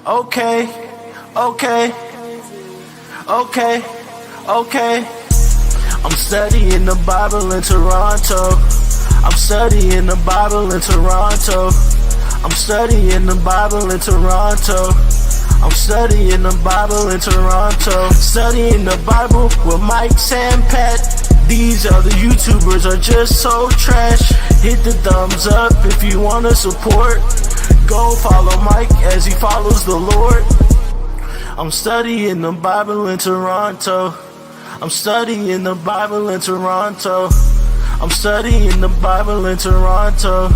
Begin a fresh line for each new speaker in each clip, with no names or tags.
Okay, okay, okay, okay. I'm studying the Bible in Toronto. I'm studying the Bible in Toronto. I'm studying the Bible in Toronto. I'm studying the Bible in Toronto. Studying the Bible with Mike, Sam, Pat. These other YouTubers are just so trash. Hit the thumbs up if you want to support. Go follow Mike as he follows the Lord. I'm studying the Bible in Toronto. I'm studying the Bible in Toronto. I'm studying the Bible in Toronto.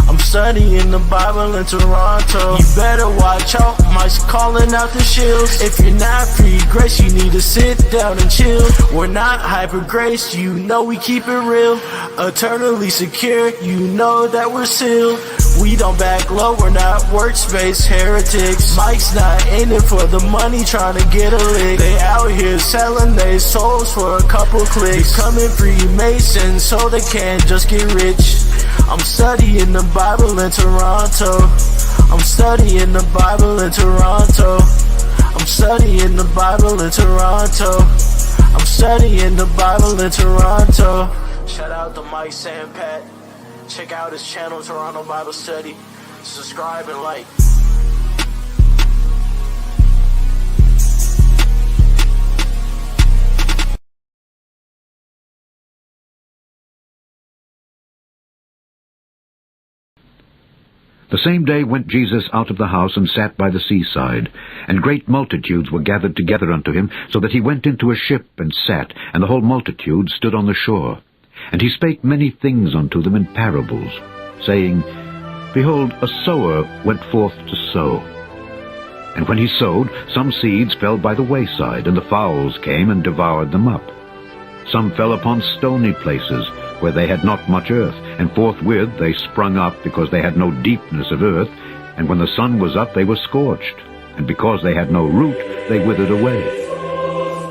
I'm studying the Bible in Toronto. You better watch out, Mike's calling out the shills. If you're not free grace, you need to sit down and chill. We're not hyper grace, you know we keep it real. Eternally secure, you know that we're sealed. We don't back low, we're not workspace heretics. Mike's not in it for the money, trying to get a lick. They out here selling their souls for a couple clicks. Becoming Freemasons so they can't just get rich. I'm studying the Bible in Toronto. I'm studying the Bible in Toronto. I'm studying the Bible in Toronto. I'm studying the Bible in Toronto. Shout out to Mike, Sam, Pat. Check out his channel, Toronto Bible Study. Subscribe and like.
The same day went Jesus out of the house and sat by the seaside, and great multitudes were gathered together unto him, so that he went into a ship and sat, and the whole multitude stood on the shore. And he spake many things unto them in parables, saying, Behold, a sower went forth to sow. And when he sowed, some seeds fell by the wayside, and the fowls came and devoured them up. Some fell upon stony places, where they had not much earth, and forthwith they sprung up, because they had no deepness of earth, and when the sun was up they were scorched, and because they had no root they withered away.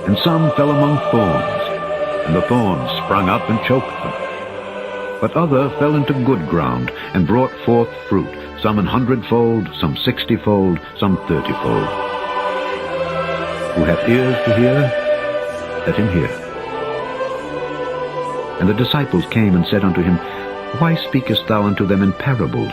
And some fell among thorns, and the thorns sprung up and choked them. But other fell into good ground, and brought forth fruit, some 100-fold, some 60-fold, some 30-fold. Who hath ears to hear, let him hear. And the disciples came and said unto him, Why speakest thou unto them in parables?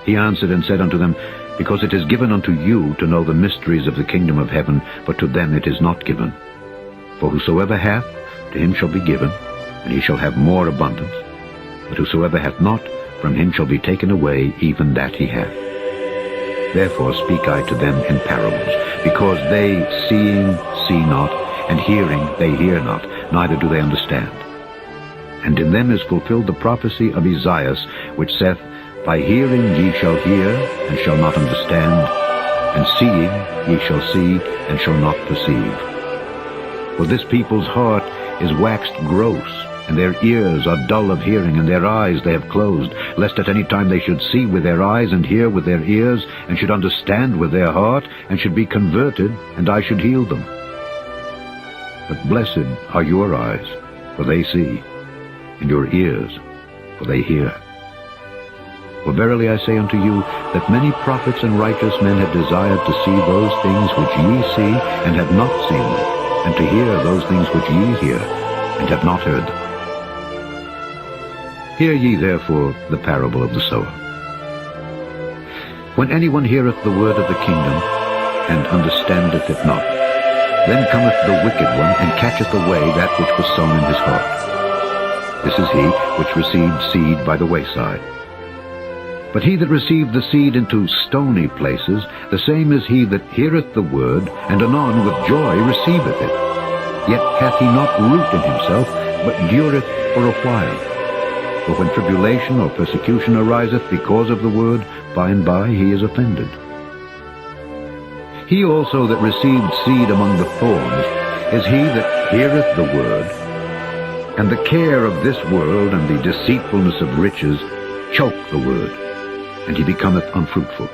He answered and said unto them, Because it is given unto you to know the mysteries of the kingdom of heaven, but to them it is not given. For whosoever hath, to him shall be given, and he shall have more abundance. But whosoever hath not, from him shall be taken away even that he hath. Therefore speak I to them in parables, because they, seeing, see not, and hearing, they hear not, neither do they understand. And in them is fulfilled the prophecy of Esaias, which saith, By hearing ye shall hear, and shall not understand, and seeing ye shall see, and shall not perceive. For this people's heart is waxed gross, and their ears are dull of hearing, and their eyes they have closed, lest at any time they should see with their eyes, and hear with their ears, and should understand with their heart, and should be converted, and I should heal them. But blessed are your eyes, for they see, and your ears, for they hear. For verily I say unto you, that many prophets and righteous men have desired to see those things which ye see, and have not seen them, and to hear those things which ye hear, and have not heard them. Hear ye therefore the parable of the sower. When anyone heareth the word of the kingdom, and understandeth it not, then cometh the wicked one, and catcheth away that which was sown in his heart. This is he which received seed by the wayside. But he that received the seed into stony places, the same is he that heareth the word, and anon with joy receiveth it. Yet hath he not root in himself, but dureth for a while. For when tribulation or persecution ariseth because of the word, by and by he is offended. He also that received seed among the thorns is he that heareth the word, and the care of this world and the deceitfulness of riches choke the word, and he becometh unfruitful.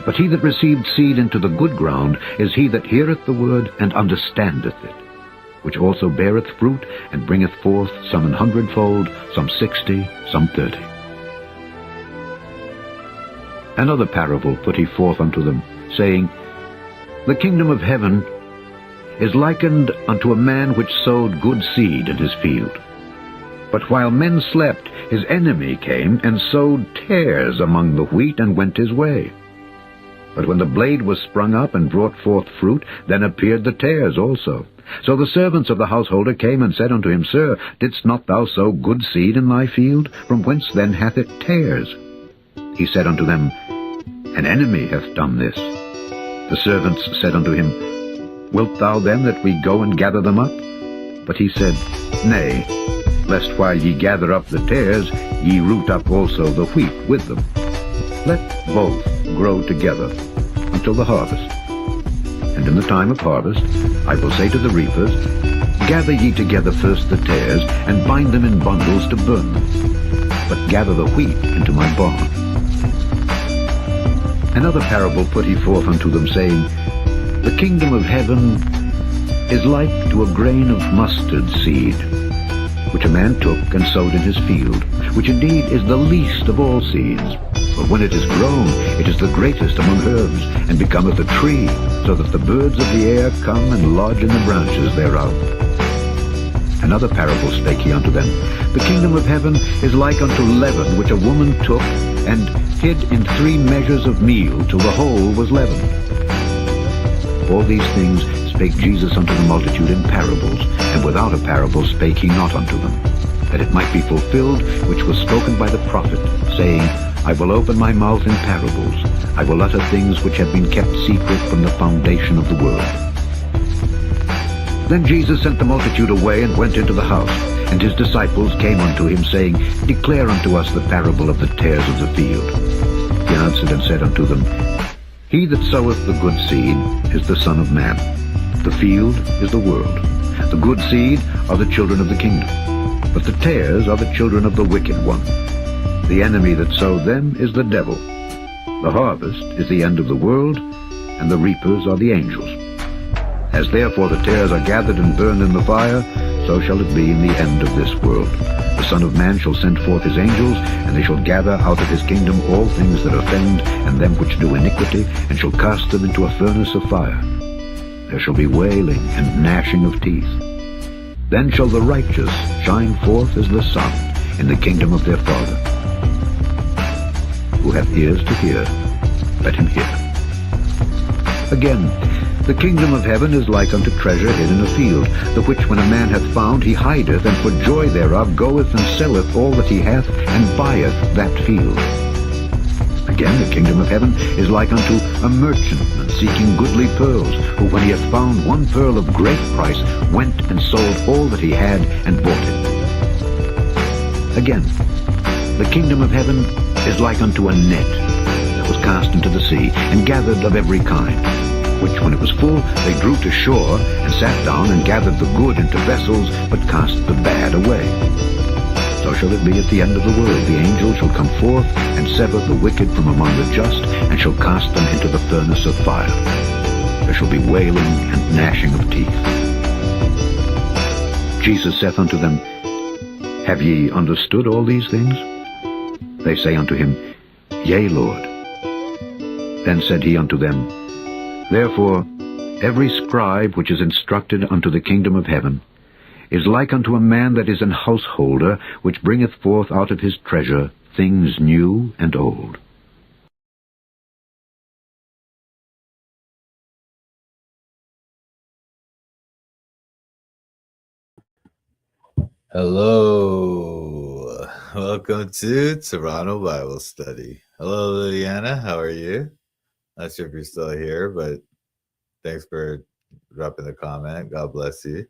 But he that received seed into the good ground is he that heareth the word and understandeth it, which also beareth fruit, and bringeth forth some 100-fold, some 60, some 30. Another parable put he forth unto them, saying, The kingdom of heaven is likened unto a man which sowed good seed in his field. But while men slept, his enemy came and sowed tares among the wheat, and went his way. But when the blade was sprung up and brought forth fruit, then appeared the tares also. So the servants of the householder came and said unto him, Sir, didst not thou sow good seed in thy field? From whence then hath it tares? He said unto them, An enemy hath done this. The servants said unto him, Wilt thou then that we go and gather them up? But he said, Nay, lest while ye gather up the tares, ye root up also the wheat with them. Let both grow together until the harvest. And in the time of harvest I will say to the reapers, Gather ye together first the tares, and bind them in bundles to burn them, but gather the wheat into my barn. Another parable put he forth unto them, saying, The kingdom of heaven is like to a grain of mustard seed, which a man took and sowed in his field, which indeed is the least of all seeds. But when it is grown, it is the greatest among herbs, and becometh a tree, so that the birds of the air come and lodge in the branches thereof. Another parable spake he unto them, The kingdom of heaven is like unto leaven, which a woman took and hid in 3 measures of meal, till the whole was leavened. All these things spake Jesus unto the multitude in parables, and without a parable spake he not unto them, that it might be fulfilled which was spoken by the prophet, saying, I will open my mouth in parables, I will utter things which have been kept secret from the foundation of the world. Then Jesus sent the multitude away, and went into the house. And his disciples came unto him, saying, Declare unto us the parable of the tares of the field. He answered and said unto them, He that soweth the good seed is the Son of Man. The field is the world. The good seed are the children of the kingdom, but the tares are the children of the wicked one. The enemy that sowed them is the devil. The harvest is the end of the world, and the reapers are the angels. As therefore the tares are gathered and burned in the fire, so shall it be in the end of this world. The Son of Man shall send forth his angels, and they shall gather out of his kingdom all things that offend, and them which do iniquity, and shall cast them into a furnace of fire. There shall be wailing and gnashing of teeth. Then shall the righteous shine forth as the sun in the kingdom of their Father. Who hath ears to hear, let him hear. Again, the kingdom of heaven is like unto treasure hid in a field, the which when a man hath found, he hideth, and for joy thereof goeth and selleth all that he hath, and buyeth that field. Again, the kingdom of heaven is like unto a merchantman seeking goodly pearls, who when he hath found one pearl of great price, went and sold all that he had, and bought it. Again, the kingdom of heaven is like unto a net that was cast into the sea, and gathered of every kind, which when it was full, they drew to shore, and sat down, and gathered the good into vessels, but cast the bad away. So shall it be at the end of the world. The angel shall come forth, and sever the wicked from among the just, and shall cast them into the furnace of fire. There shall be wailing and gnashing of teeth. Jesus saith unto them, Have ye understood all these things? They say unto him, Yea, Lord. Then said he unto them, Therefore every scribe which is instructed unto the kingdom of heaven is like unto a man that is an householder, which bringeth forth out of his treasure things new and old.
Hello, welcome to Toronto Bible Study. Hello, Liliana, how are you? Not sure if you're still here, but thanks for dropping the comment. God bless you.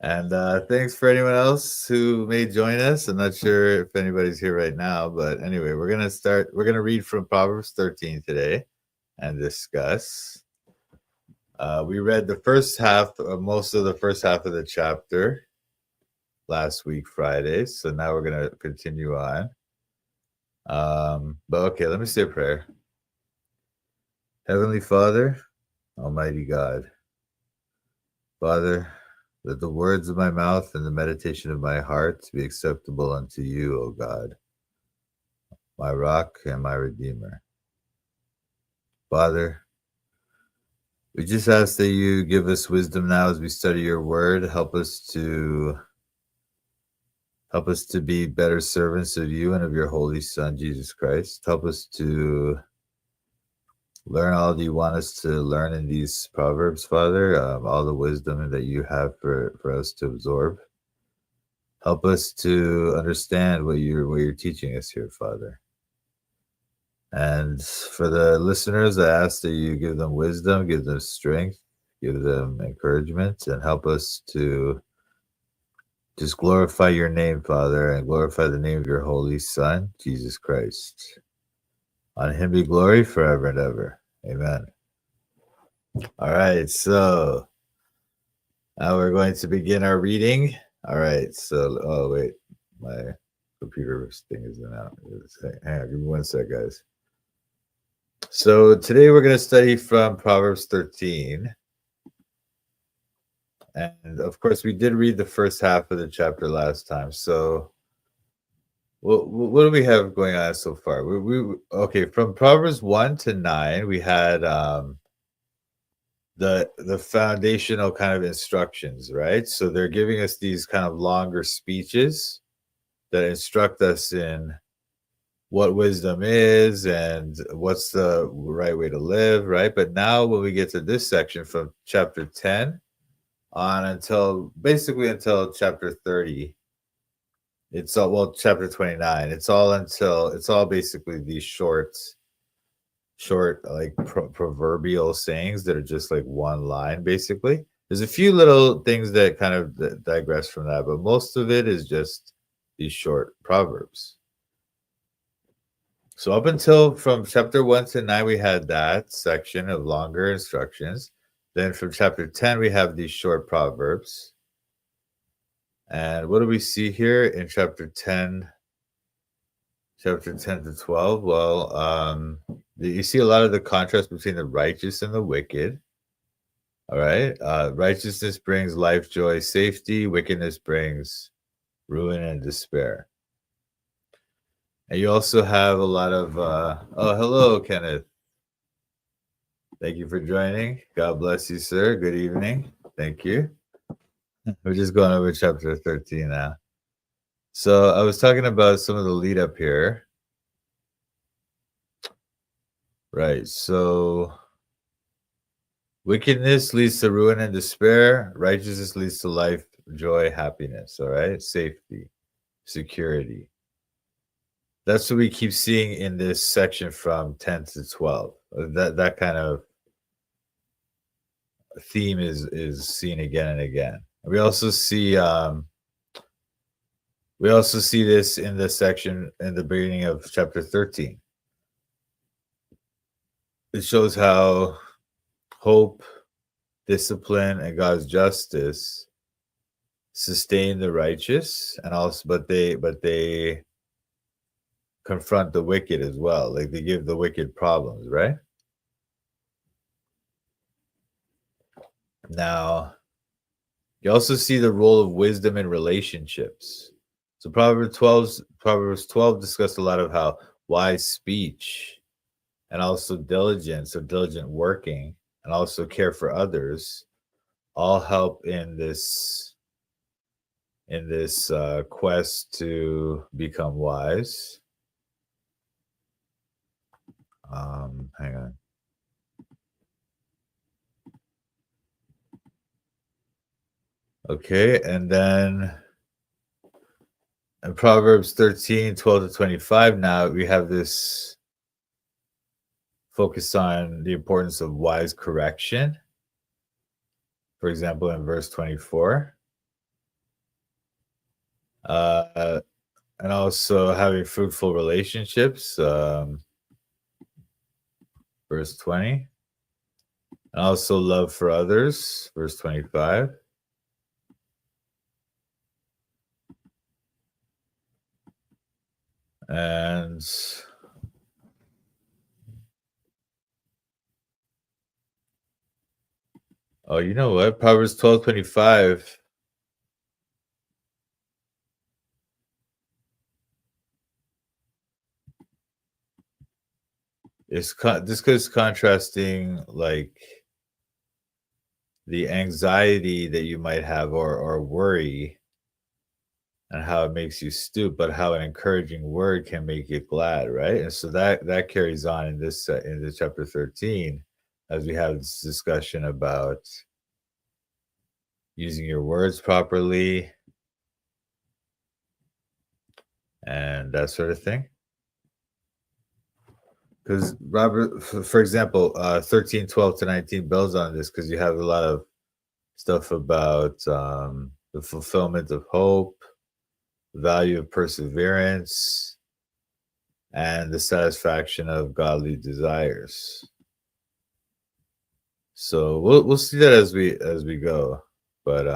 And thanks for anyone else who may join us. I'm not sure if anybody's here right now, but anyway, we're going to read from Proverbs 13 today and discuss. We read the first half, most of the first half of the chapter last week, Friday. So now we're going to continue on. But okay, let me say a prayer. Heavenly Father, Almighty God, Father, let the words of my mouth and the meditation of my heart be acceptable unto you, O God, my rock and my redeemer. Father, we just ask that you give us wisdom now as we study your word. Help us to be better servants of you and of your Holy Son, Jesus Christ. Help us to learn all that you want us to learn in these Proverbs, Father, all the wisdom that you have for us to absorb. Help us to understand what you're teaching us here, Father. And for the listeners, I ask that you give them wisdom, give them strength, give them encouragement, and help us to just glorify your name, Father, and glorify the name of your Holy Son, Jesus Christ. On him be glory forever and ever. Amen. All right, so now we're going to begin our reading. All right, so, oh, wait, my computer thing isn't out. Hang on, give me 1 sec, guys. So today we're going to study from Proverbs 13. And of course, we did read the first half of the chapter last time. So what do we have going on so far? Okay, from Proverbs 1 to 9, we had the foundational kind of instructions, right? So they're giving us these kind of longer speeches that instruct us in what wisdom is and what's the right way to live, right? But now when we get to this section from chapter 10 on until chapter 30, it's all, well, chapter 29, it's all basically these short like proverbial sayings that are just like one line. Basically, there's a few little things that kind of digress from that, but most of it is just these short proverbs. So up until from chapter 1 to 9, we had that section of longer instructions. Then from chapter 10, we have these short proverbs. And what do we see here in chapter 10 to 12? Well, you see a lot of the contrast between the righteous and the wicked. All right. Righteousness brings life, joy, safety. Wickedness brings ruin and despair. And you also have a lot of, oh, hello, Kenneth. Thank you for joining. God bless you, sir. Good evening. Thank you. We're just going over chapter 13 now. So I was talking about some of the lead up here. Right. So wickedness leads to ruin and despair. Righteousness leads to life, joy, happiness. All right. Safety, security. That's what we keep seeing in this section from 10 to 12. That kind of theme is seen again and again. We also see this in this section in the beginning of chapter 13. It shows how hope, discipline, and God's justice sustain the righteous, and also but they confront the wicked as well. Like they give the wicked problems, right? Now, you also see the role of wisdom in relationships. So Proverbs 12 discussed a lot of how wise speech and also diligence or diligent working and also care for others all help in this quest to become wise. Hang on. Okay, and then in Proverbs 13, 12 to 25, now we have this focus on the importance of wise correction. For example, in verse 24. And also having fruitful relationships, verse 20. And also love for others, verse 25. And oh, you know what? Proverbs 12:25. This is contrasting like the anxiety that you might have or worry and how it makes you stoop, but how an encouraging word can make you glad, right? And so that carries on in this into chapter 13 as we have this discussion about using your words properly and that sort of thing. Because Robert, for example, 13, 12 to 19 builds on this because you have a lot of stuff about the fulfillment of hope, value of perseverance, and the satisfaction of godly desires. So we'll see that as we go, but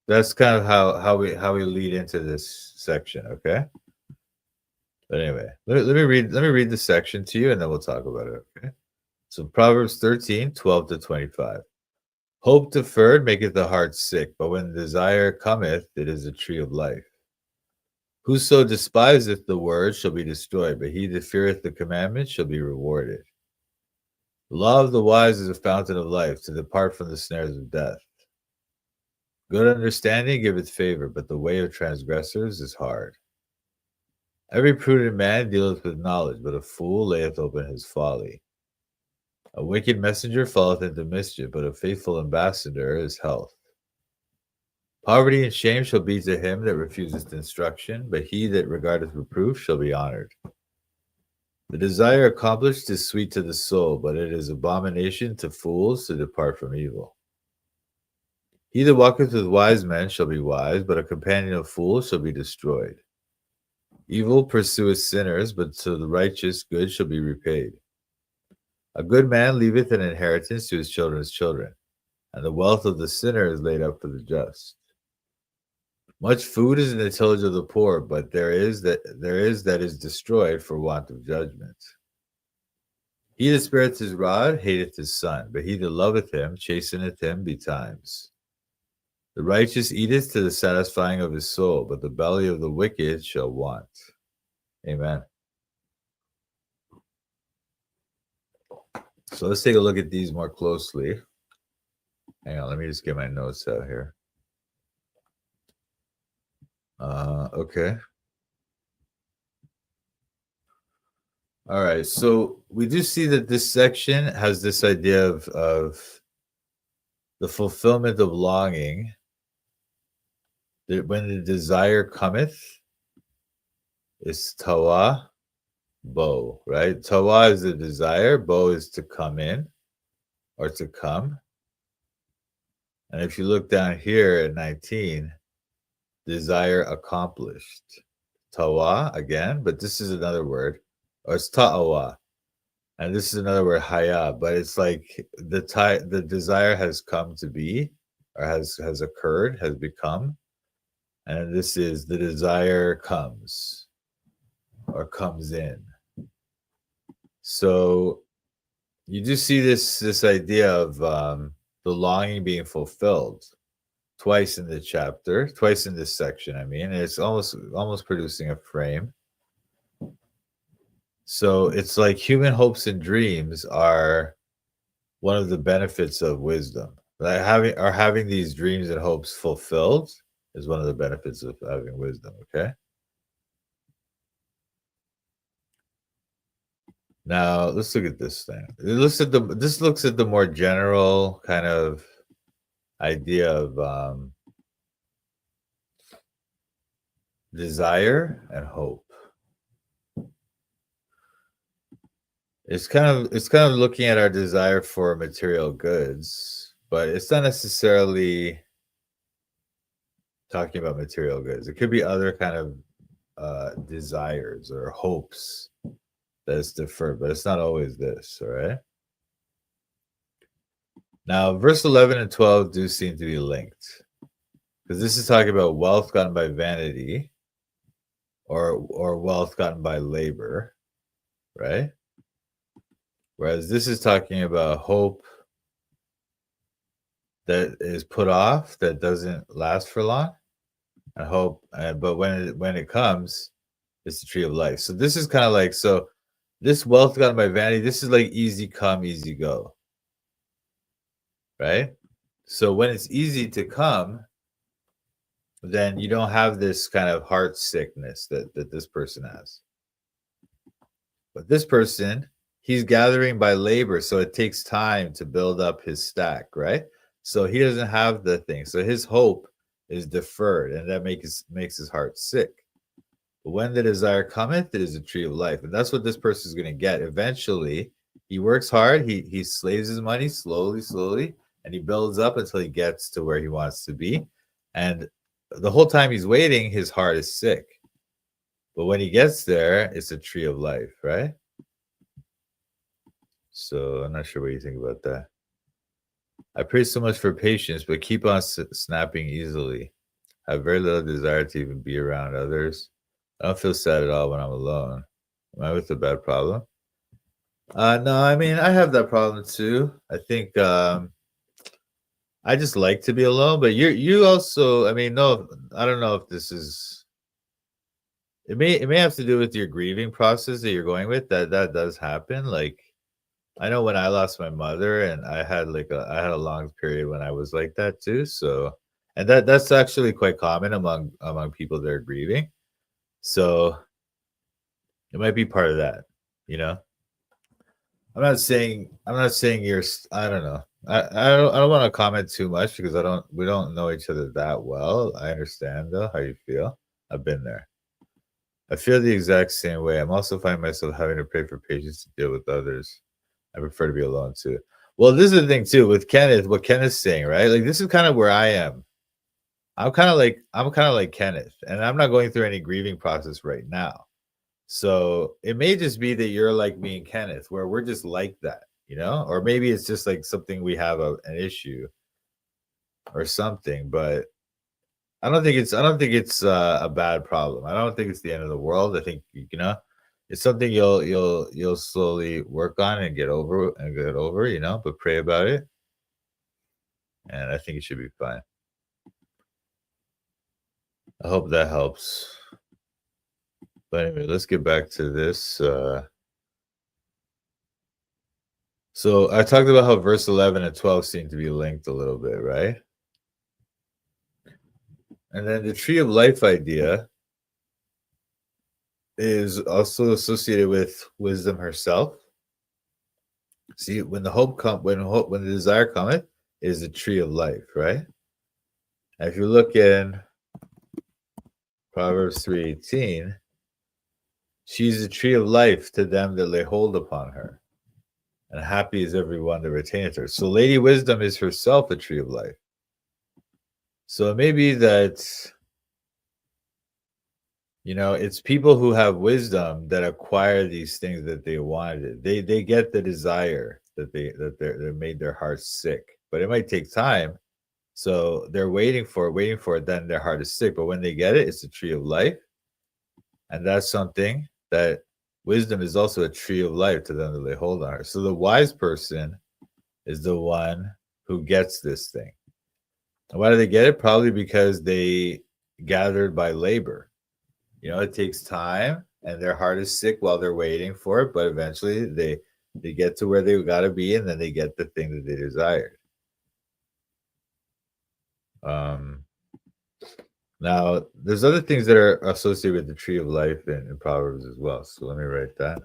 that's kind of how we lead into this section, okay? But anyway, let me read the section to you, and then we'll talk about it, okay? So Proverbs 13, 12 to 25. Hope deferred maketh the heart sick, but when desire cometh, it is a tree of life. Whoso despiseth the word shall be destroyed, but he that feareth the commandment shall be rewarded. The law of the wise is a fountain of life, to depart from the snares of death. Good understanding giveth favor, but the way of transgressors is hard. Every prudent man dealeth with knowledge, but a fool layeth open his folly. A wicked messenger falleth into mischief, but a faithful ambassador is health. Poverty and shame shall be to him that refuseth instruction, but he that regardeth reproof shall be honored. The desire accomplished is sweet to the soul, but it is abomination to fools to depart from evil. He that walketh with wise men shall be wise, but a companion of fools shall be destroyed. Evil pursueth sinners, but to the righteous good shall be repaid. A good man leaveth an inheritance to his children's children, and the wealth of the sinner is laid up for the just. Much food is in the tillage of the poor, but there is that is destroyed for want of judgment. He that spareth his rod hateth his son, but he that loveth him chasteneth him betimes. The righteous eateth to the satisfying of his soul, but the belly of the wicked shall want. Amen. So let's take a look at these more closely. Hang on, let me just get my notes out here. Okay. All right. So we do see that this section has this idea of the fulfillment of longing. That when the desire cometh, is tawa, bo, right? Tawa is the desire, bo is to come in or to come. And if you look down here at 19, desire accomplished. Tawa again, but this is another word, or it's ta'awa. And this is another word, haya, but it's like the desire has come to be, or has occurred, has become. And this is the desire comes, or comes in. So you do see this idea of the longing being fulfilled twice in the chapter, twice in this section. I mean, it's almost producing a frame. So it's like human hopes and dreams are one of the benefits of wisdom. Like having these dreams and hopes fulfilled is one of the benefits of having wisdom. Okay. Now let's look at this thing. This looks at the more general kind of idea of desire and hope. It's kind of looking at our desire for material goods, but it's not necessarily talking about material goods. It could be other kind of desires or hopes that is deferred, but it's not always this, all right? Now, verse 11 and 12 do seem to be linked, because this is talking about wealth gotten by vanity or wealth gotten by labor, right? Whereas this is talking about hope that is put off, that doesn't last for long, and hope. But when it comes, It's the tree of life. So this is kind of like, so this wealth gotten by vanity, this is like easy come, easy go, right? So when it's easy to come, then you don't have this kind of heart sickness that this person has. But this person, he's gathering by labor, so it takes time to build up his stack, right? So he doesn't have the thing. So his hope is deferred, and that makes his heart sick. But when the desire cometh, it is a tree of life. And that's what this person is going to get. Eventually, he works hard, he slaves his money slowly, and he builds up until he gets to where he wants to be. And the whole time he's waiting, his heart is sick. But when he gets there, it's a tree of life, right? So I'm not sure what you think about that. I pray so much for patience, but keep on snapping easily. I have very little desire to even be around others. I don't feel sad at all when I'm alone. Am I with a bad problem? No, I mean, I have that problem too. I think I just like to be alone, but you also, I mean, no, I don't know if this is, it may have to do with your grieving process that you're going with. That does happen. Like, I know when I lost my mother, and I had a long period when I was like that too. So, and that's actually quite common among people that are grieving. So it might be part of that, you know. I'm not saying you're. I don't know. I don't want to comment too much because we don't know each other that well. I understand though how you feel. I've been there. I feel the exact same way. I'm also finding myself having to pray for patience to deal with others. I prefer to be alone too. Well, this is the thing too with Kenneth. What Kenneth's saying, right? Like this is kind of where I am. I'm kind of like Kenneth, and I'm not going through any grieving process right now. So it may just be that you're like me and Kenneth, where we're just like that, you know, or maybe it's just like something we have an issue or something. But I don't think it's a bad problem. I don't think it's the end of the world. I think it's something you'll slowly work on and get over, you know. But pray about it, and I think it should be fine. I hope that helps. But anyway, let's get back to this. So I talked about how verse 11 and 12 seem to be linked a little bit, right? And then the tree of life idea is also associated with wisdom herself. See, when the desire cometh, it is a tree of life, right? And if you look in Proverbs 3:18, she's a tree of life to them that lay hold upon her, and happy is everyone that retaineth her. So Lady Wisdom is herself a tree of life. So it may be that, you know, it's people who have wisdom that acquire these things that they wanted. They get the desire that made their hearts sick, but it might take time. So they're waiting for it. Then their heart is sick, but when they get it, it's a tree of life, and that's something that wisdom is also a tree of life to them that lay hold on her. So the wise person is the one who gets this thing. And why do they get it? Probably because they gathered by labor. You know, it takes time, and their heart is sick while they're waiting for it, but eventually they get to where they got to be, and then they get the thing that they desired. Now, there's other things that are associated with the tree of life in Proverbs as well. So let me write that.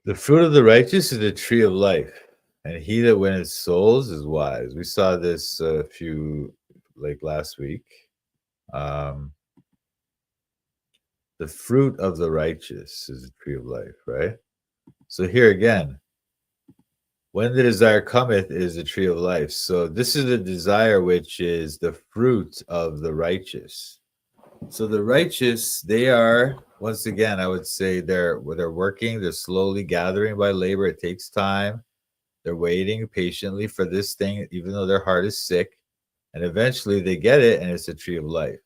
The fruit of the righteous is a tree of life, and he that winneth souls is wise. We saw this last week. The fruit of the righteous is a tree of life, right? So here again, when the desire cometh, it is a tree of life. So this is the desire which is the fruit of the righteous. So the righteous, they are, once again, I would say they're working, they're slowly gathering by labor. It takes time. They're waiting patiently for this thing, even though their heart is sick. And eventually they get it, and it's a tree of life.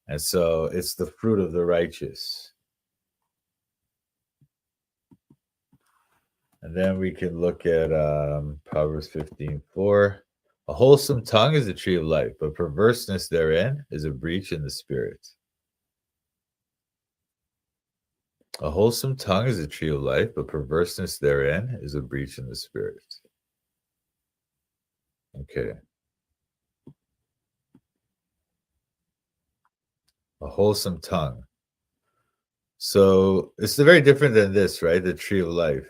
And so it's the fruit of the righteous. And then we can look at Proverbs 15:4. A wholesome tongue is a tree of life, but perverseness therein is a breach in the spirit. A wholesome tongue is a tree of life, but perverseness therein is a breach in the spirit. Okay. A wholesome tongue. So it's very different than this, right? The tree of life.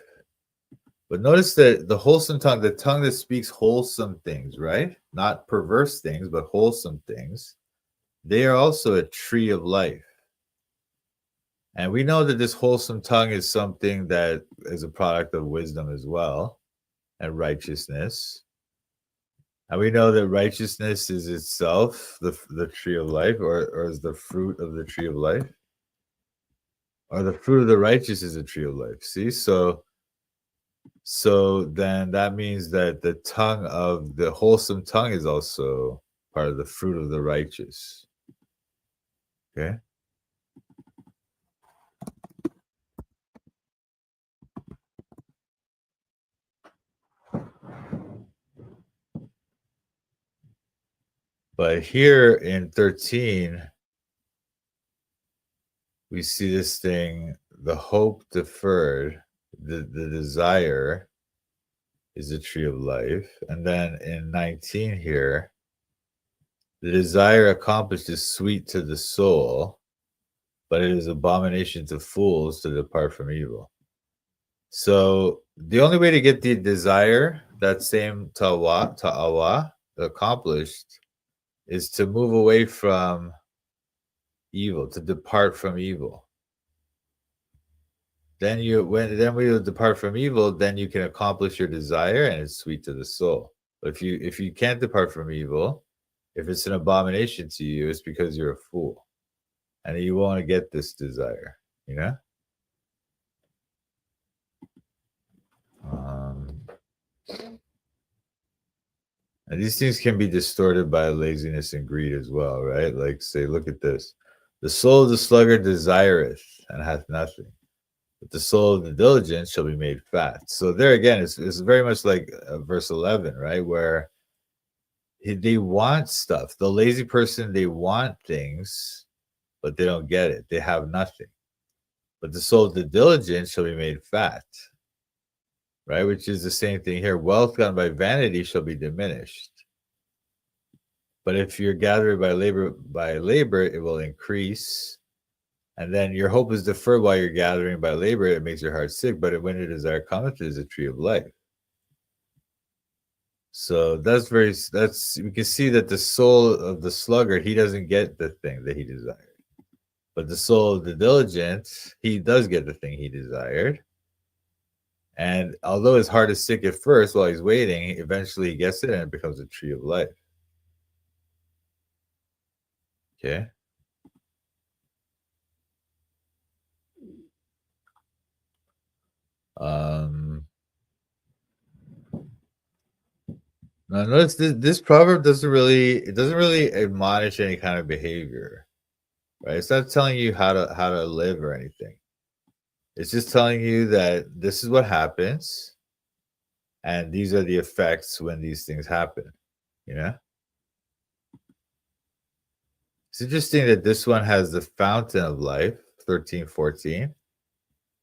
But notice that the wholesome tongue, the tongue that speaks wholesome things, right? Not perverse things, but wholesome things. They are also a tree of life. And we know that this wholesome tongue is something that is a product of wisdom as well, and righteousness. And we know that righteousness is itself the tree of life, or is the fruit of the tree of life. Or the fruit of the righteous is a tree of life. See? So then that means that the tongue of the wholesome tongue is also part of the fruit of the righteous. Okay? But here in 13, we see this thing, the hope deferred, the desire is a tree of life. And then in 19 here, the desire accomplished is sweet to the soul, but it is abomination to fools to depart from evil. So the only way to get the desire, that same ta'awa, accomplished, is to move away from evil, to depart from evil. Then when you depart from evil, then you can accomplish your desire, and it's sweet to the soul. But if you can't depart from evil, if it's an abomination to you, it's because you're a fool, and you want to get this desire, you know. And these things can be distorted by laziness and greed as well, right? Like, say, look at this. The soul of the sluggard desireth and hath nothing, but the soul of the diligent shall be made fat. So there again, it's very much like verse 11, right? Where they want stuff. The lazy person, they want things, but they don't get it. They have nothing. But the soul of the diligent shall be made fat, right? Which is the same thing here. Wealth gotten by vanity shall be diminished. But if you're gathering by labor, it will increase. And then your hope is deferred while you're gathering by labor. It makes your heart sick. But when your desire cometh, it is a tree of life. So we can see that the soul of the sluggard, he doesn't get the thing that he desired. But the soul of the diligent, he does get the thing he desired. And although his heart is sick at first while he's waiting, eventually he gets it and it becomes a tree of life. Okay. Now notice this proverb doesn't really admonish any kind of behavior, right? It's not telling you how to live or anything. It's just telling you that this is what happens, and these are the effects when these things happen. You know, it's interesting that this one has the fountain of life, 13:14.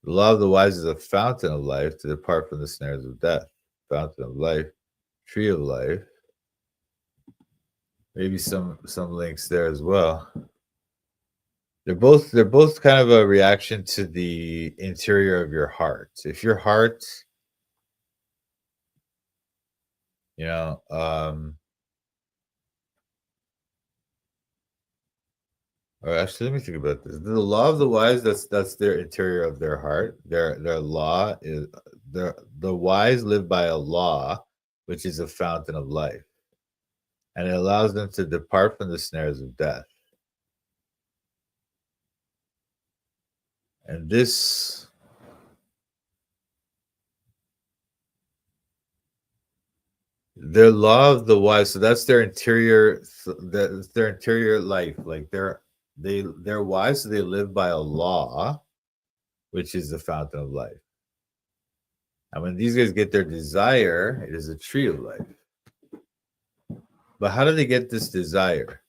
The law of the wise is a fountain of life to depart from the snares of death. Fountain of life, tree of life. Maybe some links there as well. They're both kind of a reaction to the interior of your heart. If your heart, you know, or actually, let me think about this. The law of the wise, that's their interior of their heart. Their law is the wise live by a law, which is a fountain of life, and it allows them to depart from the snares of death. And this, their law of the wise, so that's their interior, that's their interior life. Like they're wise, so they live by a law, which is the fountain of life. And when these guys get their desire, it is a tree of life. But how do they get this desire?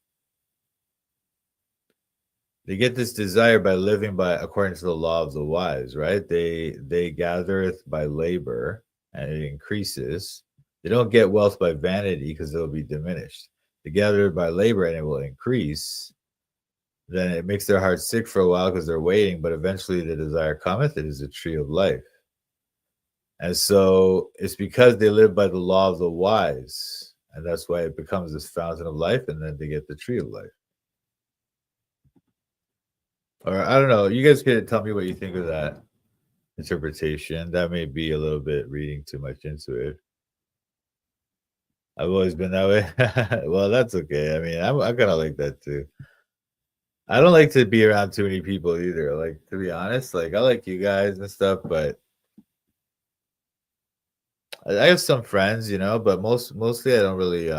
They get this desire by living by according to the law of the wise, right? They gathereth by labor, and it increases. They don't get wealth by vanity, because it'll be diminished. They gather by labor, and it will increase. Then it makes their heart sick for a while because they're waiting, but eventually the desire cometh. It is a tree of life. And so it's because they live by the law of the wise, and that's why it becomes this fountain of life, and then they get the tree of life. Or I don't know. You guys can tell me what you think of that interpretation. That may be a little bit reading too much into it. I've always been that way. Well, that's okay. I mean, I'm kind of like that too. I don't like to be around too many people either. Like, to be honest, like I like you guys and stuff, but I have some friends, but mostly I don't really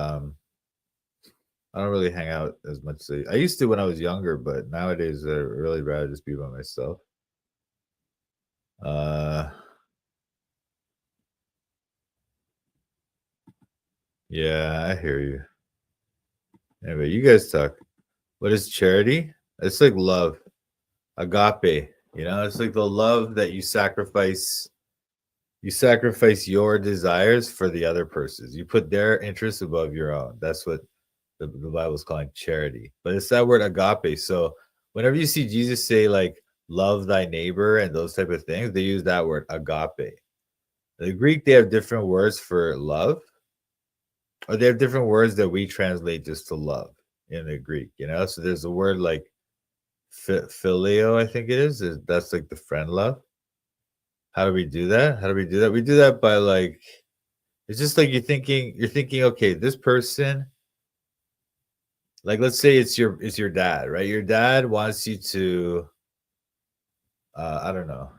hang out as much as I used to when I was younger, but nowadays I really rather just be by myself. Yeah, I hear you. Anyway, you guys talk. What is charity? It's like love, agape. It's like the love that you sacrifice. You sacrifice your desires for the other person's. You put their interests above your own. That's what the Bible's calling charity. But it's that word agape. So whenever you see Jesus say like love thy neighbor and those type of things, they use that word agape. The Greek, they have different words for love, or they have different words that we translate just to love in the Greek, So there's a word like phileo, I think it is. That's like the friend love. How do we do that? We do that by like, it's just like you're thinking, okay, this person, like let's say it's your dad, right? Your dad wants you to, I don't know,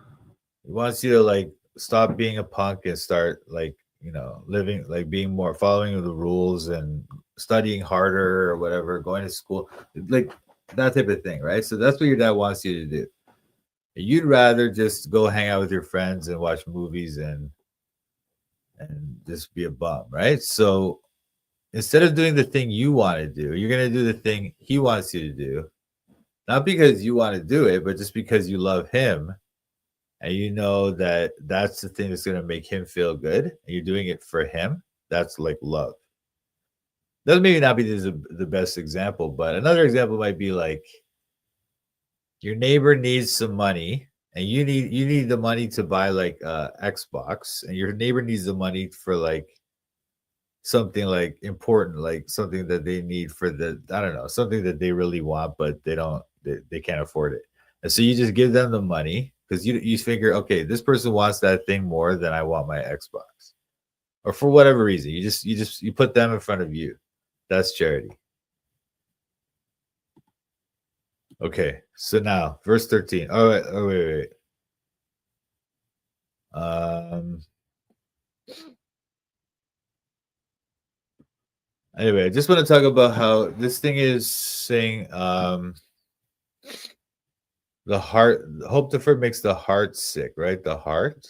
he wants you to like stop being a punk and start like, living, like being more, following the rules and studying harder or whatever, going to school, like that type of thing, right? So that's what your dad wants you to do. You'd rather just go hang out with your friends and watch movies and just be a bum, right? So instead of doing the thing you want to do, you're going to do the thing he wants you to do. Not because you want to do it, but just because you love him and you know that that's the thing that's going to make him feel good, and you're doing it for him. That's like love. That maybe not be the best example, but another example might be like your neighbor needs some money and you need the money to buy like Xbox, and your neighbor needs the money for like something like important, like something that they need for I don't know, something that they really want, but they can't afford it. And so you just give them the money because you figure, okay, this person wants that thing more than I want my Xbox, or for whatever reason, you put them in front of you. That's charity. Okay, so now verse 13. Wait. Anyway, I just want to talk about how this thing is saying the heart, hope deferred makes the heart sick, right? The heart.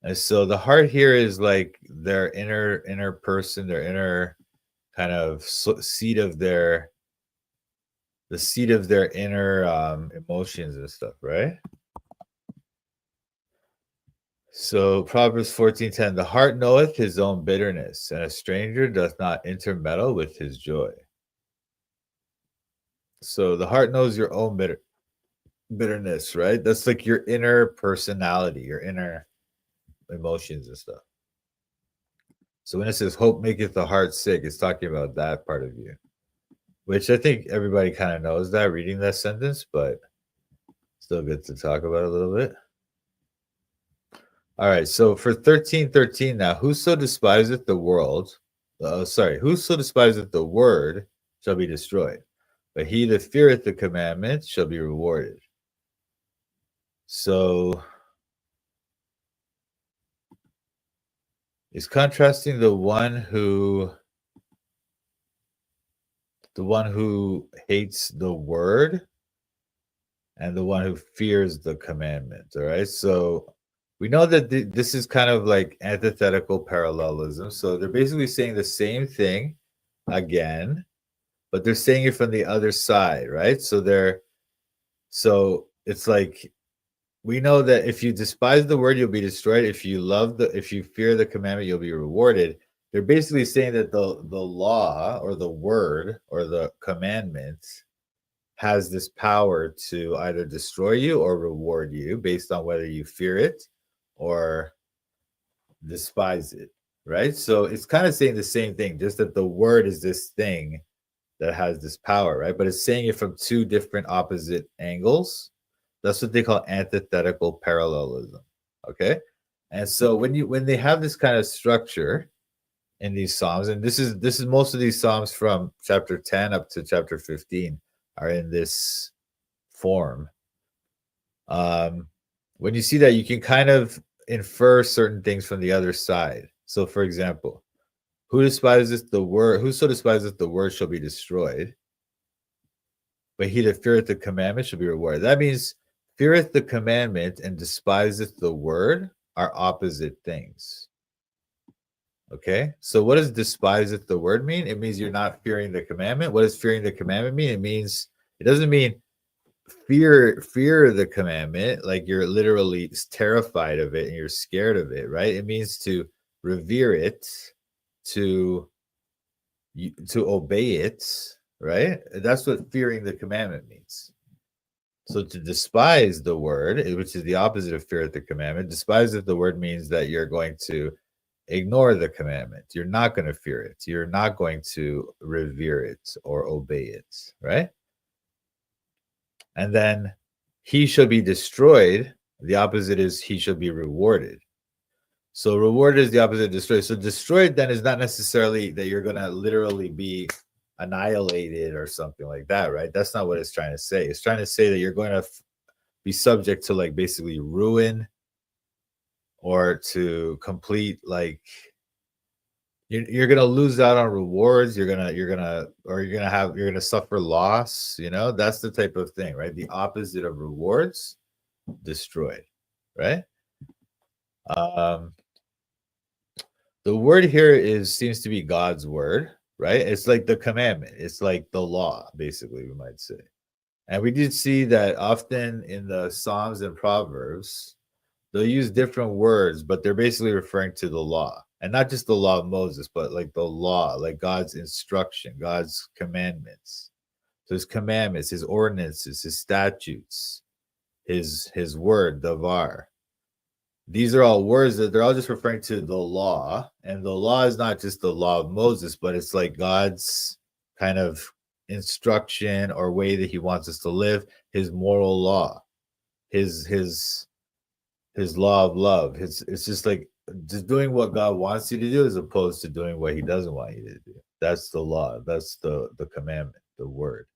And so the heart here is like their inner person, their inner kind of seat of their inner emotions and stuff, right? So Proverbs 14:10, the heart knoweth his own bitterness, and a stranger doth not intermeddle with his joy. So the heart knows your own bitterness, right? That's like your inner personality, your inner emotions and stuff. So when it says hope maketh the heart sick, it's talking about that part of you, which I think everybody kind of knows that reading that sentence, but still good to talk about a little bit. All right, so for 13:13 now, whoso despiseth the world, whoso despiseth the word shall be destroyed, but he that feareth the commandments shall be rewarded. So it's contrasting the one who hates the word and the one who fears the commandment. All right, so we know that this is kind of like antithetical parallelism. So they're basically saying the same thing, again, but they're saying it from the other side, right? So it's like, we know that if you despise the word, you'll be destroyed. If you fear the commandment, you'll be rewarded. They're basically saying that the law or the word or the commandment has this power to either destroy you or reward you based on whether you fear it or despise it, right? So it's kind of saying the same thing, just that the word is this thing that has this power, right? But it's saying it from two different opposite angles. That's what they call antithetical parallelism. Okay. And so when they have this kind of structure in these Psalms, and this is most of these Psalms from chapter 10 up to chapter 15 are in this form. When you see that, you can kind of infer certain things from the other side. So for example, whoso despiseth the word shall be destroyed, but he that feareth the commandment shall be rewarded. That means feareth the commandment and despiseth the word are opposite things. Okay, so what does despiseth the word mean? It means you're not fearing the commandment. What does fearing the commandment mean? It doesn't mean fear the commandment, like you're literally terrified of it and you're scared of it, right? It means to revere it, to obey it, right? That's what fearing the commandment means. So to despise the word, which is the opposite of fear the commandment, despise the word means that you're going to ignore the commandment. You're not going to fear it. You're not going to revere it or obey it, right? And then he shall be destroyed. The opposite is he shall be rewarded. So rewarded is the opposite of destroyed. So destroyed then is not necessarily that you're going to literally be annihilated or something like that, right? That's not what it's trying to say. It's trying to say that you're going to be subject to like basically ruin or to complete, like you're going to lose out on rewards. You're going to suffer loss. You know, that's the type of thing, right? The opposite of rewards, destroyed, right? The word here seems to be God's word, right? It's like the commandment. It's like the law, basically, we might say. And we did see that often in the Psalms and Proverbs, they'll use different words, but they're basically referring to the law. And not just the law of Moses, but like the law, like God's instruction, God's commandments. So his commandments, his ordinances, his statutes, his word, davar. These are all words that they're all just referring to the law. And the law is not just the law of Moses, but it's like God's kind of instruction or way that he wants us to live, his moral law, his law of love. It's just like just doing what God wants you to do as opposed to doing what he doesn't want you to do. That's the law. That's the commandment, the word.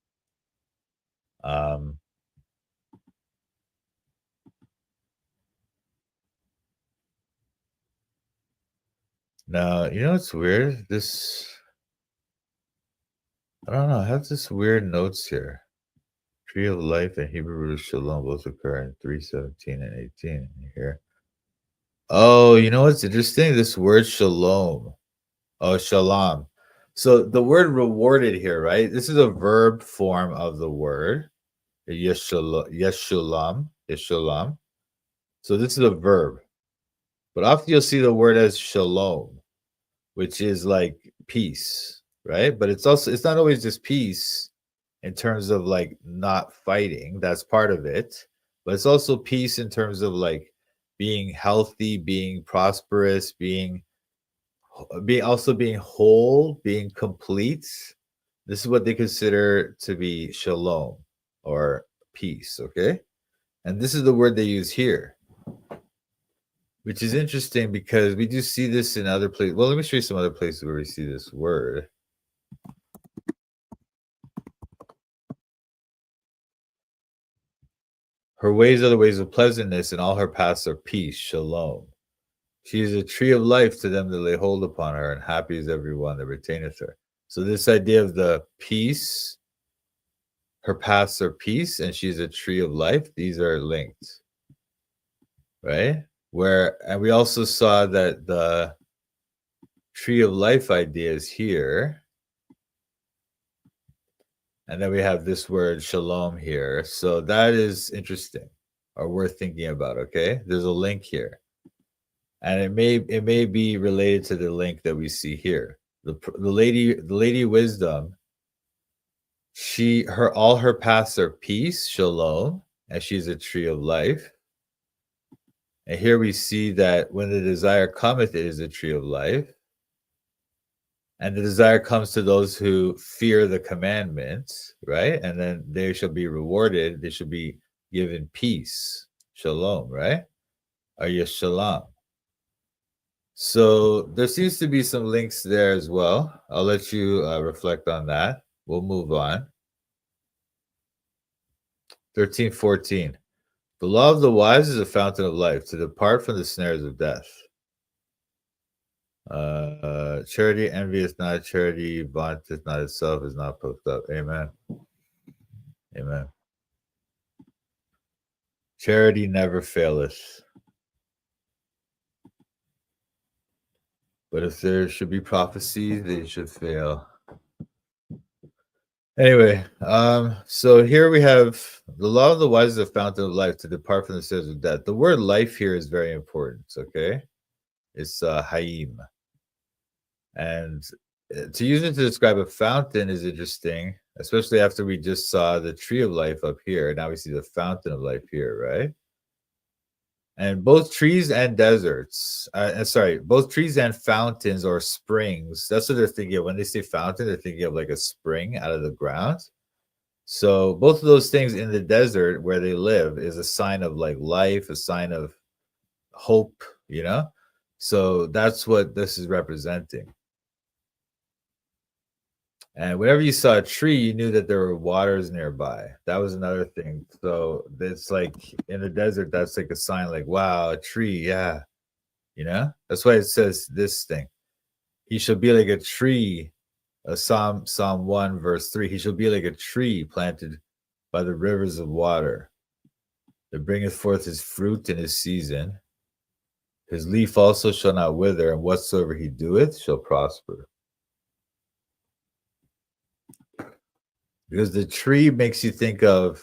Now, you know what's weird? I don't know, I have this weird notes here. Tree of life and Hebrew root shalom both occur in 3:17 and 18 here. Oh, you know what's interesting? This word shalom. Oh, shalom. So the word rewarded here, right? This is a verb form of the word. Yeshulam. So this is a verb. But often you'll see the word as shalom, which is like peace, right? But it's not always just peace in terms of like not fighting. That's part of it. But it's also peace in terms of like being healthy, being prosperous, being whole, being complete. This is what they consider to be shalom or peace, okay? And this is the word they use here, which is interesting because we do see this in other places. Well, let me show you some other places where we see this word. Her ways are the ways of pleasantness, and all her paths are peace, shalom. She is a tree of life to them that lay hold upon her, and happy is everyone that retaineth her. So this idea of the peace, her paths are peace, and she's a tree of life, these are linked, right? And we also saw that the tree of life idea is here, And then we have this word shalom here. So that is interesting or worth thinking about, okay? There's a link here. And it may be related to the link that we see here. The lady wisdom, all her paths are peace, shalom, and she's a tree of life. And here we see that when the desire cometh, it is a tree of life. And the desire comes to those who fear the commandments, right? And then they shall be rewarded. They shall be given peace, shalom, right? Or yeshalom. So there seems to be some links there as well. I'll let you reflect on that. We'll move on. 13:14. The law of the wise is a fountain of life, to depart from the snares of death. Charity envieth not, charity vaunteth not itself, is not puffed up. Amen. Amen. Charity never faileth. But if there should be prophecy, they should fail. Anyway, so here we have the law of the wise is a fountain of life, to depart from the snares of death. The word life here is very important, okay? It's hayim. And to use it to describe a fountain is interesting, especially after we just saw the tree of life up here. Now we see the fountain of life here, right? And both trees and deserts, both trees and fountains or springs, that's what they're thinking of. When they say fountain, they're thinking of like a spring out of the ground. So both of those things in the desert where they live is a sign of like life, a sign of hope, you know? So that's what this is representing. And whenever you saw a tree, you knew that there were waters nearby. That was another thing. So it's like in the desert, that's like a sign like, wow, a tree. Yeah. You know, that's why it says this thing. He shall be like a tree. Psalm 1, verse 3. He shall be like a tree planted by the rivers of water that bringeth forth his fruit in his season. His leaf also shall not wither, and whatsoever he doeth shall prosper. Because the tree makes you think of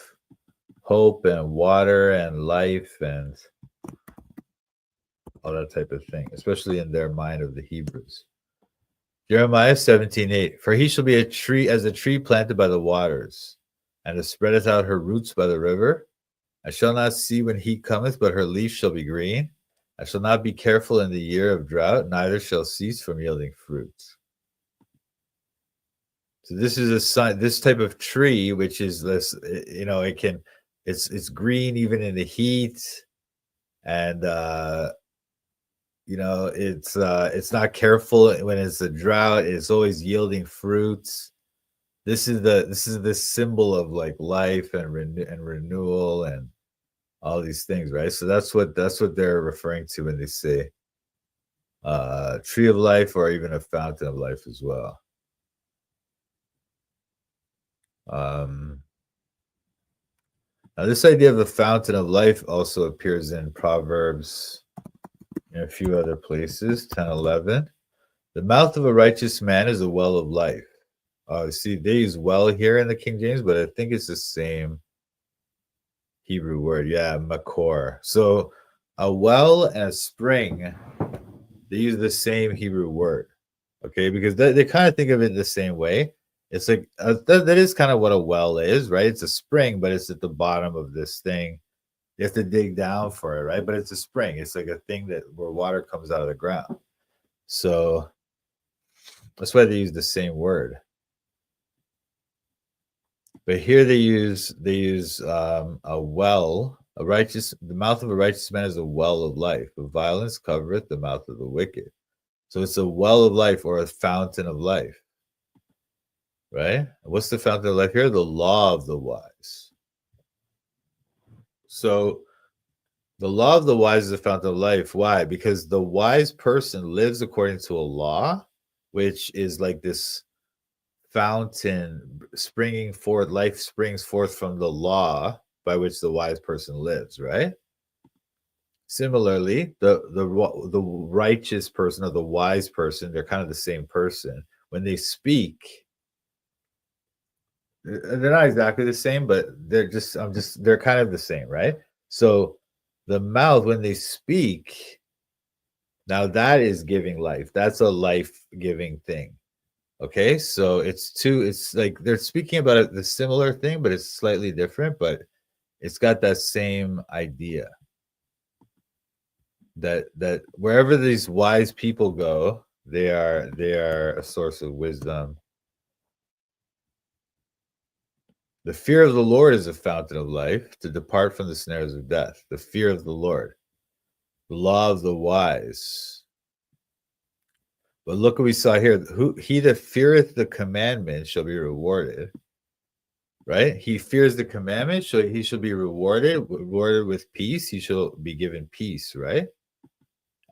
hope and water and life and all that type of thing, especially in their mind of the Hebrews. Jeremiah 17:8. For he shall be a tree as a tree planted by the waters, and it spreadeth out her roots by the river. I shall not see when heat cometh, but her leaf shall be green. I shall not be careful in the year of drought, neither shall cease from yielding fruit. So this is a sign, this type of tree, which is this, you know, it's green even in the heat, and you know, it's not careful when it's a drought. It's always yielding fruits. This is the symbol of like life and renewal and all these things, right? So that's what they're referring to when they say tree of life, or even a fountain of life as well. Now this idea of the fountain of life also appears in Proverbs and a few other places. 10:11. The mouth of a righteous man is a well of life. See, they use well here in the King James, but I think it's the same Hebrew word. Yeah, makor. So a well and a spring, they use the same Hebrew word. Okay, because they kind of think of it the same way. It's like that is kind of what a well is, right? It's a spring, but it's at the bottom of this thing. You have to dig down for it, right? But it's a spring. It's like a thing where water comes out of the ground. So that's why they use the same word. But here they use a well. The mouth of a righteous man is a well of life. But violence covereth the mouth of the wicked. So it's a well of life, or a fountain of life. Right? What's the fountain of life here? The law of the wise. So the law of the wise is a fountain of life. Why? Because the wise person lives according to a law, which is like this fountain springing forth. Life springs forth from the law by which the wise person lives, right? Similarly, the righteous person or the wise person, they're kind of the same person. When they speak, they're not exactly the same, but they're kind of the same, right? So the mouth, when they speak, now that is giving life. That's a life-giving thing. Okay, so it's like they're speaking about the similar thing, but it's slightly different, but it's got that same idea that wherever these wise people go, they are a source of wisdom. The fear of the Lord is a fountain of life, to depart from the snares of death. The fear of the Lord, the law of the wise. But look what we saw here. He that feareth the commandment shall be rewarded. Right? He fears the commandment, so he shall be rewarded with peace. He shall be given peace, right?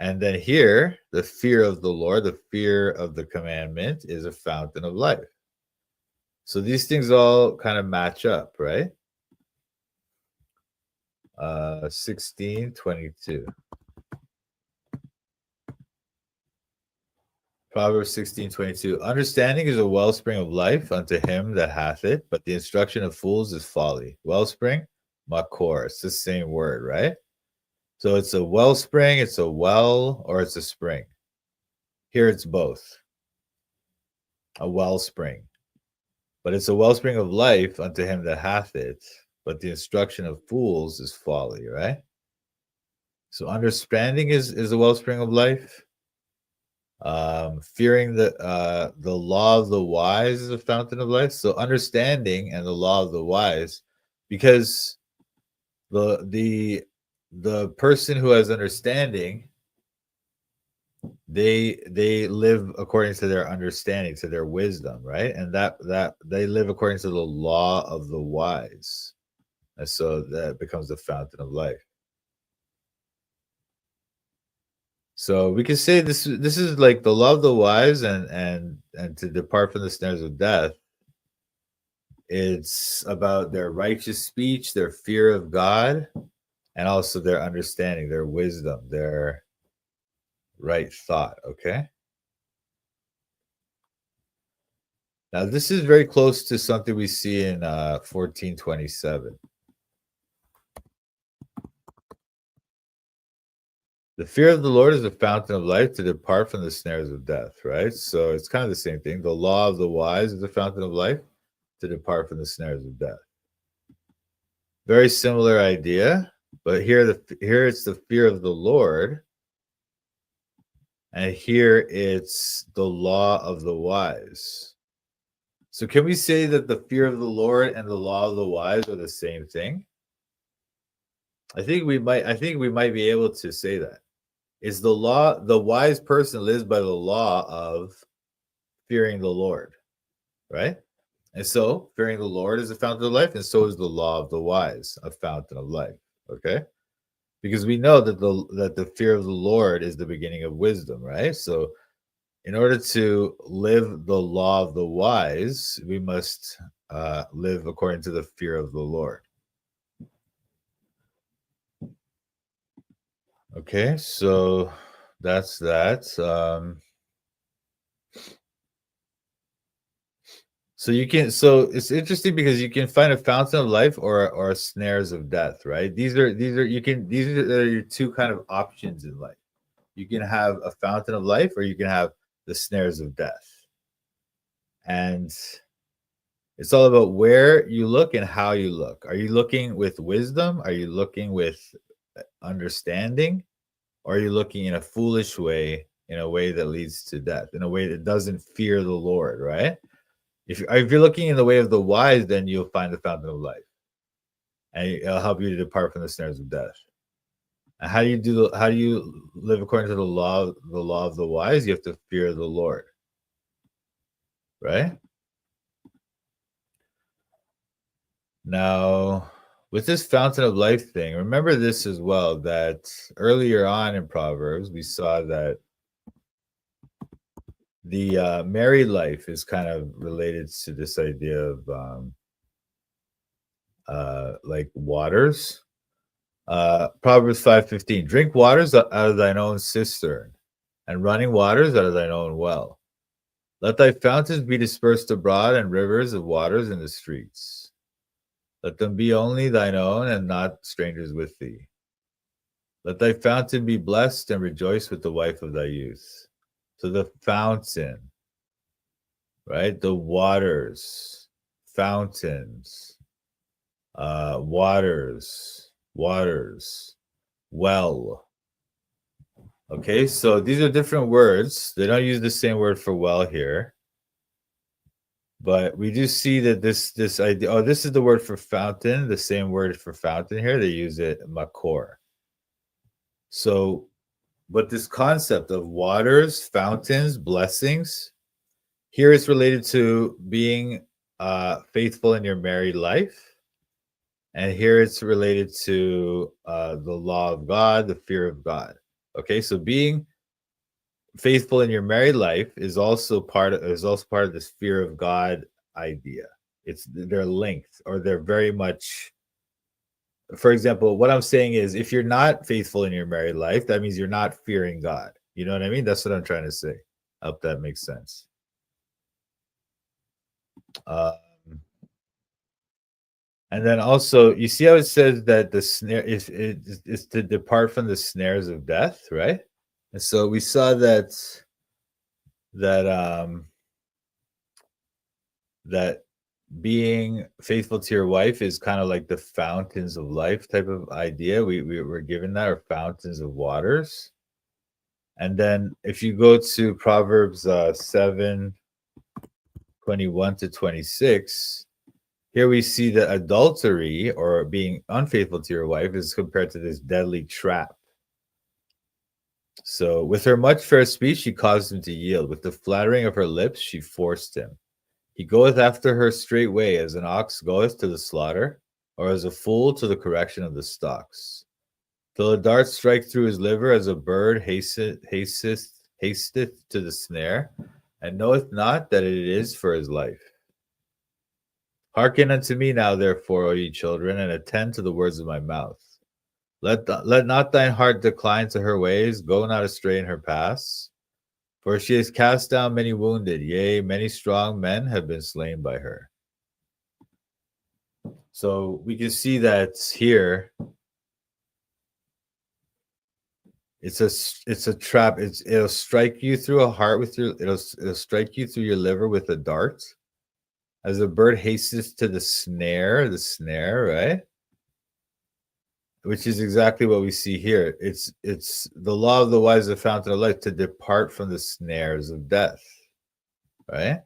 And then here, the fear of the Lord, the fear of the commandment is a fountain of life. So these things all kind of match up, right? 16:22. Proverbs 16:22. Understanding is a wellspring of life unto him that hath it, but the instruction of fools is folly. Wellspring, makor. It's the same word, right? So it's a wellspring, it's a well, or it's a spring. Here it's both. A wellspring. But it's a wellspring of life unto him that hath it, but the instruction of fools is folly, right? So understanding is a wellspring of life. Fearing the law of the wise is a fountain of life. So understanding and the law of the wise, because the person who has understanding, they live according to their understanding, to their wisdom, right? And that they live according to the law of the wise, and so that becomes the fountain of life. So we can say this is like the law of the wise and to depart from the snares of death. It's about their righteous speech, their fear of God, and also their understanding, their wisdom, their right thought. Okay. Now this is very close to something we see in 14:27. The fear of the Lord is the fountain of life, to depart from the snares of death, right? So it's kind of the same thing. The law of the wise is the fountain of life, to depart from the snares of death. Very similar idea, but here it's the fear of the Lord, and here it's the law of the wise. So can we say that the fear of the Lord and the law of the wise are the same thing? I think we might be able to say that. Is the wise person lives by the law of fearing the Lord, right? And so fearing the Lord is a fountain of life, and so is the law of the wise, a fountain of life. Okay? Because we know that the fear of the Lord is the beginning of wisdom, right? So in order to live the law of the wise, we must live according to the fear of the Lord. Okay, so that's that. So it's interesting because you can find a fountain of life or snares of death, right? These are your two kind of options in life. You can have a fountain of life, or you can have the snares of death. And it's all about where you look and how you look. Are you looking with wisdom? Are you looking with understanding? Or are you looking in a foolish way, in a way that leads to death, in a way that doesn't fear the Lord, right? If you're looking in the way of the wise, then you'll find the fountain of life, and it'll help you to depart from the snares of death. And how do you live according to the law of the wise? You have to fear the Lord, right? Now, with this fountain of life thing, remember this as well, that earlier on in Proverbs, we saw that the married life is kind of related to this idea of like waters. Proverbs 5:15, drink waters out of thine own cistern, and running waters out of thine own well. Let thy fountains be dispersed abroad, and rivers of waters in the streets. Let them be only thine own, and not strangers with thee. Let thy fountain be blessed, and rejoice with the wife of thy youth. So the fountain, right? The waters, fountains, waters, well. Okay, so these are different words. They don't use the same word for well here. But we do see that this idea, oh, this is the word for fountain, the same word for fountain here. They use it makor. So, but this concept of waters, fountains, blessings, here it's related to being faithful in your married life. And here it's related to the law of God, the fear of God. Okay, so being faithful in your married life is also part of this fear of God idea. They're linked, or they're very much. For example, what I'm saying is, if you're not faithful in your married life, that means you're not fearing God. You know what I mean? That's what I'm trying to say. I hope that makes sense. And then also, you see how it says that the snare is to depart from the snares of death, right? And so we saw that being faithful to your wife is kind of like the fountains of life type of idea. We were given that, or fountains of waters. And then if you go to Proverbs 7:21-26, here we see that adultery, or being unfaithful to your wife, is compared to this deadly trap. So with her much fair speech, she caused him to yield. With the flattering of her lips, she forced him. He goeth after her straightway, as an ox goeth to the slaughter, or as a fool to the correction of the stocks. Till a dart strike through his liver, as a bird hasteth to the snare, and knoweth not that it is for his life. Hearken unto me now, therefore, O ye children, and attend to the words of my mouth. Let not thine heart decline to her ways, go not astray in her paths. For she has cast down many wounded, yea, many strong men have been slain by her. So we can see that here. It's a trap. It'll strike you through a heart with your. It'll strike you through your liver with a dart, as a bird hastens to the snare, right? Which is exactly what we see here. It's the law of the wise, the fountain of life, to depart from the snares of death, right?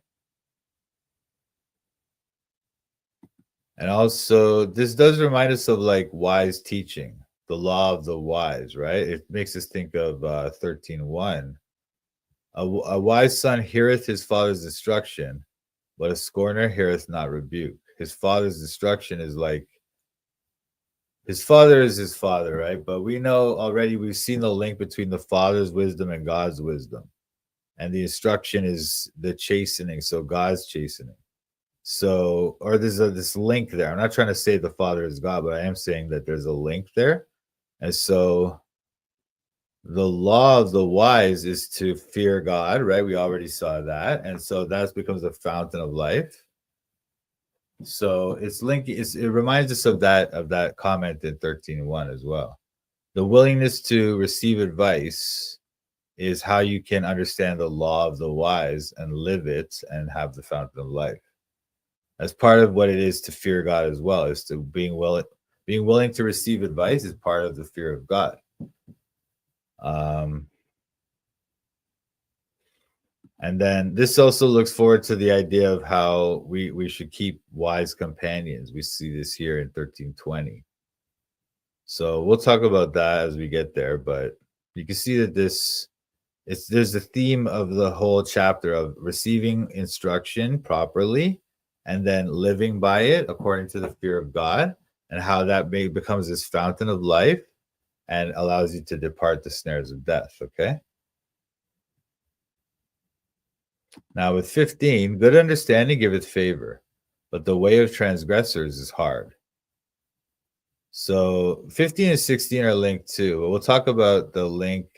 And also, this does remind us of like wise teaching, the law of the wise, right? It makes us think of 13:1. A wise son heareth his father's instruction, but a scorner heareth not rebuke. His father's instruction is like, his father is his father, right? But we know already, we've seen the link between the father's wisdom and God's wisdom. And the instruction is the chastening, so God's chastening. So, or there's this link there. I'm not trying to say the father is God, but I am saying that there's a link there. And so the law of the wise is to fear God, right? We already saw that. And so that becomes a fountain of life. So it's linked. It reminds us of that comment in 13:1 as well. The willingness to receive advice is how you can understand the law of the wise and live it and have the fountain of life. As part of what it is to fear God as well, is to being willing to receive advice is part of the fear of God. And then this also looks forward to the idea of how we should keep wise companions. We see this here in 13:20. So we'll talk about that as we get there, but you can see that there's a theme of the whole chapter of receiving instruction properly and then living by it according to the fear of God, and how that becomes this fountain of life and allows you to depart the snares of death, okay? Now with 15, good understanding giveth favor, but the way of transgressors is hard. So 15 and 16 are linked too. We'll talk about the link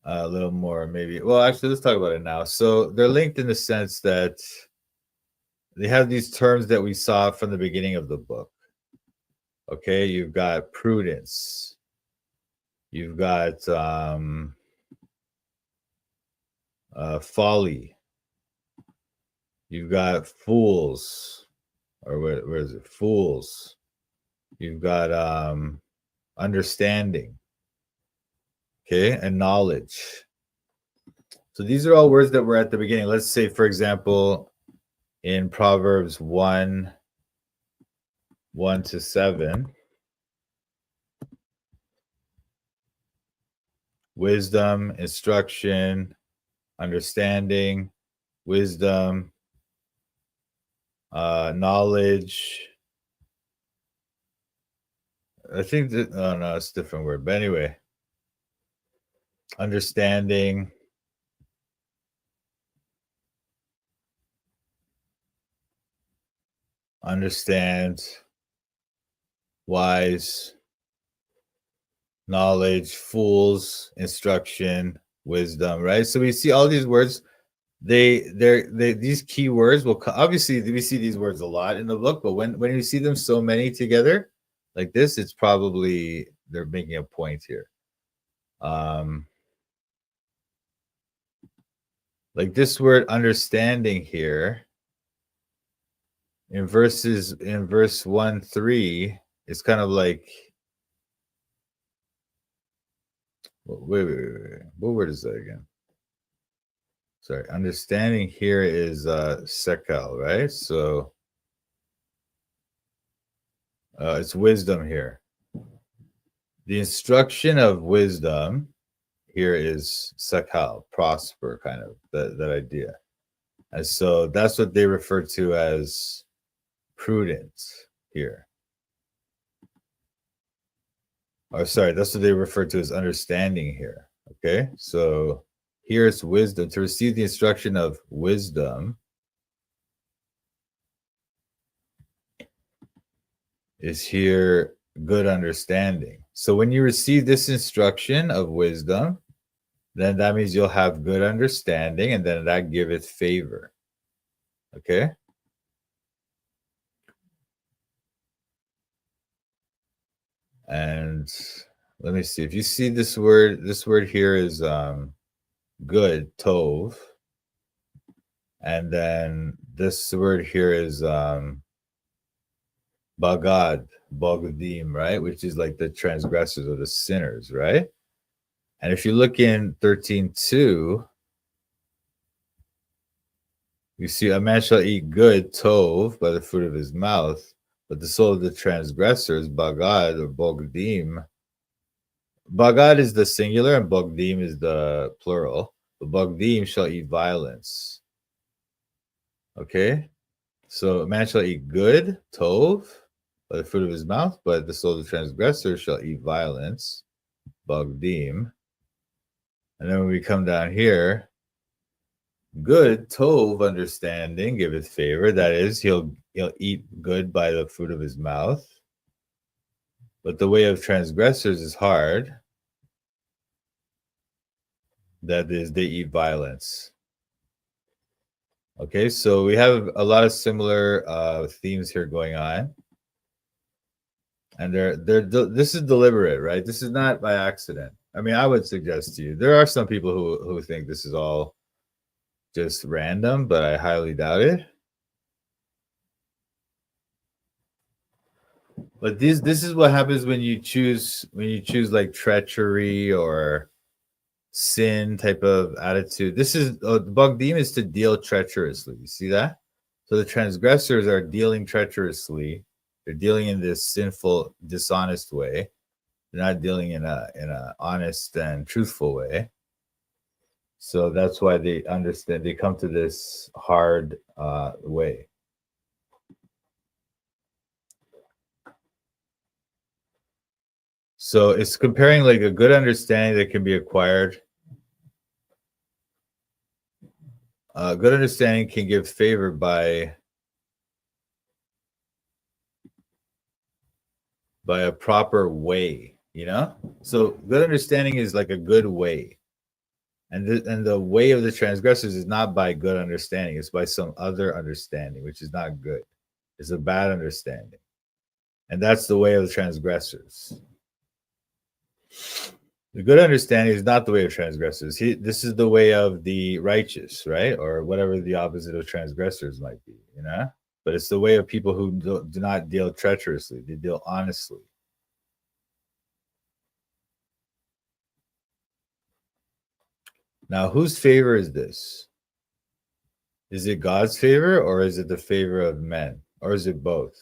a little more, maybe. Well, actually, let's talk about it now. So they're linked in the sense that they have these terms that we saw from the beginning of the book. Okay, you've got prudence, you've got folly, you've got fools, or where is it? Fools. You've got understanding, okay, and knowledge. So these are all words that were at the beginning. Let's say, for example, in Proverbs 1:1-7, wisdom, instruction, understanding, wisdom, knowledge. I think that, oh no, it's a different word. But anyway, understanding, understand, wise, knowledge, fools, instruction, wisdom, right? So we see all these words. They these key words will obviously we see these words a lot in the book, but when you see them so many together like this, it's probably they're making a point here. Like this word understanding here in verse 1:3 is kind of like, wait. What word is that again? Sorry, understanding here is sekel, right? So it's wisdom here. The instruction of wisdom here is sekel, prosper, kind of that idea. And so that's what they refer to as prudence here. Or sorry, that's what they refer to as understanding here. Okay, so here's wisdom. To receive the instruction of wisdom is here good understanding. So when you receive this instruction of wisdom, then that means you'll have good understanding, and then that giveth favor. Okay? And let me see. If you see this word here is good, tov. And then this word here is bagad, bogdim, right? Which is like the transgressors or the sinners, right? And if you look in 13:2, you see a man shall eat good, tov, by the fruit of his mouth, but the soul of the transgressors, bagad or bogdim. Bagad is the singular and bogdim is the plural. But bogdim shall eat violence. Okay? So a man shall eat good, tov, by the fruit of his mouth, but the soul of the transgressor shall eat violence, bogdim. And then when we come down here, good, tov, understanding, giveth favor. That is, he'll eat good by the fruit of his mouth. But the way of transgressors is hard. That is, they eat violence. Okay, so we have a lot of similar themes here going on. And this is deliberate, right? This is not by accident. I mean, I would suggest to you, there are some people who think this is all just random, but I highly doubt it. But this is what happens when you choose like treachery or sin type of attitude. This is the bogdim is to deal treacherously. You see that? So the transgressors are dealing treacherously. They're dealing in this sinful, dishonest way. They're not dealing in a honest and truthful way. So that's why they understand. They come to this hard way. So it's comparing like a good understanding that can be acquired. Good understanding can give favor by a proper way, you know? So good understanding is like a good way. And the way of the transgressors is not by good understanding, it's by some other understanding, which is not good. It's a bad understanding. And that's the way of the transgressors. The good understanding is not the way of transgressors. This is the way of the righteous, right? Or whatever the opposite of transgressors might be, you know? But it's the way of people who do not deal treacherously, they deal honestly. Now, whose favor is this? Is it God's favor, or is it the favor of men, or is it both?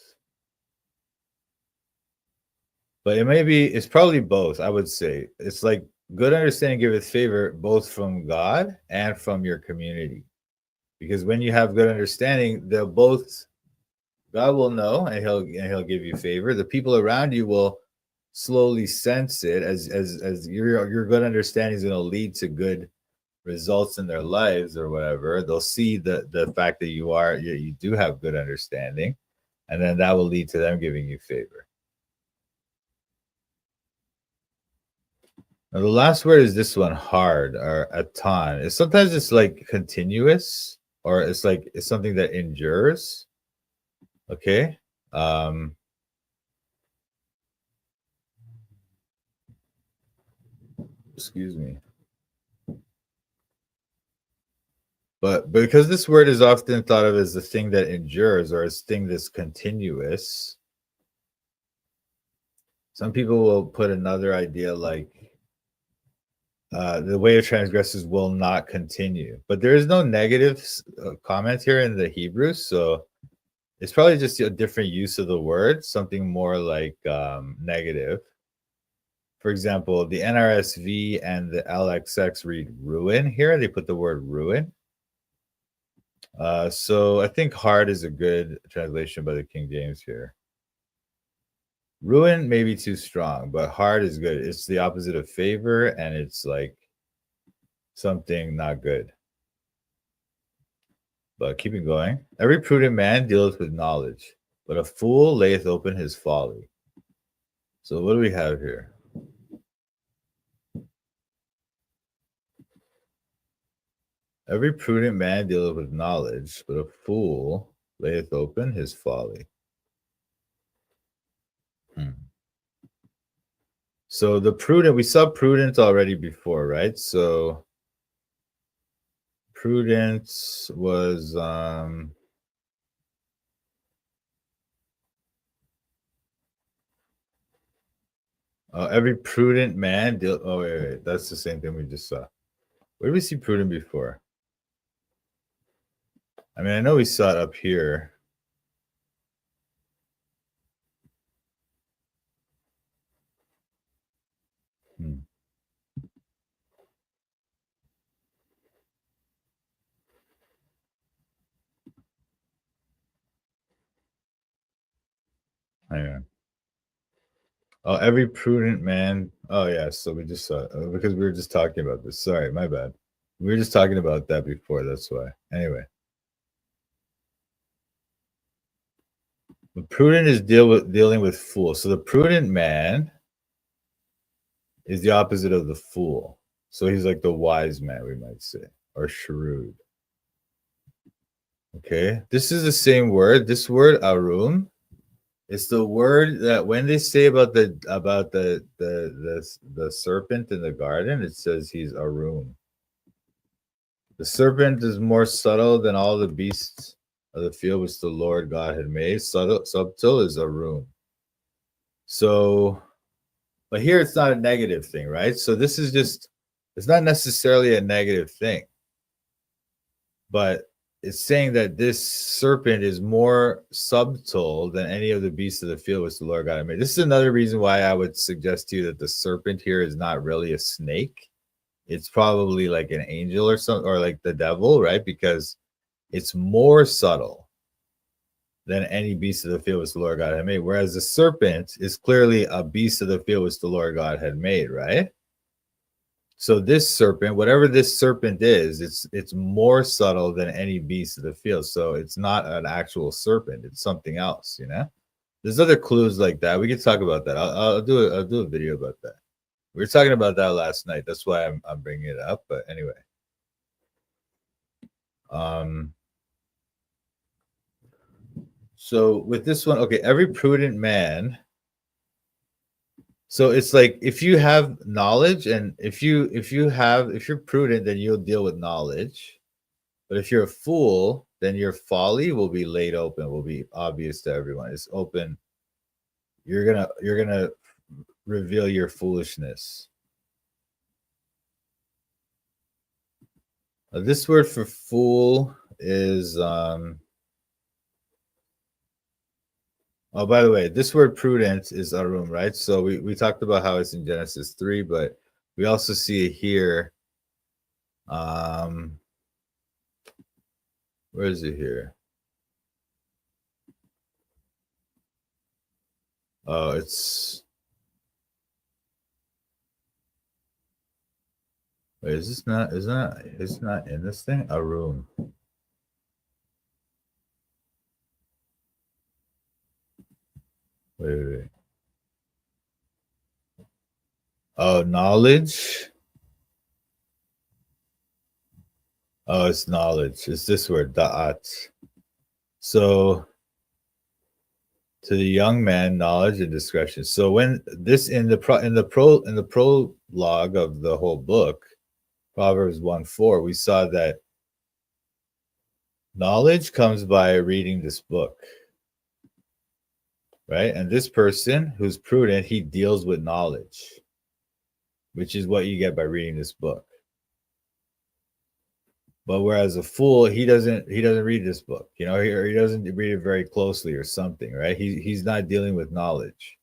But it's probably both, I would say. It's like good understanding giveth favor both from God and from your community. Because when you have good understanding, they'll both, God will know and he'll give you favor. The people around you will slowly sense it as your good understanding is going to lead to good results in their lives or whatever. They'll see the fact that you do have good understanding, and then that will lead to them giving you favor. Now the last word is this one, hard, or atan. Sometimes it's like continuous, or it's something that endures. Okay. Excuse me. But because this word is often thought of as the thing that endures, or as thing that's continuous, some people will put another idea like the way of transgressors will not continue. But there is no negative comment here in the Hebrew, so it's probably just a different use of the word, something more like negative. For example, the NRSV and the LXX read ruin here. They put the word ruin. So I think hard is a good translation by the King James here. Ruin may be too strong, but hard is good. It's the opposite of favor, and it's like something not good. But keeping going. Every prudent man dealeth with knowledge, but a fool layeth open his folly. So what do we have here? Every prudent man dealeth with knowledge, but a fool layeth open his folly. So the prudent, we saw prudence already before, right? So prudence was every prudent man wait, that's the same thing we just saw. Where did we see prudent before? I mean, I know we saw it up here. Hang on. Oh, every prudent man. Oh, yeah. So we just saw it because we were just talking about this. Sorry, my bad. We were just talking about that before. That's why. Anyway. The prudent is dealing with fool. So the prudent man is the opposite of the fool. So he's like the wise man, we might say, or shrewd. Okay. This is the same word. This word arum. It's the word that when they say about the serpent in the garden, it says he's arum. The serpent is more subtle than all the beasts of the field which the Lord God had made. Subtle is arum. So, but here it's not a negative thing, right? So this is just, it's not necessarily a negative thing, but it's saying that this serpent is more subtle than any of the beasts of the field which the Lord God had made. This is another reason why I would suggest to you that the serpent here is not really a snake. It's probably like an angel or something, or like the devil, right? Because it's more subtle than any beast of the field which the Lord God had made. Whereas the serpent is clearly a beast of the field which the Lord God had made, right? So this serpent, whatever this serpent is, it's more subtle than any beast of the field. So it's not an actual serpent; it's something else. You know, there's other clues like that. We can talk about that. I'll do a video about that. We were talking about that last night. That's why I'm bringing it up. But anyway, so with this one, okay, every prudent man. So it's like if you have knowledge, and if you're prudent, then you'll deal with knowledge. But if you're a fool, then your folly will be laid open, will be obvious to everyone. It's open. You're gonna reveal your foolishness. This word for fool is oh, by the way, this word prudent is arum, right? So we talked about how it's in Genesis 3, but we also see it here. Where is it here? Oh, it's wait, is this not it's not in this thing? Arum. Wait. Oh, knowledge. Oh, it's knowledge. It's this word, da'at. So to the young man, knowledge and discretion. So when this in the prologue of the whole book, Proverbs 1:4, we saw that knowledge comes by reading this book. Right? And this person who's prudent, he deals with knowledge, which is what you get by reading this book. But whereas a fool, he doesn't read this book, you know, he doesn't read it very closely or something, right? He's not dealing with knowledge.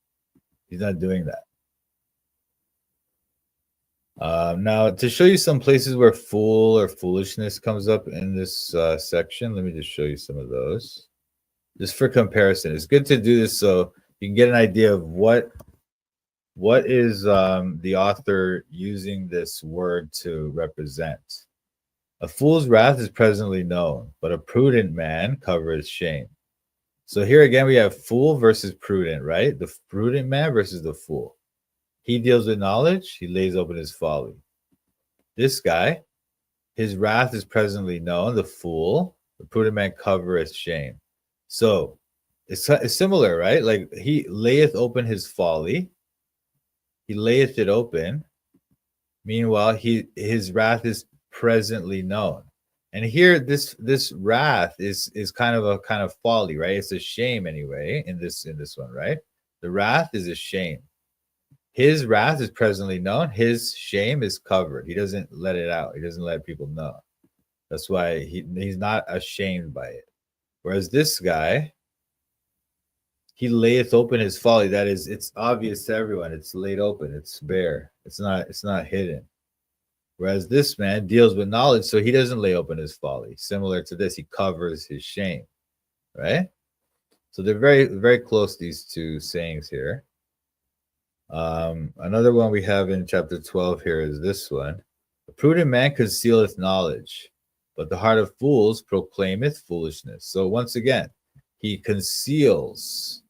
He's not doing that. Now, to show you some places where fool or foolishness comes up in this section, let me just show you some of those. Just for comparison, it's good to do this so you can get an idea of what is the author using this word to represent. A fool's wrath is presently known, but a prudent man covers shame. So here again, we have fool versus prudent, right? The prudent man versus the fool. He deals with knowledge. He lays open his folly. This guy, his wrath is presently known. The fool, the prudent man covereth shame. So it's similar, right? Like he layeth open his folly. He layeth it open. Meanwhile, his wrath is presently known. And here, this wrath is kind of folly, right? It's a shame anyway. In this one, right? The wrath is a shame. His wrath is presently known. His shame is covered. He doesn't let it out. He doesn't let people know. That's why he's not ashamed by it. Whereas this guy, he layeth open his folly. That is, it's obvious to everyone. It's laid open. It's bare. It's not hidden. Whereas this man deals with knowledge, so he doesn't lay open his folly. Similar to this, he covers his shame, right? So they're very, very close, these two sayings here. Another one we have in chapter 12 here is this one. A prudent man concealeth knowledge, but the heart of fools proclaimeth foolishness. So once again, he conceals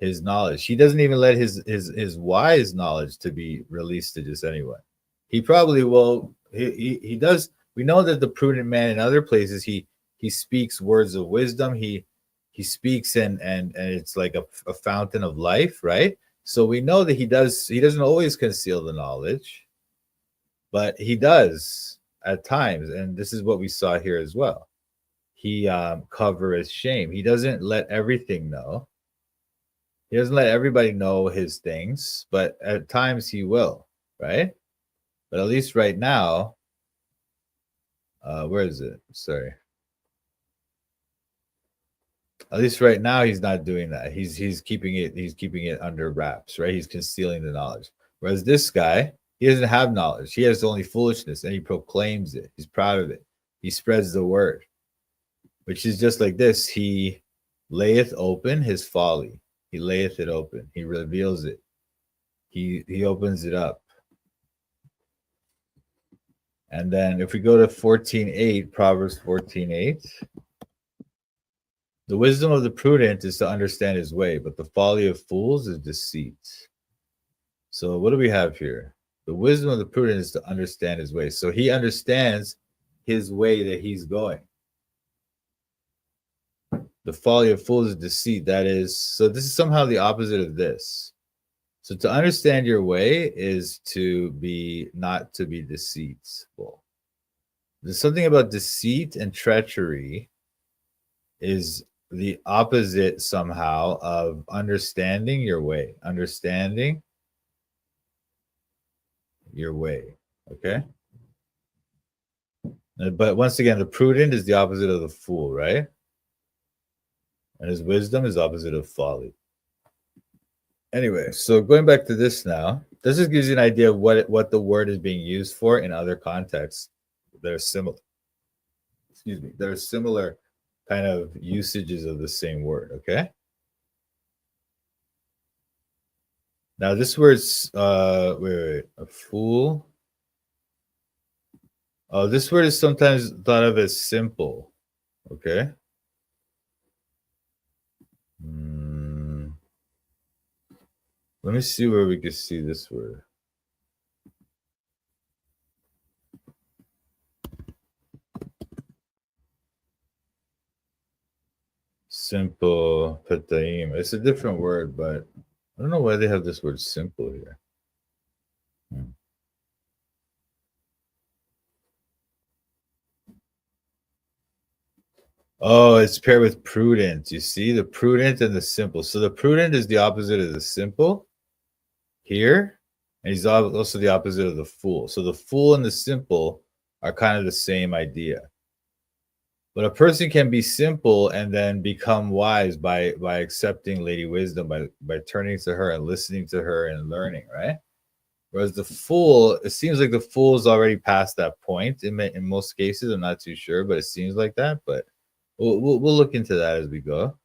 his knowledge. He doesn't even let his wise knowledge to be released to just anyone. He probably will. He does. We know that the prudent man in other places, he speaks words of wisdom. He speaks and it's like a fountain of life, right? So we know that he doesn't always conceal the knowledge, but he does at times. And this is what we saw here as well. He covers shame. He doesn't let everything know. He doesn't let everybody know his things, but at times he will, right? But at least right now, where is it? Sorry. At least right now, he's not doing that. He's keeping it under wraps, right? He's concealing the knowledge. Whereas this guy, he doesn't have knowledge. He has only foolishness, and he proclaims it. He's proud of it. He spreads the word, which is just like this. He layeth open his folly. He layeth it open. He reveals it. He opens it up. And then if we go to 14:8, Proverbs 14:8. The wisdom of the prudent is to understand his way, but the folly of fools is deceit. So what do we have here? The wisdom of the prudent is to understand his way. So he understands his way that he's going. The folly of fools is deceit. That is, so this is somehow the opposite of this. So to understand your way is to be not to be deceitful. There's something about deceit and treachery is the opposite somehow of understanding your way. Understanding your way. Okay. But once again, the prudent is the opposite of the fool, right? And his wisdom is opposite of folly. Anyway, so going back to this now, this just gives you an idea of what the word is being used for in other contexts that are similar. Excuse me. There are similar kind of usages of the same word, okay? Now this word's a fool. Oh, this word is sometimes thought of as simple, okay? Let me see where we can see this word. Simple, petaim. It's a different word, but I don't know why they have this word simple here. Oh, it's paired with prudent. You see, the prudent and the simple. So the prudent is the opposite of the simple here, and he's also the opposite of the fool. So the fool and the simple are kind of the same idea. But a person can be simple and then become wise by accepting Lady Wisdom, by turning to her and listening to her and learning, right? Whereas the fool, it seems like the fool is already past that point in most cases. I'm not too sure, but it seems like that. But we'll look into that as we go.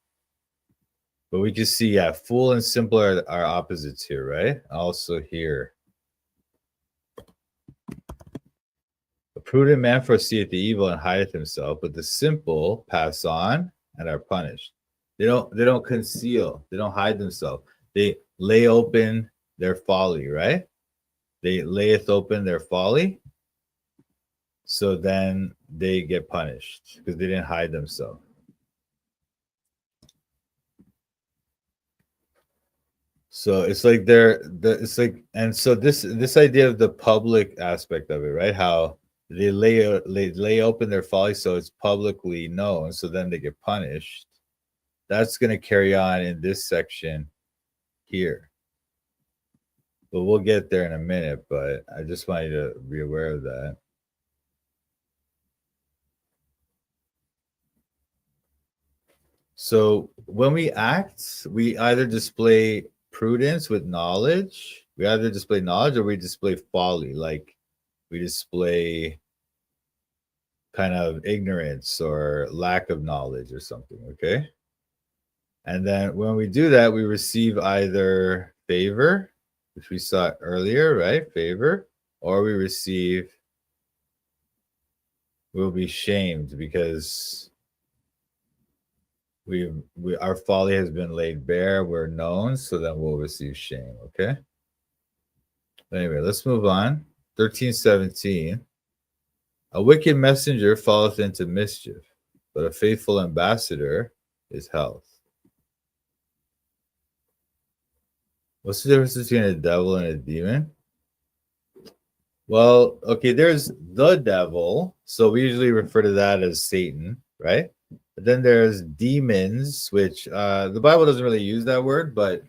But we can see, yeah, fool and simple are opposites here, right? Also here. A prudent man foreseeth the evil and hideth himself, but the simple pass on and are punished. They don't conceal, they don't hide themselves. They lay open their folly, right? They layeth open their folly. So then they get punished because they didn't hide themselves. So it's like it's like, and so this idea of the public aspect of it, right? How they lay open their folly, so it's publicly known, so then they get punished. That's going to carry on in this section here. But we'll get there in a minute, but I just want you to be aware of that. So when we act, we either display prudence with knowledge. We either display knowledge or we display folly, like we display kind of ignorance or lack of knowledge or something, okay? And then when we do that, we receive either favor, which we saw earlier, right? Favor, or we'll be shamed because our folly has been laid bare, we're known, so then we'll receive shame, okay? Anyway, let's move on. 13:17. A wicked messenger falleth into mischief, but a faithful ambassador is health. What's the difference between a devil and a demon? Well, okay, there's the devil, so we usually refer to that as Satan, right? But then there's demons, which the Bible doesn't really use that word, but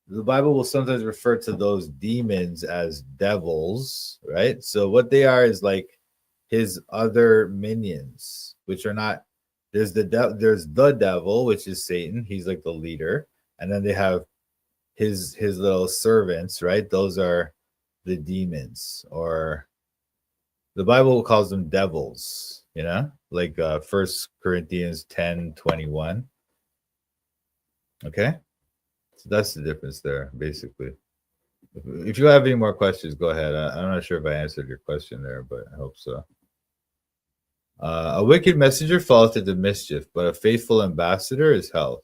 the Bible will sometimes refer to those demons as devils, right? So what they are is like his other minions, which are not. There's the devil, which is Satan. He's like the leader, and then they have his little servants, right? Those are the demons, or the Bible calls them devils, you know, like 1 Corinthians 10:21. Okay, so that's the difference there, basically. If you have any more questions, go ahead. I'm not sure if I answered your question there, but I hope so. A wicked messenger falleth into mischief, but a faithful ambassador is health.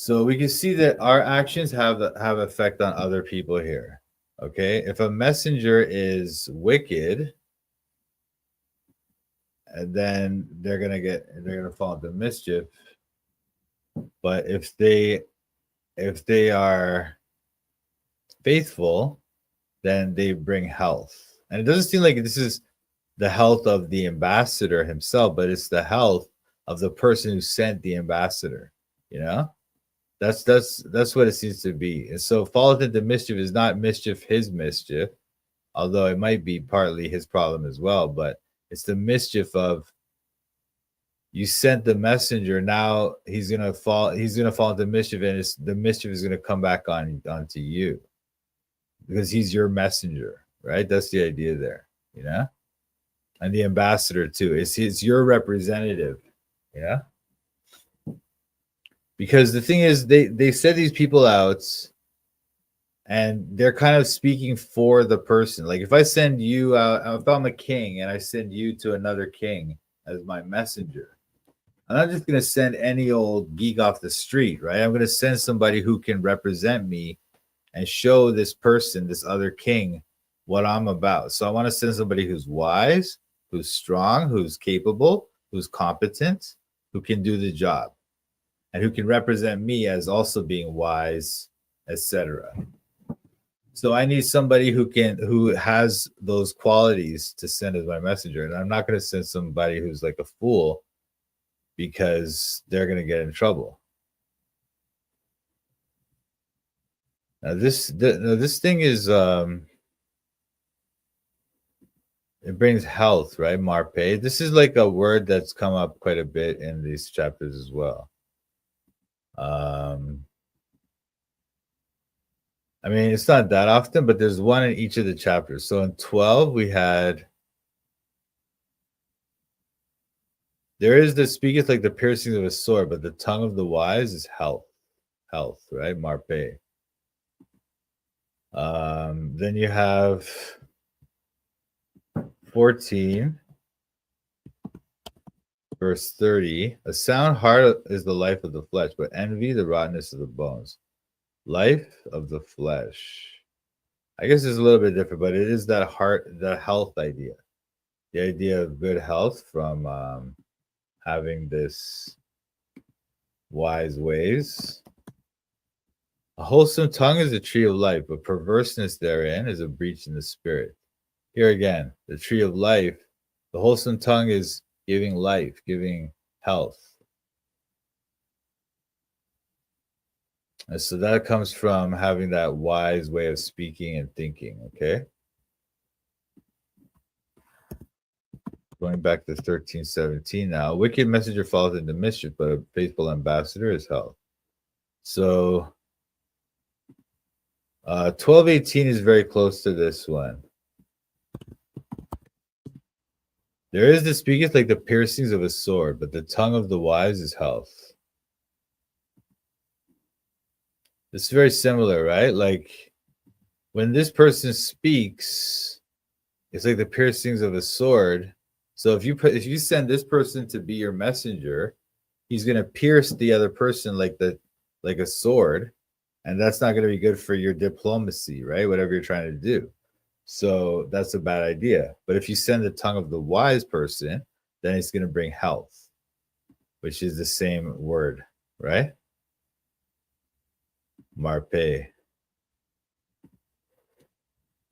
So we can see that our actions have effect on other people here. Okay, if a messenger is wicked, and then they're gonna fall into mischief. But if they are faithful, then they bring health. And it doesn't seem like this is the health of the ambassador himself, but it's the health of the person who sent the ambassador. You know, that's what it seems to be. And so falleth into mischief is not mischief his mischief, although it might be partly his problem as well, but it's the mischief of you sent the messenger, now he's gonna fall into mischief, and the mischief is gonna come back onto you because he's your messenger, right? That's the idea there, you know? And the ambassador too. It's your representative, yeah. Because the thing is, they set these people out, and they're kind of speaking for the person. Like if I send you out, if I'm a king and I send you to another king as my messenger, I'm not just going to send any old geek off the street, right? I'm going to send somebody who can represent me and show this person, this other king, what I'm about. So I want to send somebody who's wise, who's strong, who's capable, who's competent, who can do the job, and who can represent me as also being wise, etc. So I need somebody who has those qualities to send as my messenger. And I'm not going to send somebody who's like a fool, because they're going to get in trouble. Now this thing is it brings health, right? Marpe. This is like a word that's come up quite a bit in these chapters as well. I mean, it's not that often, but there's one in each of the chapters. So in 12, we had, there is the speaketh like the piercings of a sword, but the tongue of the wise is health, right? Marpe. Then you have 14, verse 30. A sound heart is the life of the flesh, but envy the rottenness of the bones. Life of the flesh. I guess it's a little bit different, but it is that heart, the health idea. The idea of good health from having this wise ways. A wholesome tongue is a tree of life, but perverseness therein is a breach in the spirit. Here again, the tree of life, the wholesome tongue is giving life, giving health. And so that comes from having that wise way of speaking and thinking, okay? Going back to 13:17 now. A wicked messenger falleth into mischief, but a faithful ambassador is health. So 12:18 is very close to this one. There is that speaketh like the piercings of a sword, but the tongue of the wise is health. It's very similar, right? Like when this person speaks, it's like the piercings of a sword. So if you send this person to be your messenger, he's going to pierce the other person like a sword, and that's not going to be good for your diplomacy, right? Whatever you're trying to do. So that's a bad idea. But if you send the tongue of the wise person, then it's going to bring health, which is the same word, right? Marpe.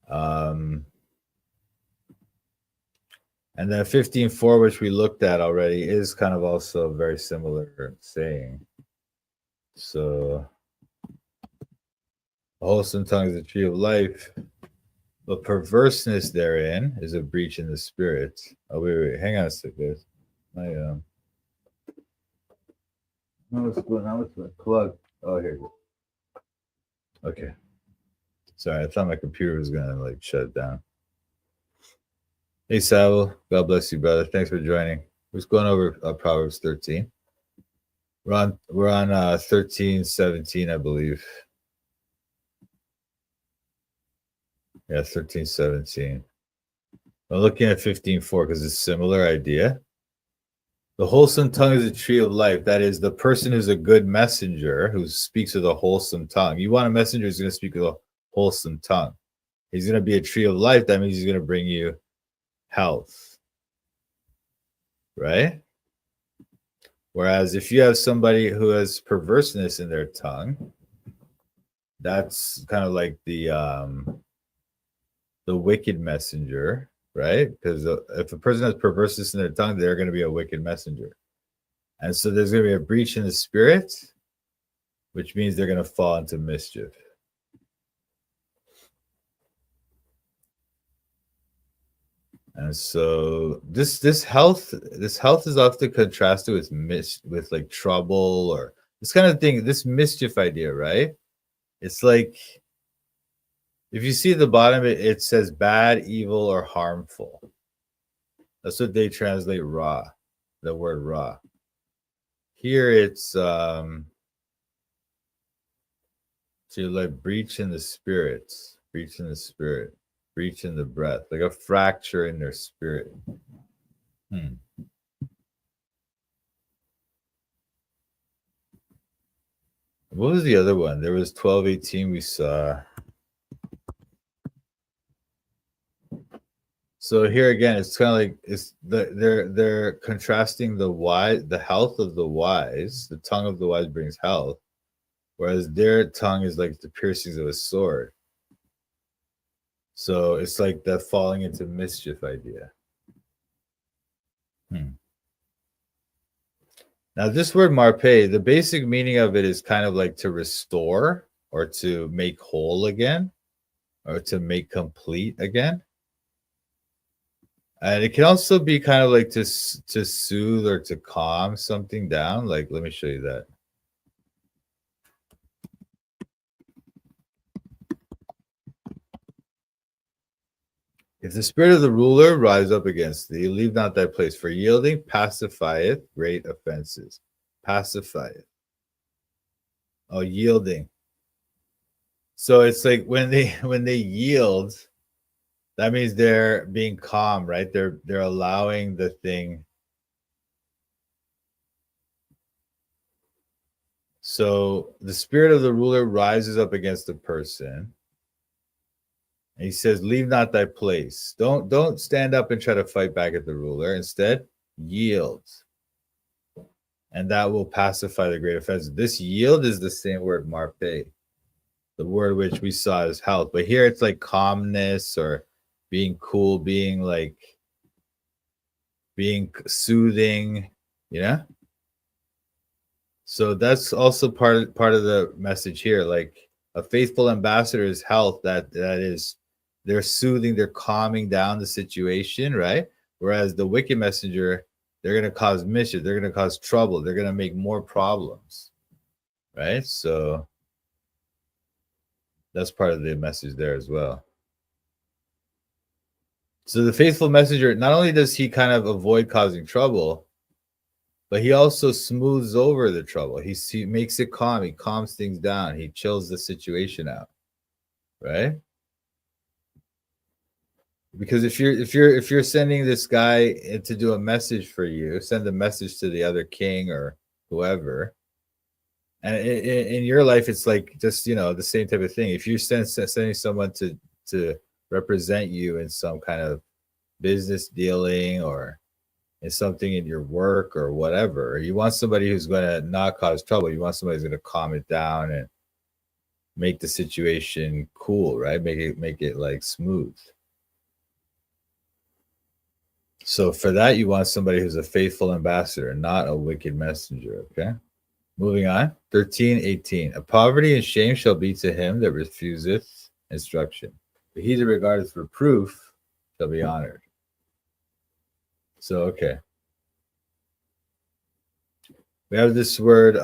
And then 15:4, which we looked at already, is kind of also a very similar saying. So, a wholesome tongue is a tree of life, but perverseness therein is a breach in the spirit. Oh, wait, hang on a sec, guys. No, what's going on with the plug? Oh, here. Okay. Sorry, I thought my computer was gonna like shut down. Hey, Sal. God bless you, brother. Thanks for joining. We're just going over Proverbs 13. We're on 13:17, I believe. Yeah, 13:17. I'm looking at 15:4 because it's a similar idea. The wholesome tongue is a tree of life. That is, the person who's a good messenger who speaks with a wholesome tongue. You want a messenger who's going to speak with a wholesome tongue. He's going to be a tree of life. That means he's going to bring you health, right? Whereas if you have somebody who has perverseness in their tongue, that's kind of like the wicked messenger, right? Because if a person has perverseness in their tongue, they're going to be a wicked messenger. And so there's going to be a breach in the spirit, which means they're going to fall into mischief. And so this health is often contrasted with like trouble or this kind of thing, this mischief idea, right? It's like if you see at the bottom, it says bad, evil, or harmful. That's what they translate raw, the word raw. Here it's so like breach in the spirit, breach in the spirit, breach in the breath, like a fracture in their spirit. What was the other one? There was 12:18 we saw. So here again, it's kind of like they're contrasting the health of the wise. The tongue of the wise brings health, whereas their tongue is like the piercings of a sword. So it's like that falling into mischief idea. Now this word marpe, the basic meaning of it is kind of like to restore or to make whole again, or to make complete again. And it can also be kind of like to soothe or to calm something down. Like, let me show you that. If the spirit of the ruler rise up against thee, leave not thy place, for yielding pacifieth great offenses. Pacifieth. Oh, yielding. So it's like when they yield, that means they're being calm, right? They're allowing the thing. So the spirit of the ruler rises up against the person. And he says, leave not thy place. Don't stand up and try to fight back at the ruler. Instead, yield. And that will pacify the great offense. This yield is the same word, marpe, the word which we saw as health. But here it's like calmness or being cool, being soothing, So that's also part of the message here. Like a faithful ambassador is health. That is, they're soothing, they're calming down the situation, right? Whereas the wicked messenger, they're going to cause mischief, they're going to cause trouble, they're going to make more problems, right? So that's part of the message there as well. So the faithful messenger, not only does he kind of avoid causing trouble, but he also smooths over the trouble. He makes it calm. He calms things down. He chills the situation out, right? Because if you're sending this guy to do a message for you, send a message to the other king or whoever, and in your life it's like just the same type of thing. If you're sending someone to represent you in some kind of business dealing or in something in your work or whatever, you want somebody who's going to not cause trouble. You want somebody who's going to calm it down and make the situation cool, right? Make it like smooth. So for that, you want somebody who's a faithful ambassador, not a wicked messenger, okay? Moving on, 13:18. A poverty and shame shall be to him that refuseth instruction, but he that regardeth reproof shall be honored. So, okay. We have this word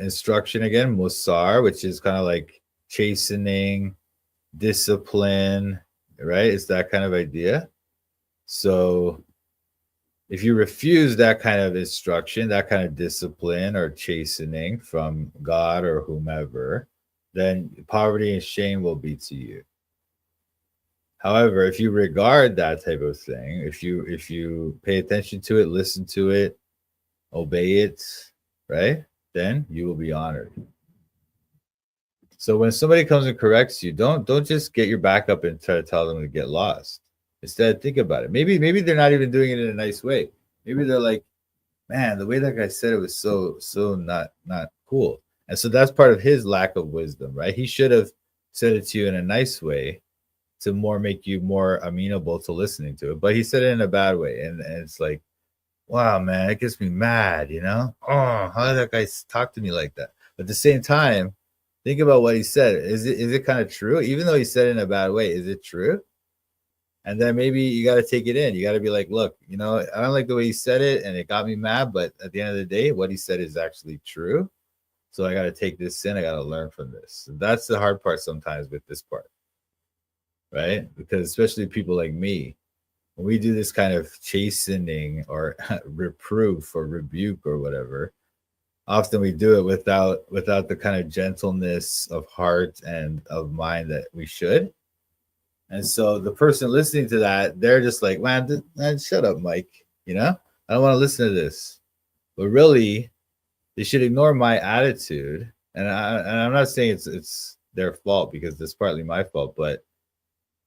instruction again, musar, which is kind of like chastening, discipline, right? It's that kind of idea. So if you refuse that kind of instruction, that kind of discipline or chastening from God or whomever, then poverty and shame will be to you. However, if you regard that type of thing, if you pay attention to it, listen to it, obey it, right? Then you will be honored. So when somebody comes and corrects you, don't just get your back up and try to tell them to get lost. Instead, think about it. Maybe they're not even doing it in a nice way. Maybe they're like, man, the way that guy said it was so not cool. And so that's part of his lack of wisdom, right? He should have said it to you in a nice way to make you more amenable to listening to it. But he said it in a bad way. And it's like, wow, man, it gets me mad, you know? Oh, how did that guy talk to me like that? But at the same time, think about what he said. Is it kind of true? Even though he said it in a bad way, is it true? And then maybe you got to take it in. You got to be like, look, you know, I don't like the way he said it and it got me mad, but at the end of the day, what he said is actually true. So I got to take this in. I got to learn from this. And that's the hard part sometimes with this part, right? Because especially people like me, when we do this kind of chastening or reproof or rebuke or whatever, often we do it without the kind of gentleness of heart and of mind that we should. And so the person listening to that, they're just like, man, shut up, Mike. You know, I don't want to listen to this. But really, they should ignore my attitude. And I'm not saying it's their fault, because it's partly my fault. But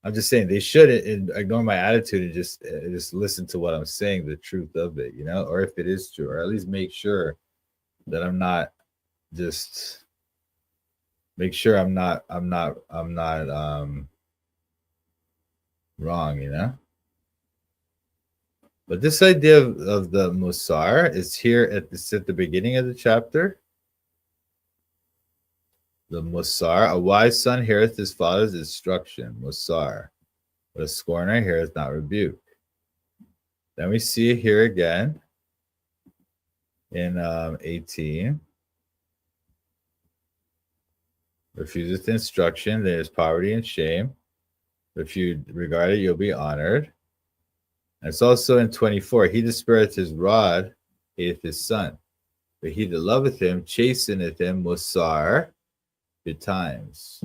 I'm just saying they should ignore my attitude and just listen to what I'm saying, the truth of it, you know, or if it is true, or at least make sure that I'm not just make sure I'm not wrong, you know. But this idea of the Musar is here at the beginning of the chapter. The Musar, a wise son heareth his father's instruction, Musar, but a scorner heareth not rebuke. Then we see here again in 18. Refuseth instruction, there is poverty and shame. If you regard it, you'll be honored. And it's also in 24. He that spareth his rod hateth his son, but he that loveth him chasteneth him, Musar, betimes.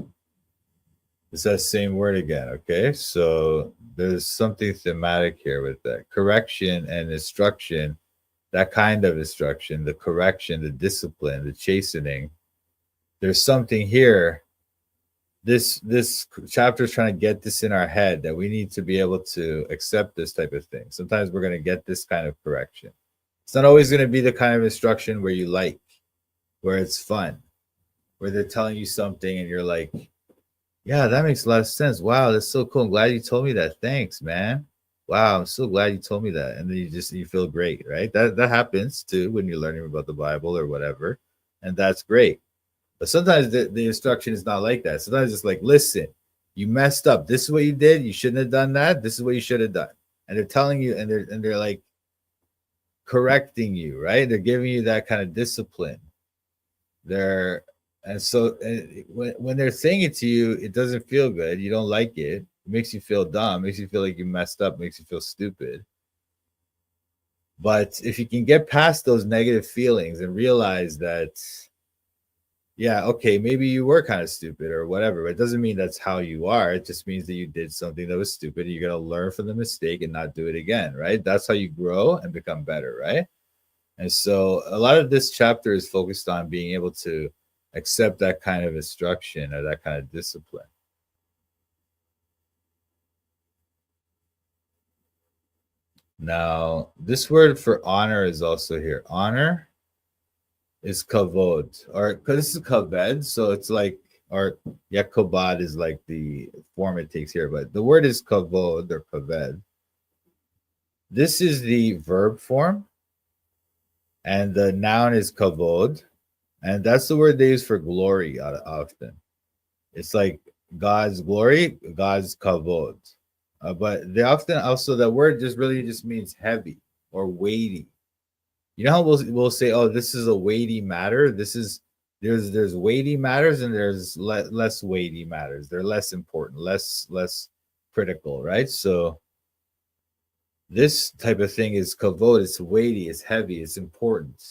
It's that same word again, okay? So there's something thematic here with that. Correction and instruction, that kind of instruction, the correction, the discipline, the chastening. There's something here. This chapter is trying to get this in our head, that we need to be able to accept this type of thing. Sometimes we're going to get this kind of correction. It's not always going to be the kind of instruction where you like, where it's fun, where they're telling you something and you're like, yeah, that makes a lot of sense. Wow, that's so cool. I'm glad you told me that. Thanks, man. Wow, I'm so glad you told me that. And then you feel great, right? That happens too when you're learning about the Bible or whatever. And that's great. But sometimes the instruction is not like that. Sometimes it's like, listen, you messed up. This is what you did. You shouldn't have done that. This is what you should have done. And they're telling you, and they're like correcting you, right? They're giving you that kind of discipline. When they're saying it to you, it doesn't feel good. You don't like it. It makes you feel dumb. It makes you feel like you messed up. It makes you feel stupid. But if you can get past those negative feelings and realize that, yeah, okay, maybe you were kind of stupid or whatever, but it doesn't mean that's how you are. It just means that you did something that was stupid. You're going to learn from the mistake and not do it again, right? That's how you grow and become better, right? And so a lot of this chapter is focused on being able to accept that kind of instruction or that kind of discipline. Now, this word for honor is also here. Honor is kavod, or because this is kaved, so it's like, or yakobad is like the form it takes here, but the word is kavod or kaved. This is the verb form, and the noun is kavod, and that's the word they use for glory often. It's like God's glory, God's kavod. But they often also, the word just means heavy or weighty. You know how we'll say, oh, this is a weighty matter. There's weighty matters and there's less weighty matters. They're less important, less critical, right? So this type of thing is kavod. It's weighty, it's heavy, it's important.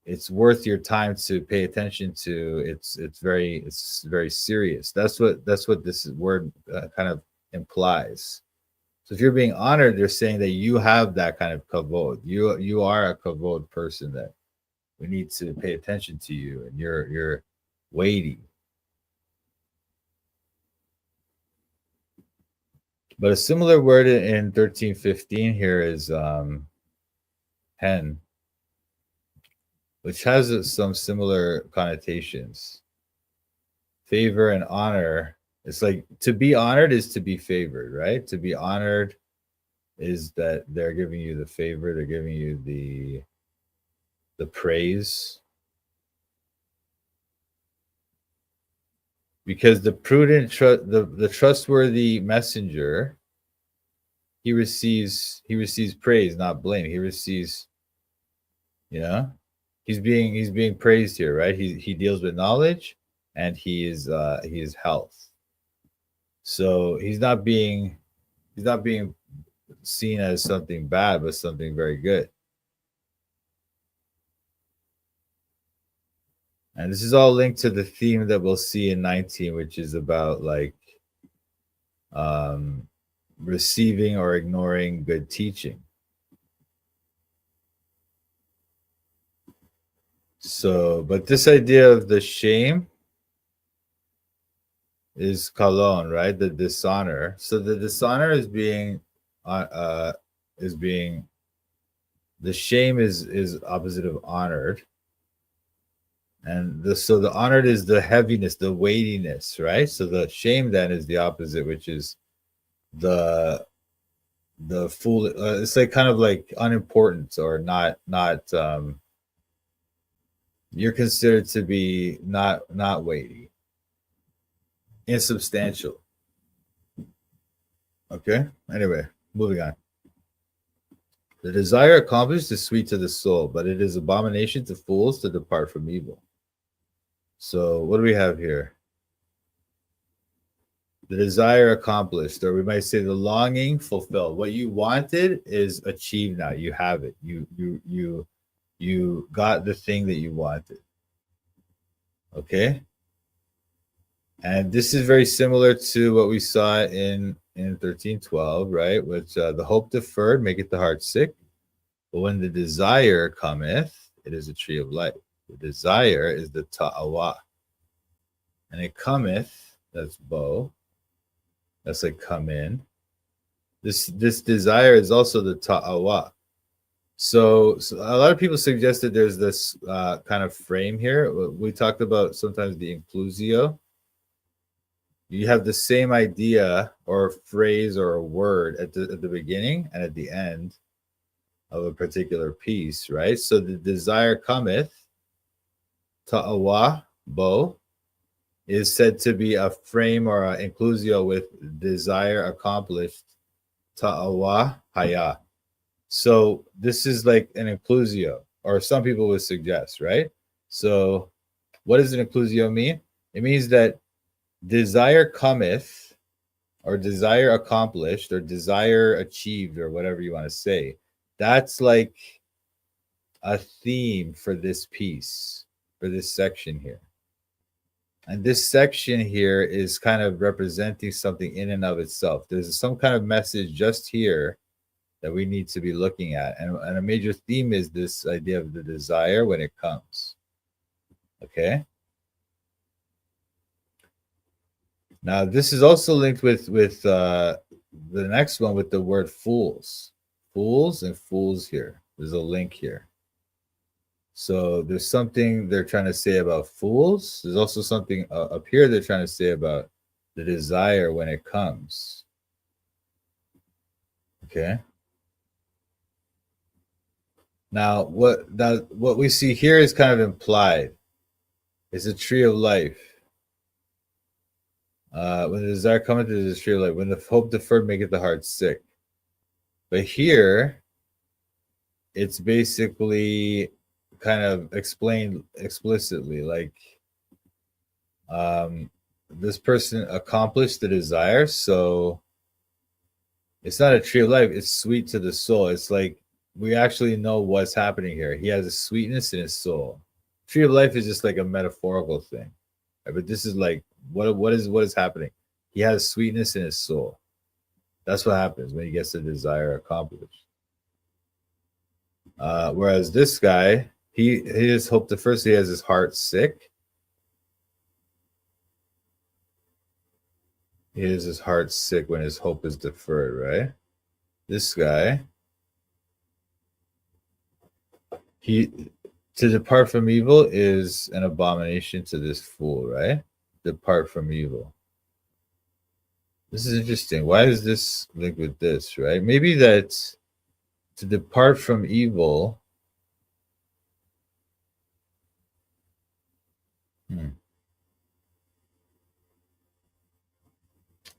It's worth your time to pay attention to. It's very serious. That's what this word kind of implies. So if you're being honored, they're saying that you have that kind of kavod. You are a kavod person, that we need to pay attention to you, and you're weighty. But a similar word in 13:15 here is hen, which has some similar connotations. Favor and honor. It's like to be honored is to be favored, right? To be honored is that they're giving you the favor, they're giving you the praise. Because the prudent, the trustworthy messenger, he receives praise, not blame. He receives, he's being praised here, right? He deals with knowledge, and he is health. So he's not being seen as something bad, but something very good. And this is all linked to the theme that we'll see in 19, which is about like receiving or ignoring good teaching. So, but this idea of the shame is kalon, right? The dishonor. So the dishonor is being the shame is opposite of honored. And the honored is the heaviness, the weightiness, right? So the shame then is the opposite, which is the fool. It's like kind of like unimportant or not. You're considered to be not weighty, insubstantial. Okay. Anyway, moving on. The desire accomplished is sweet to the soul, but it is abomination to fools to depart from evil. So what do we have here? The desire accomplished, or we might say the longing fulfilled. What you wanted is achieved now. You have it. You got the thing that you wanted. Okay? And this is very similar to what we saw in 13:12, right? Which the hope deferred maketh the heart sick, but when the desire cometh, it is a tree of life. The desire is the ta'awa. And it cometh, that's bo. That's like come in. This desire is also the ta'awa. So a lot of people suggest that there's this kind of frame here. We talked about sometimes the inclusio. You have the same idea or phrase or a word at the beginning and at the end of a particular piece, right? So the desire cometh, ta'awa, bo, is said to be a frame or an inclusio with desire accomplished, ta'awa, haya. So this is like an inclusio, or some people would suggest, right? So what does an inclusio mean? It means that desire cometh, or desire accomplished, or desire achieved, or whatever you want to say. That's like a theme for this piece, for this section here. And this section here is kind of representing something in and of itself. There's some kind of message just here that we need to be looking at. And a major theme is this idea of the desire when it comes. Okay? Now, this is also linked with the next one with the word fools. Fools and fools here. There's a link here. So there's something they're trying to say about fools. There's also something up here they're trying to say about the desire when it comes. Okay. Now, what we see here is kind of implied. It's a tree of life. When the desire cometh, there's a tree of life. When the hope deferred maketh the heart sick. But here, it's basically kind of explained explicitly, like this person accomplished the desire, so it's not a tree of life, it's sweet to the soul. It's like we actually know what's happening here. He has a sweetness in his soul. Tree of life is just like a metaphorical thing, right? But this is like what is happening. He has sweetness in his soul. That's what happens when he gets the desire accomplished. Whereas this guy, he has hope. The first, he has his heart sick. He has his heart sick when his hope is deferred, right? This guy, to depart from evil is an abomination to this fool, right? Depart from evil. This is interesting. Why is this linked with this, right? Maybe that to depart from evil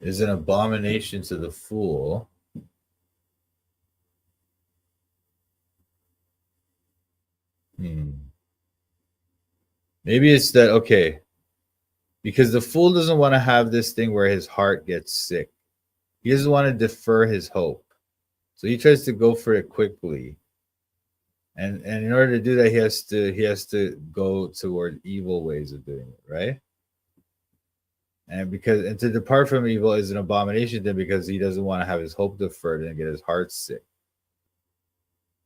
is an abomination to the fool. Maybe it's that, okay, because the fool doesn't want to have this thing where his heart gets sick. He doesn't want to defer his hope. So he tries to go for it quickly. And in order to do that, he has to go toward evil ways of doing it, right? And to depart from evil is an abomination to him because he doesn't want to have his hope deferred and get his heart sick.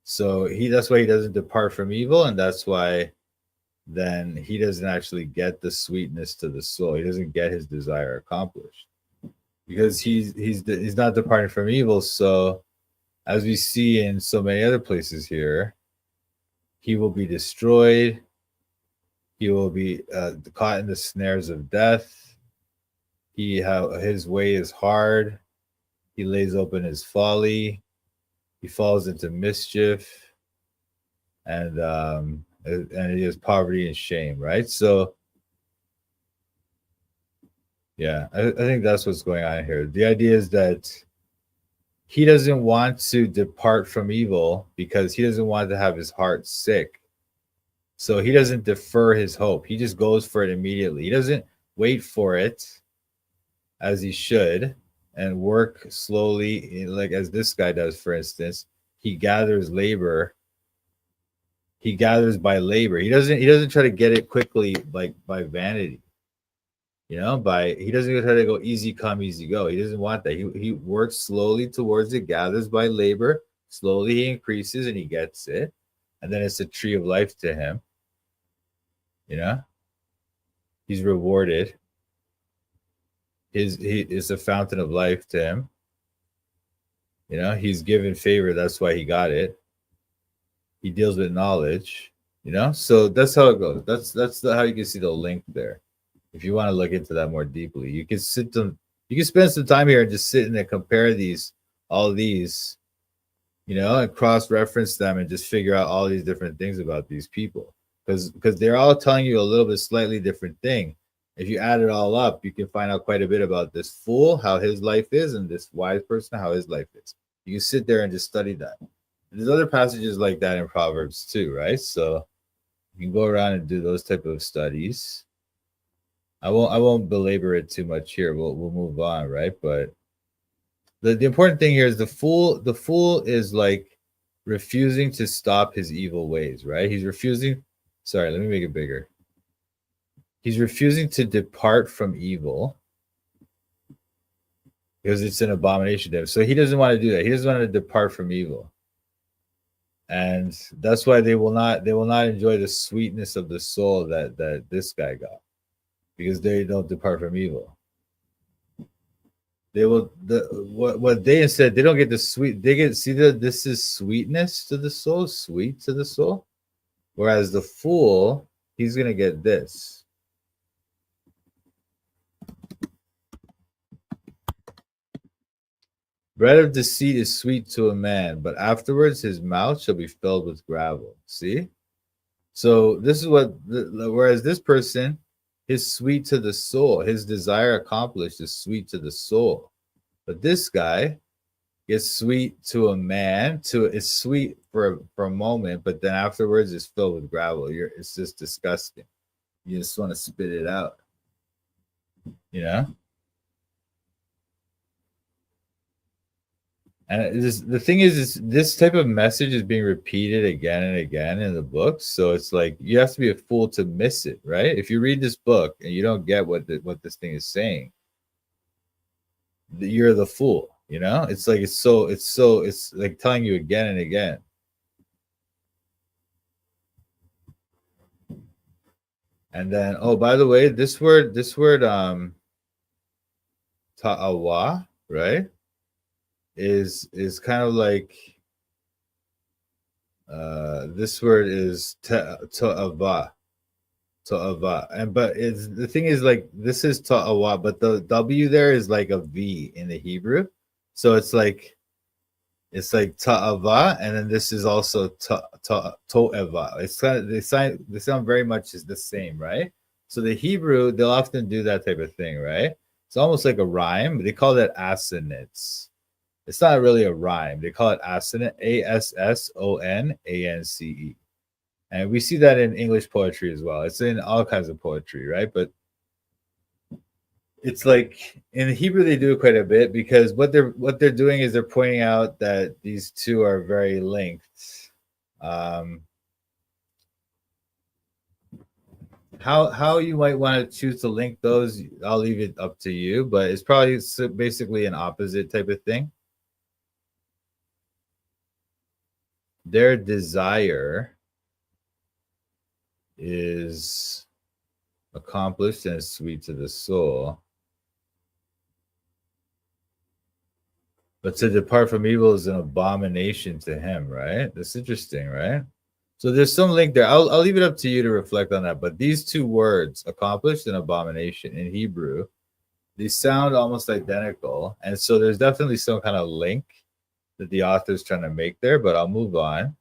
So that's why he doesn't depart from evil, and that's why then he doesn't actually get the sweetness to the soul. He doesn't get his desire accomplished because he's not departing from evil. So as we see in so many other places here, he will be destroyed. He will be caught in the snares of death. His way is hard. He lays open his folly. He falls into mischief, and he has poverty and shame, right? So, yeah, I think that's what's going on here. The idea is that he doesn't want to depart from evil because he doesn't want to have his heart sick. So he doesn't defer his hope. He just goes for it immediately. He doesn't wait for it as he should and work slowly, like as this guy does, for instance. He gathers labor. He gathers by labor. He doesn't try to get it quickly, like by vanity. He doesn't try to go easy come, easy go. He doesn't want that. He works slowly towards it, gathers by labor. Slowly he increases and he gets it. And then it's a tree of life to him. He's rewarded. He is a fountain of life to him. He's given favor. That's why he got it. He deals with knowledge. So that's how it goes. That's how you can see the link there. If you want to look into that more deeply, you can spend some time here and just sit and compare all these, and cross-reference them and just figure out all these different things about these people, because they're all telling you a little bit slightly different thing. If you add it all up, you can find out quite a bit about this fool, how his life is, and this wise person, how his life is. You can sit there and just study that. There's other passages like that in Proverbs too, right? So you can go around and do those type of studies. I won't belabor it too much here. We'll move on, right? But the important thing here is the fool is like refusing to stop his evil ways, right? He's refusing. Sorry, let me make it bigger. He's refusing to depart from evil because it's an abomination to him. So he doesn't want to do that. He doesn't want to depart from evil. And that's why they will not enjoy the sweetness of the soul that this guy got, because they don't depart from evil. They will what they instead, they don't get the sweet, they get, see that this is sweetness to the soul, sweet to the soul. Whereas the fool, he's gonna get this. Bread of deceit is sweet to a man, but afterwards his mouth shall be filled with gravel. See? So this is whereas this person is sweet to the soul, his desire accomplished is sweet to the soul. But this guy is sweet to a man, it's sweet for a moment, but then afterwards it's filled with gravel. It's just disgusting. You just want to spit it out. And the thing is this type of message is being repeated again and again in the book. So it's like you have to be a fool to miss it, right? If you read this book and you don't get what this thing is saying, you're the fool. You know, it's like telling you again and again. And then, oh, by the way, this word, ta'awa, right, is kind of like this word is ta'ava, and but it's the thing is like this is ta'awa, but the W there is like a V in the Hebrew, so it's like ta'ava, and then this is also to'eva. It's kind of they sound very much is the same, right? So the Hebrew, they'll often do that type of thing, right? It's almost like a rhyme, but they call that assonance. It's not really a rhyme. They call it assonance, ASSONANCE. And we see that in English poetry as well. It's in all kinds of poetry, right? But it's like in Hebrew they do it quite a bit because what they're doing is they're pointing out that these two are very linked. How you might want to choose to link those, I'll leave it up to you, but it's probably basically an opposite type of thing. Their desire is accomplished and sweet to the soul, but to depart from evil is an abomination to him, right? That's interesting, right? So there's some link there. I'll leave it up to you to reflect on that. But these two words, accomplished and abomination, in Hebrew, they sound almost identical. And so there's definitely some kind of link that the author's trying to make there, but I'll move on.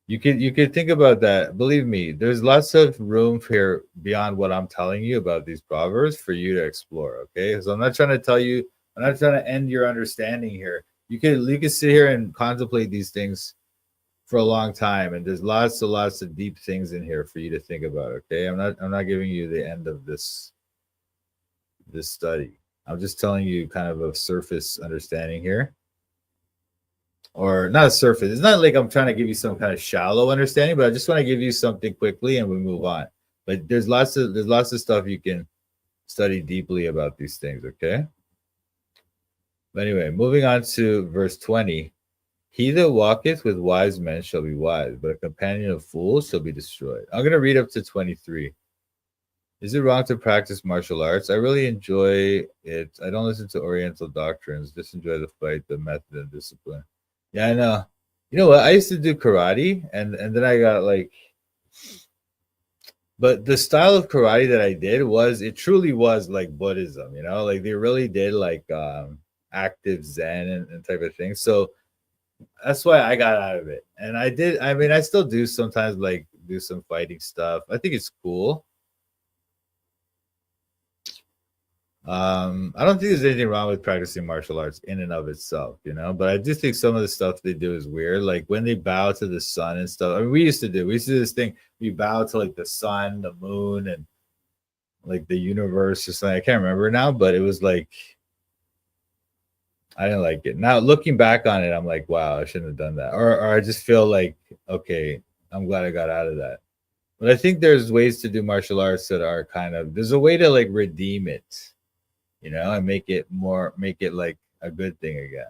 You could think about that. Believe me, there's lots of room here beyond what I'm telling you about these proverbs for you to explore. Okay, so I'm not trying to end your understanding here. You could sit here and contemplate these things for a long time, and there's lots of deep things in here for you to think about. Okay, I'm not giving you the end of this study. I'm just telling you kind of a surface understanding here. Or not a surface. It's not like I'm trying to give you some kind of shallow understanding, but I just want to give you something quickly and we move on. But there's lots of stuff you can study deeply about these things, okay? But anyway, moving on to verse 20. He that walketh with wise men shall be wise, but a companion of fools shall be destroyed. I'm going to read up to 23. Is it wrong to practice martial arts? I really enjoy it. I don't listen to Oriental doctrines. Just enjoy the fight, the method, and discipline. Yeah, I know. You know what? I used to do karate, and then I got like, but the style of karate that I did it truly was like Buddhism, you know, like they really did like active Zen and type of thing. So that's why I got out of it. And I still do sometimes like do some fighting stuff. I think it's cool. I don't think there's anything wrong with practicing martial arts in and of itself, you know, but I do think some of the stuff they do is weird. Like when they bow to the sun and stuff. I mean, we used to do this thing. We bow to like the sun, the moon, and like the universe or something. I can't remember now, but it was like, I didn't like it. Now looking back on it, I'm like, wow, I shouldn't have done that. Or I just feel like, okay, I'm glad I got out of that. But I think there's ways to do martial arts that are there's a way to like redeem it, you know, and make it like a good thing again.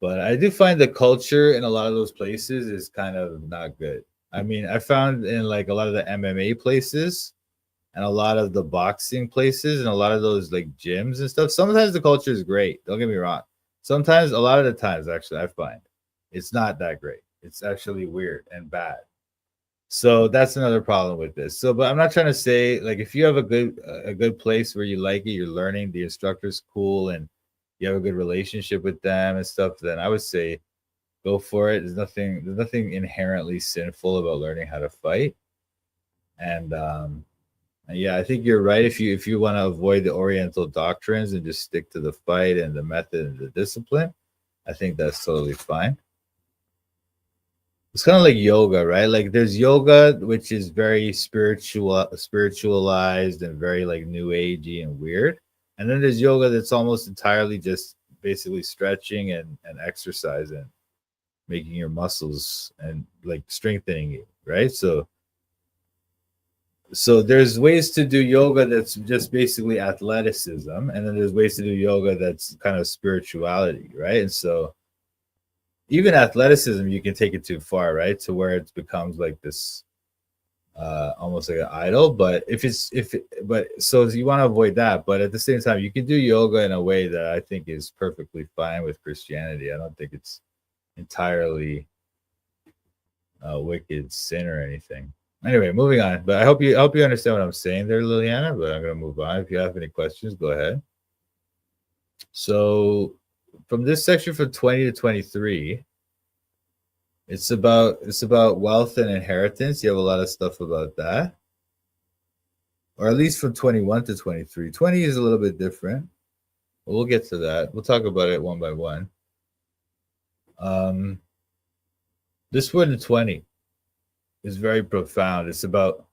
But I do find the culture in a lot of those places is kind of not good. I mean, I found in like a lot of the MMA places and a lot of the boxing places and a lot of those like gyms and stuff, sometimes the culture is great. Don't get me wrong. Sometimes, a lot of the times, actually, I find it's not that great. It's actually weird and bad. So that's another problem with this. So, but I'm not trying to say like if you have a good place where you like it, you're learning, the instructor's cool, and you have a good relationship with them and stuff, then I would say go for it. There's nothing inherently sinful about learning how to fight. And yeah, I think you're right. If you want to avoid the Oriental doctrines and just stick to the fight and the method and the discipline, I think that's totally fine. It's kind of like yoga, right? Like there's yoga, which is very spiritualized and very like new agey and weird. And then there's yoga that's almost entirely just basically stretching and exercise and making your muscles and like strengthening you, right? So So there's ways to do yoga that's just basically athleticism, and then there's ways to do yoga that's kind of spirituality, right? And so even athleticism, you can take it too far, right? To where it becomes like this almost like an idol. But but so you want to avoid that. But at the same time, you can do yoga in a way that I think is perfectly fine with Christianity. I don't think it's entirely a wicked sin or anything. Anyway, moving on. But I hope you understand what I'm saying there, Liliana. But I'm gonna move on. If you have any questions, go ahead. So from this section from 20 to 23, it's about wealth and inheritance. You have a lot of stuff about that. Or at least from 21 to 23. 20 is a little bit different. But we'll get to that. We'll talk about it one by one. This one in 20 is very profound. It's about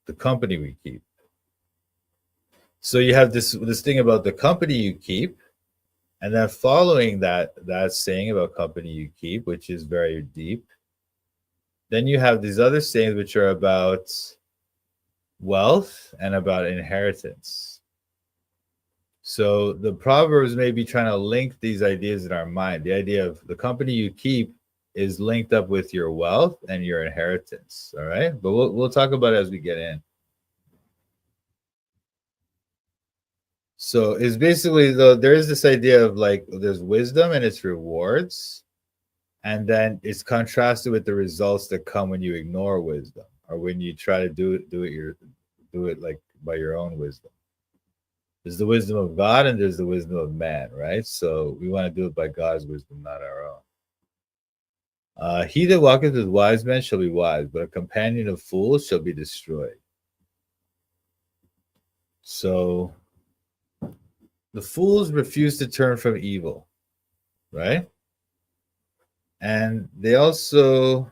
the company we keep. So you have this thing about the company you keep, and then following that saying about company you keep, which is very deep. Then you have these other sayings which are about wealth and about inheritance. So the Proverbs may be trying to link these ideas in our mind. The idea of the company you keep is linked up with your wealth and your inheritance. All right, but we'll talk about it as we get in. So it's basically, though, there is this idea of like there's wisdom and its rewards, and then it's contrasted with the results that come when you ignore wisdom or when you try to do it like by your own wisdom. There's the wisdom of God and there's the wisdom of man, right? So we want to do it by God's wisdom, not our own. He that walketh with wise men shall be wise, but a companion of fools shall be destroyed. So the fools refuse to turn from evil, right? And they also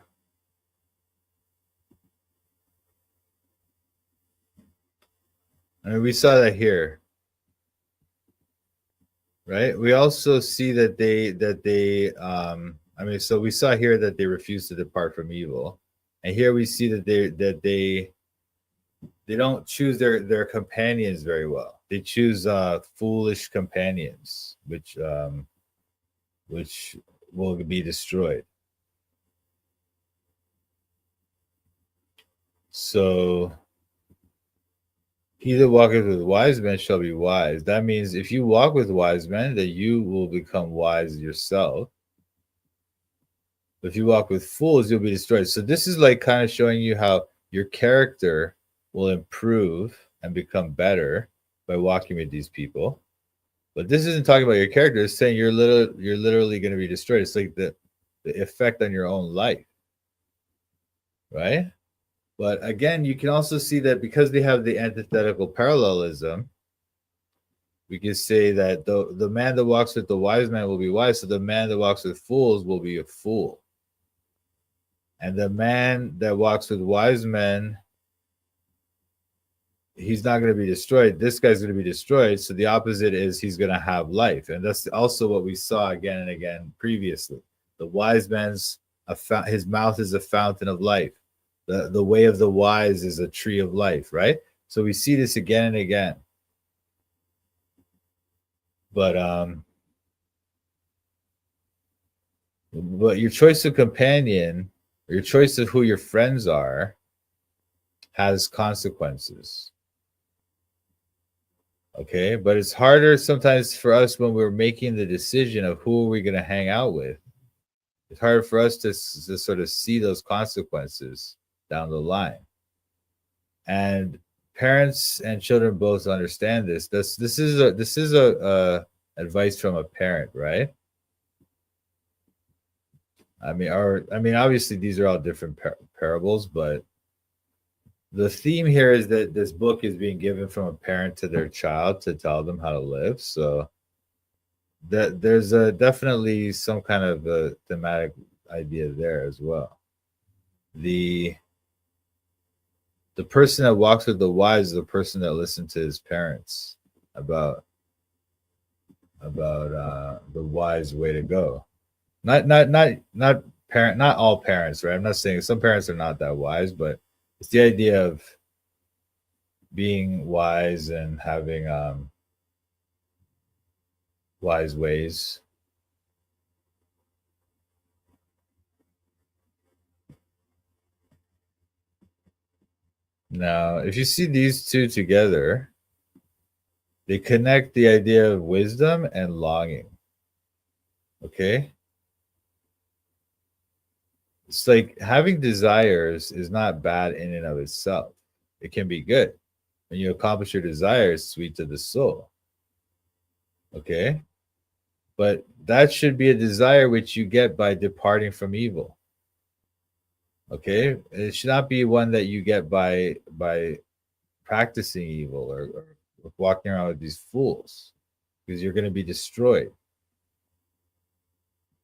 we saw that here, right? We also see that so we saw here that they refuse to depart from evil, and here we see that they don't choose their companions very well. They choose foolish companions, which will be destroyed. So he that walketh with wise men shall be wise. That means if you walk with wise men, that you will become wise yourself. If you walk with fools, you'll be destroyed. So this is like kind of showing you how your character will improve and become better by walking with these people. But this isn't talking about your character. It's saying you're literally going to be destroyed. It's like the effect on your own life, right? But again, you can also see that because they have the antithetical parallelism, we can say that the man that walks with the wise man will be wise, so the man that walks with fools will be a fool. And the man that walks with wise men, he's not going to be destroyed. This guy's going to be destroyed. So the opposite is he's going to have life. And that's also what we saw again and again previously. The wise man's, his mouth is a fountain of life. The way of the wise is a tree of life, right? So we see this again and again. But your choice of companion, or your choice of who your friends are, has consequences. Okay, but it's harder sometimes for us when we're making the decision of who are we going to hang out with. It's harder for us to sort of see those consequences down the line. And parents and children both understand this. This is a advice from a parent, right? I mean, obviously these are all different parables, but the theme here is that this book is being given from a parent to their child to tell them how to live. So that there's definitely some kind of a thematic idea there as well. The person that walks with the wise is the person that listened to his parents about the wise way to go. Not all parents, right? I'm not saying some parents are not that wise, but it's the idea of being wise and having wise ways. Now, if you see these two together, they connect the idea of wisdom and longing. Okay? It's like having desires is not bad in and of itself. It can be good. When you accomplish your desires, sweet to the soul. Okay? But that should be a desire which you get by departing from evil. Okay? It should not be one that you get by practicing evil or walking around with these fools, because you're going to be destroyed.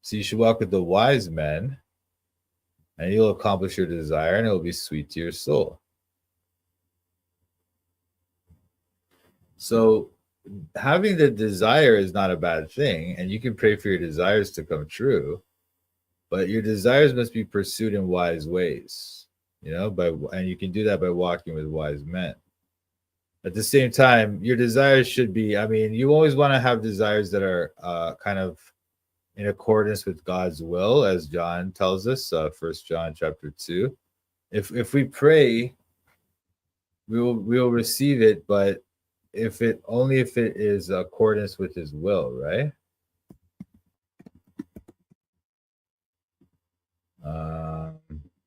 So you should walk with the wise men, and you'll accomplish your desire, and it will be sweet to your soul. So having the desire is not a bad thing, and you can pray for your desires to come true, but your desires must be pursued in wise ways, and you can do that by walking with wise men. At the same time, your desires should be, you always want to have desires that are kind of in accordance with God's will, as John tells us, 1 John chapter 2. If we pray, we will receive it, but if it is accordance with his will, right?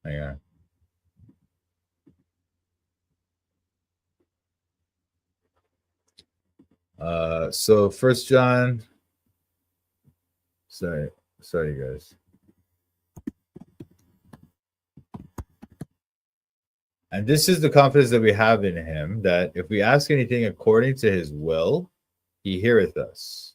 Hang on. So 1 John, sorry guys. And this is the confidence that we have in him, that if we ask anything according to his will, he heareth us.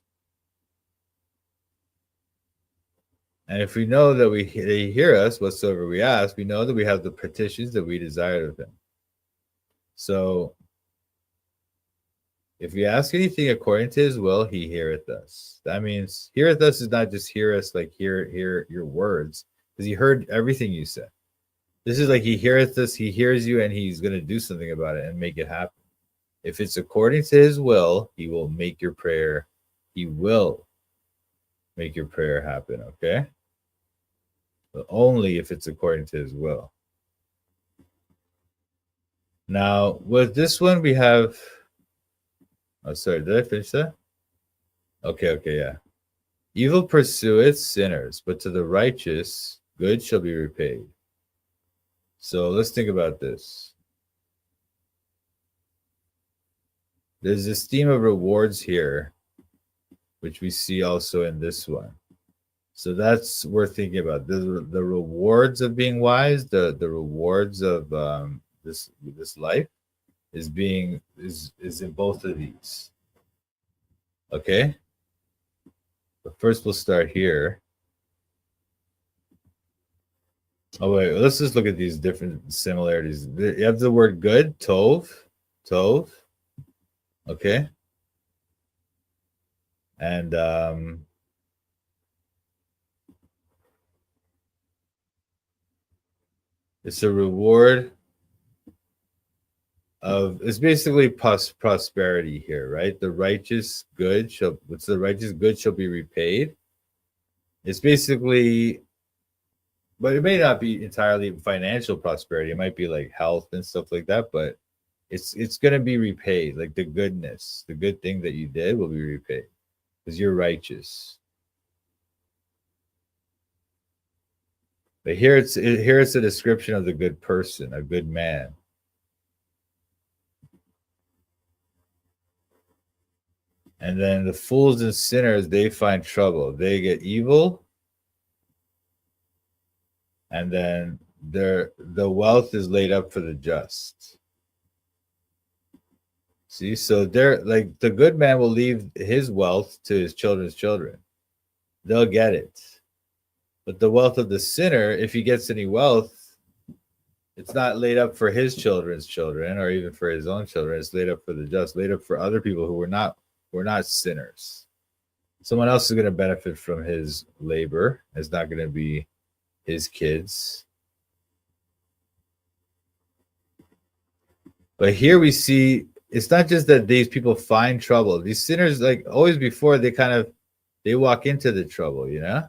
And if we know that he hear us whatsoever we ask, we know that we have the petitions that we desire of him. So if we ask anything according to his will, he heareth us. That means heareth us is not just hear us like hear your words, because he heard everything you said. This is like he heareth us, he hears you, and he's going to do something about it and make it happen. If it's according to his will, he will make your prayer. He will make your prayer happen, okay? But only if it's according to his will. Now, with this one, we have... Oh, sorry, did I finish that? Okay, yeah. Evil pursueth sinners, but to the righteous, good shall be repaid. So let's think about this. There's this theme of rewards here, which we see also in this one. So that's worth thinking about. The rewards of being wise, the rewards of this life is in both of these. Okay? But first we'll start here. Oh wait, let's just look at these different similarities. You have the word good, tov. Okay? And it's a reward of, it's basically prosperity here, right? The righteous good shall be repaid. It's basically, but it may not be entirely financial prosperity. It might be like health and stuff like that, but it's going to be repaid. Like the good thing that you did will be repaid because you're righteous. But here it's a description of the good person, a good man. And then the fools and sinners, they find trouble. They get evil. And then the wealth is laid up for the just. See, so they're like, the good man will leave his wealth to his children's children. They'll get it. But the wealth of the sinner, if he gets any wealth, it's not laid up for his children's children or even for his own children. It's laid up for the just, laid up for other people who were not sinners. Someone else is going to benefit from his labor. It's not going to be his kids. But here we see it's not just that these people find trouble. These sinners, like always before, they walk into the trouble, you know?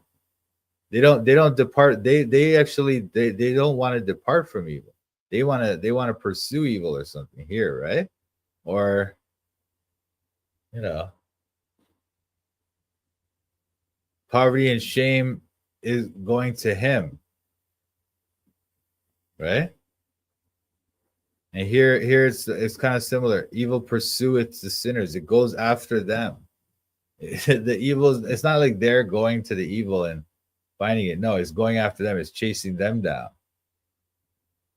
They don't depart. They don't want to depart from evil. They want to pursue evil or something here, right? Or you know, poverty and shame is going to him, right? And here it's kind of similar. Evil pursueth the sinners. It goes after them. The evil, it's not like they're going to the evil and finding it. No, it's going after them. It's chasing them down.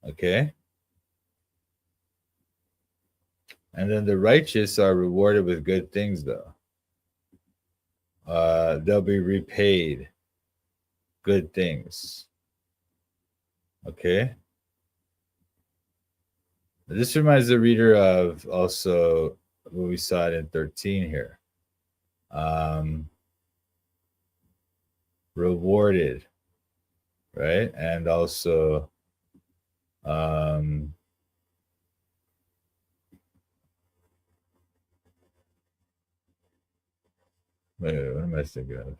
Okay. And then the righteous are rewarded with good things, though. They'll be repaid good things. Okay. This reminds the reader of also what we saw in 13 here. Rewarded, right? And also wait, what am I thinking of?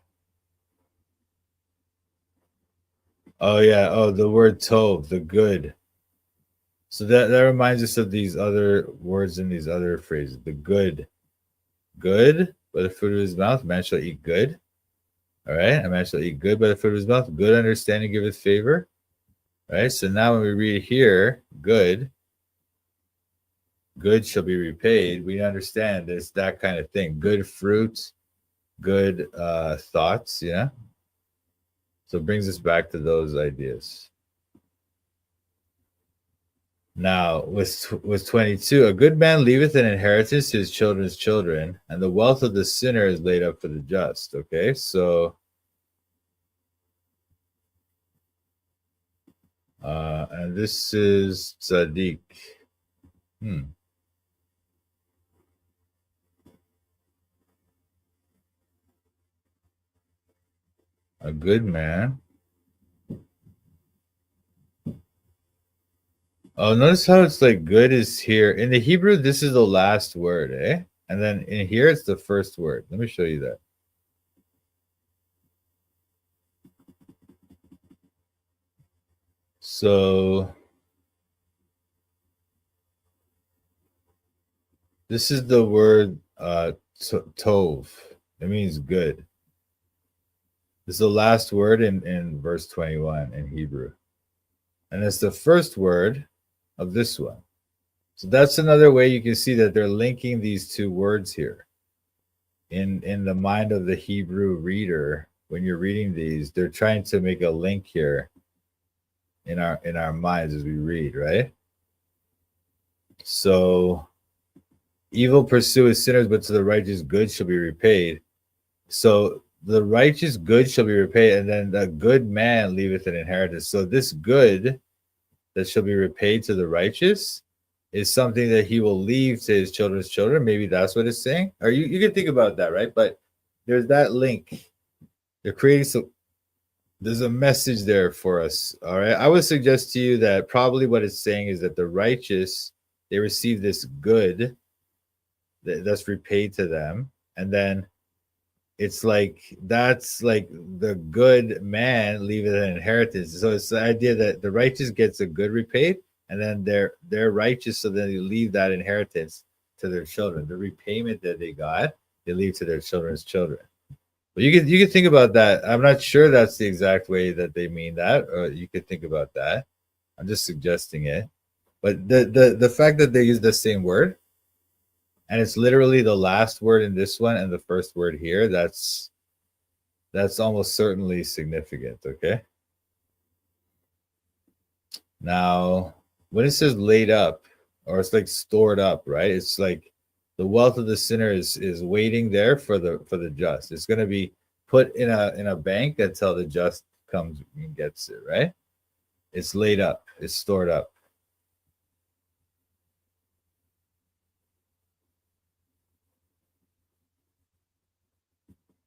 Oh yeah, the word tov, the good. So that reminds us of these other words in these other phrases. The good. Good, by the fruit of his mouth, man shall eat good. All right, a man shall eat good by the fruit of his mouth. Good understanding giveth favor. All right, so now when we read here, good shall be repaid. We understand it's that kind of thing. Good fruit, good thoughts, yeah. So it brings us back to those ideas. Now, with 22, a good man leaveth an inheritance to his children's children, and the wealth of the sinner is laid up for the just. Okay, so and this is tzaddik. A good man. Oh, notice how it's like good is here. In the Hebrew, this is the last word, eh? And then in here, it's the first word. Let me show you that. So this is the word tov. It means good. This is the last word in verse 21 in Hebrew. And it's the first word of this one. So that's another way you can see that they're linking these two words here. In the mind of the Hebrew reader, when you're reading these, they're trying to make a link here in our minds as we read, right? So evil pursueth sinners, but to the righteous good shall be repaid. So the righteous good shall be repaid, and then the good man leaveth an inheritance. So this good that shall be repaid to the righteous is something that he will leave to his children's children. Maybe that's what it's saying. Or you can think about that, right? But there's that link. They're creating there's a message there for us. All right. I would suggest to you that probably what it's saying is that the righteous, they receive this good that's repaid to them. And then it's like that's like the good man leaveth an inheritance. So it's the idea that the righteous gets a good repaid, and then they're righteous, so then they leave that inheritance to their children. The repayment that they got, they leave to their children's children. But you can think about that. I'm not sure that's the exact way that they mean that, or you could think about that. I'm just suggesting it. But the fact that they use the same word, and it's literally the last word in this one and the first word here, that's almost certainly significant, okay? Now, when it says laid up, or it's like stored up, right? It's like the wealth of the sinner is waiting there for the just. It's going to be put in a bank until the just comes and gets it, right? It's laid up. It's stored up.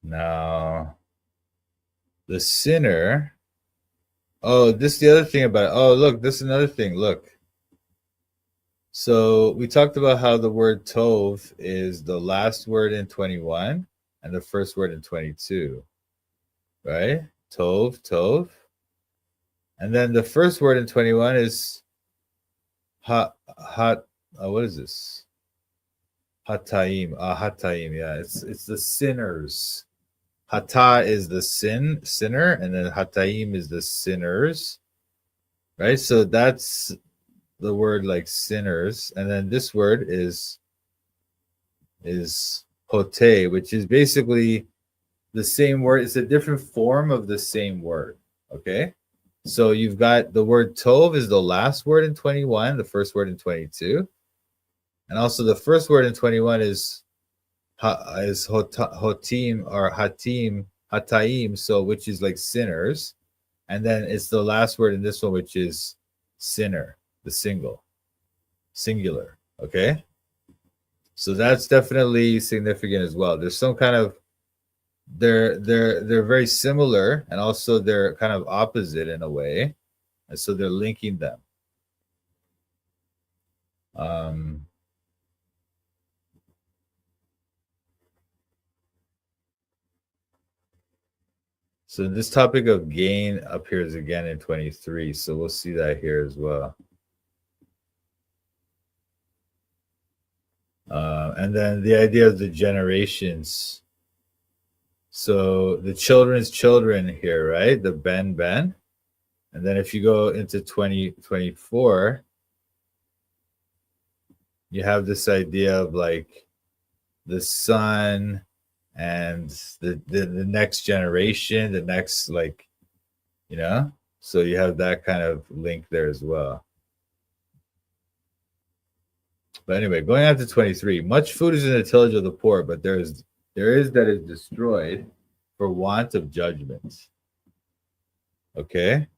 Now, the sinner. Oh, this is the other thing about it. Oh, look, this is another thing. Look. So we talked about how the word tov is the last word in 21 and the first word in 22, right? Tov, tov. And then the first word in 21 is what is this? Hataim. Hataim, yeah. It's the sinners. Hata is the sinner, and then hataim is the sinners. Right? So that's the word like sinners, and then this word is hote, which is basically the same word. It's a different form of the same word. Okay, so you've got the word tov is the last word in 21, the first word in 22, and also the first word in 21 is hotim or hataim, so which is like sinners, and then it's the last word in this one, which is sinner, the singular. Okay, so that's definitely significant as well. There's some kind of they're very similar, and also they're kind of opposite in a way, and so they're linking them. So this topic of gain appears again in 23, so we'll see that here as well. And then the idea of the generations. So the children's children here, right? The Ben. And then if you go into 2024, you have this idea of like the son and the next generation, the next, like, you know, so you have that kind of link there as well. But anyway, going on to 23, much food is in the tillage of the poor, but there is that is destroyed for want of judgment. Okay.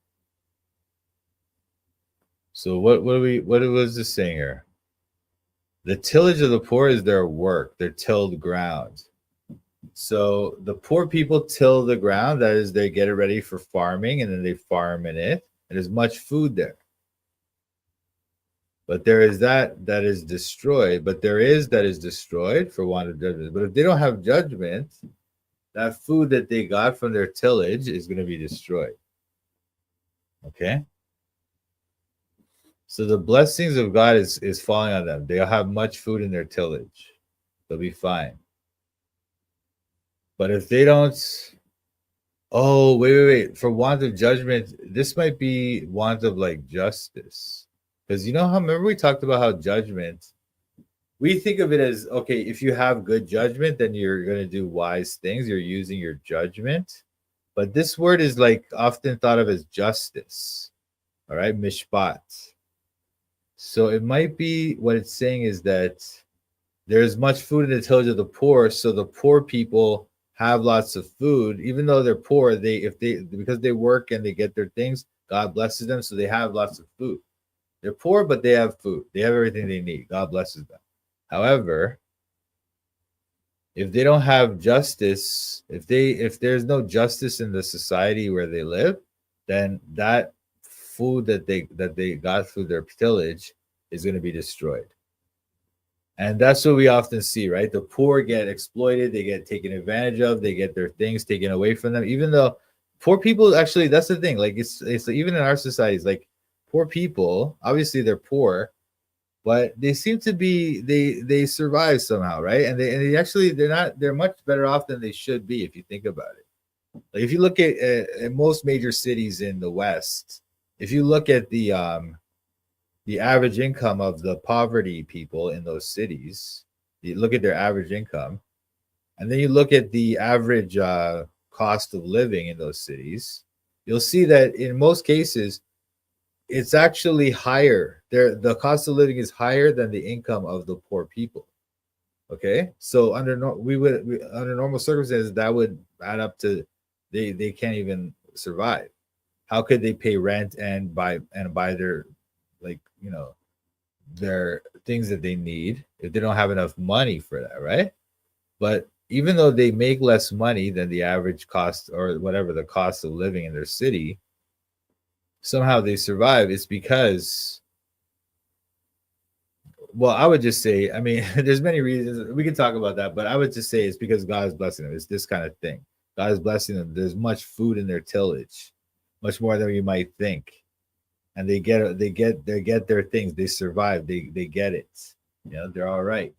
So what was this saying here? The tillage of the poor is their work, their tilled ground. So the poor people till the ground, that is, they get it ready for farming, and then they farm in it, and there's much food there. But there is that is destroyed, for want of judgment. But if they don't have judgment, that food that they got from their tillage is going to be destroyed. Okay? So the blessings of God is falling on them. They'll have much food in their tillage. They'll be fine. But if they don't, wait. For want of judgment, this might be want of like justice. Because you know how, remember we talked about how judgment, we think of it as, okay, if you have good judgment, then you're going to do wise things. You're using your judgment. But this word is like often thought of as justice. All right, mishpat. So it might be, what it's saying is that there's much food in the tillage of the poor, so the poor people have lots of food, even though they're poor. Because they work and they get their things, God blesses them, so they have lots of food. They're poor, but they have food. They have everything they need. God blesses them. However, if they don't have justice, if there's no justice in the society where they live, then that food that they got through their tillage is going to be destroyed. And that's what we often see, right? The poor get exploited, they get taken advantage of, they get their things taken away from them. Even though poor people, actually, that's the thing. Like it's even in our societies, like poor people, obviously they're poor, but they seem to be they survive somehow, right? And they're much better off than they should be if you think about it. Like if you look at most major cities in the West, if you look at the average income of the poverty people in those cities, you look at their average income, and then you look at the average cost of living in those cities, you'll see that in most cases, it's actually higher. The cost of living is higher than the income of the poor people. Okay, so under normal circumstances, that would add up to they can't even survive. How could they pay rent and buy their, like, you know, their things that they need if they don't have enough money for that, right? But even though they make less money than the average cost or whatever the cost of living in their city, somehow they survive. It's because Well, I would just say, I mean, there's many reasons we can talk about that, but I would just say it's because God is blessing them. It's this kind of thing. God is blessing them. There's much food in their tillage, much more than you might think, and they get their things. They survive. They get it. They're all right.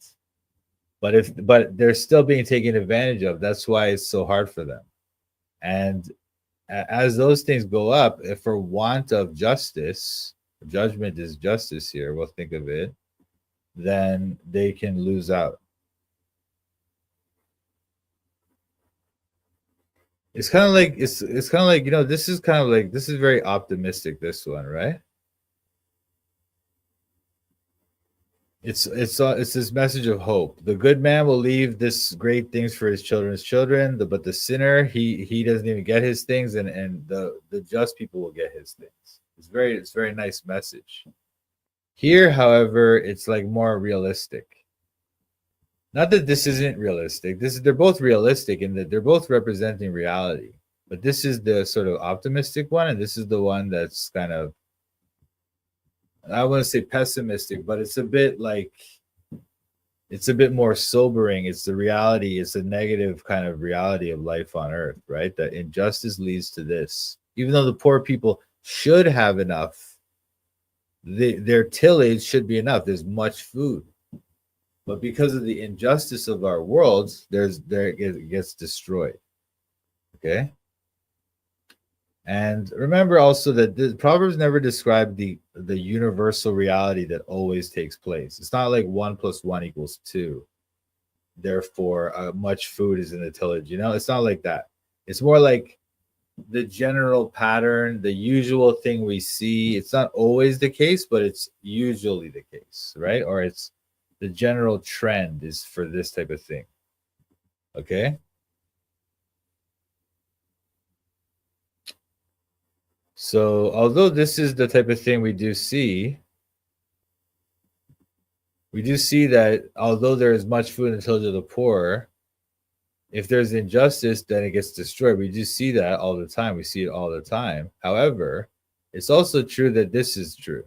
But they're still being taken advantage of. That's why it's so hard for them. And as those things go up, if for want of justice, judgment is justice here. We'll think of it. Then they can lose out. It's kind of like it's kind of like this is kind of like this is very optimistic. This one, right? It's this message of hope. The good man will leave this great things for his children's children. But the sinner, he doesn't even get his things, and the just people will get his things. It's very nice message. Here, however, it's like more realistic. Not that this isn't realistic. They're both realistic in that they're both representing reality. But this is the sort of optimistic one, and this is the one that's kind of, I want to say pessimistic, but it's a bit more sobering. It's the reality. It's a negative kind of reality of life on earth, right? That injustice leads to this. Even though the poor people should have enough, their tillage should be enough. There's much food. But because of the injustice of our world, it gets destroyed. Okay? And remember also that the Proverbs never describe the universal reality that always takes place. It's not like 1 + 1 = 2. Therefore, much food is in the tillage. It's not like that. It's more like the general pattern, the usual thing we see. It's not always the case, but it's usually the case, right? Or it's the general trend is for this type of thing. Okay? So, although this is the type of thing we do see that although there is much food in the tillage of the poor, if there's injustice, then it gets destroyed. We do see that all the time. We see it all the time. However, it's also true that this is true.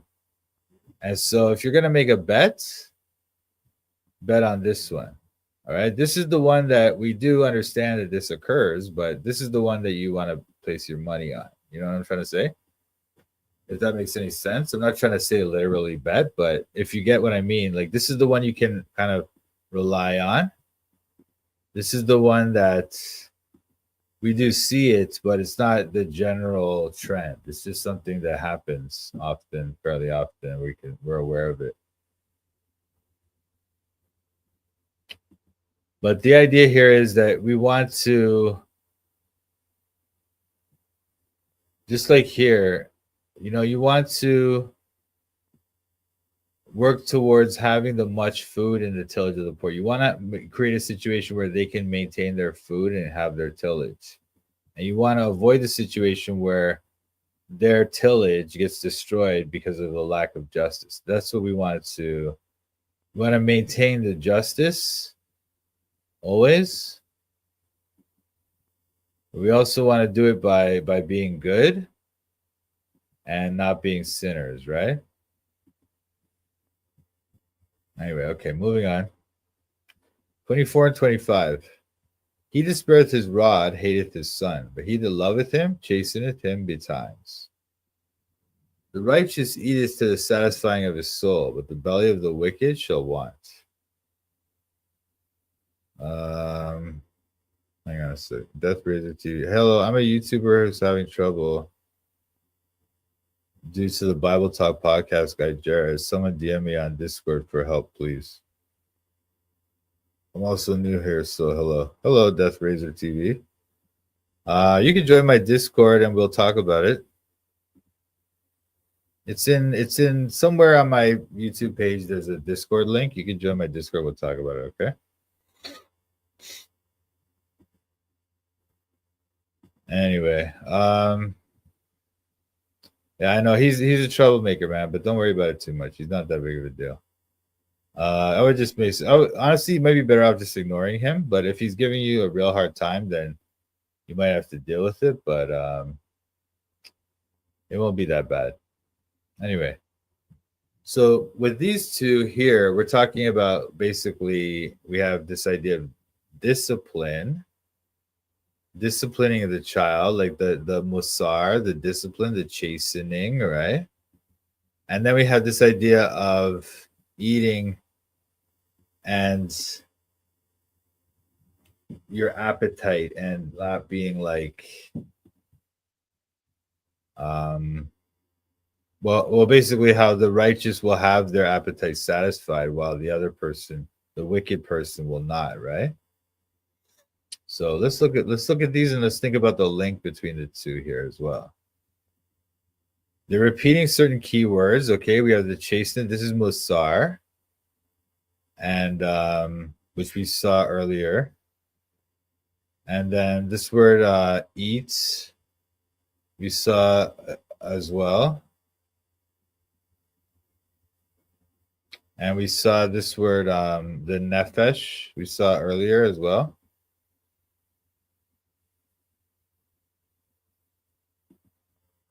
And so if you're going to make a bet on this one. All right. This is the one that we do understand that this occurs, but this is the one that you want to place your money on. You know what I'm trying to say? If that makes any sense. I'm not trying to say literally bet, but if you get what I mean, like this is the one you can kind of rely on. This is the one that we do see it, but it's not the general trend. It's just something that happens often, fairly often. We're aware of it. But the idea here is that we want to, just like here, you want to work towards having the much food in the tillage of the poor. You want to create a situation where they can maintain their food and have their tillage. And you want to avoid the situation where their tillage gets destroyed because of the lack of justice. That's what we want to. We want to maintain the justice always. We also want to do it by being good and not being sinners, right? Anyway, okay, moving on. 24 and 25. He that spareth his rod hateth his son, but he that loveth him chasteneth him betimes. The righteous eateth to the satisfying of his soul, but the belly of the wicked shall want. Hang on a sec. Death Razor TV. Hello, I'm a YouTuber who's having trouble due to the Bible Talk podcast guy, Jared. Someone DM me on Discord for help, please. I'm also new here, so hello. Hello, Death Razor TV. You can join my Discord and we'll talk about it. It's in somewhere on my YouTube page. There's a Discord link. You can join my Discord. We'll talk about it, okay? Anyway, yeah, I know he's a troublemaker, man, but don't worry about it too much. He's not that big of a deal. I would honestly, you might be better off just ignoring him. But if he's giving you a real hard time, then you might have to deal with it. But it won't be that bad. Anyway, So with these two here, we're talking about basically we have this idea of disciplining of the child, like the musar, the discipline, the chastening, right? And then we have this idea of eating and your appetite and not being like well basically how the righteous will have their appetite satisfied while the other person, the wicked person, will not, right? So let's look at these and let's think about the link between the two here as well. They're repeating certain keywords. Okay, we have the chasten. This is musar, and which we saw earlier. And then this word eat, we saw as well. And we saw this word, the nefesh, we saw earlier as well.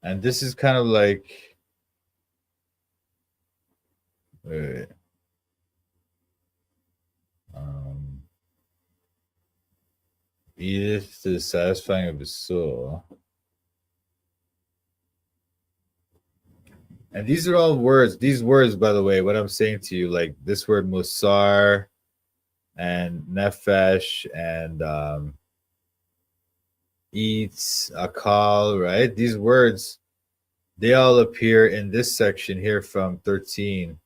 And this is kind of like, wait, eateth to the satisfying of the soul. And these are all words. These words, by the way, what I'm saying to you, like this word musar and nefesh and eats, akal, right? These words, they all appear in this section here from 13,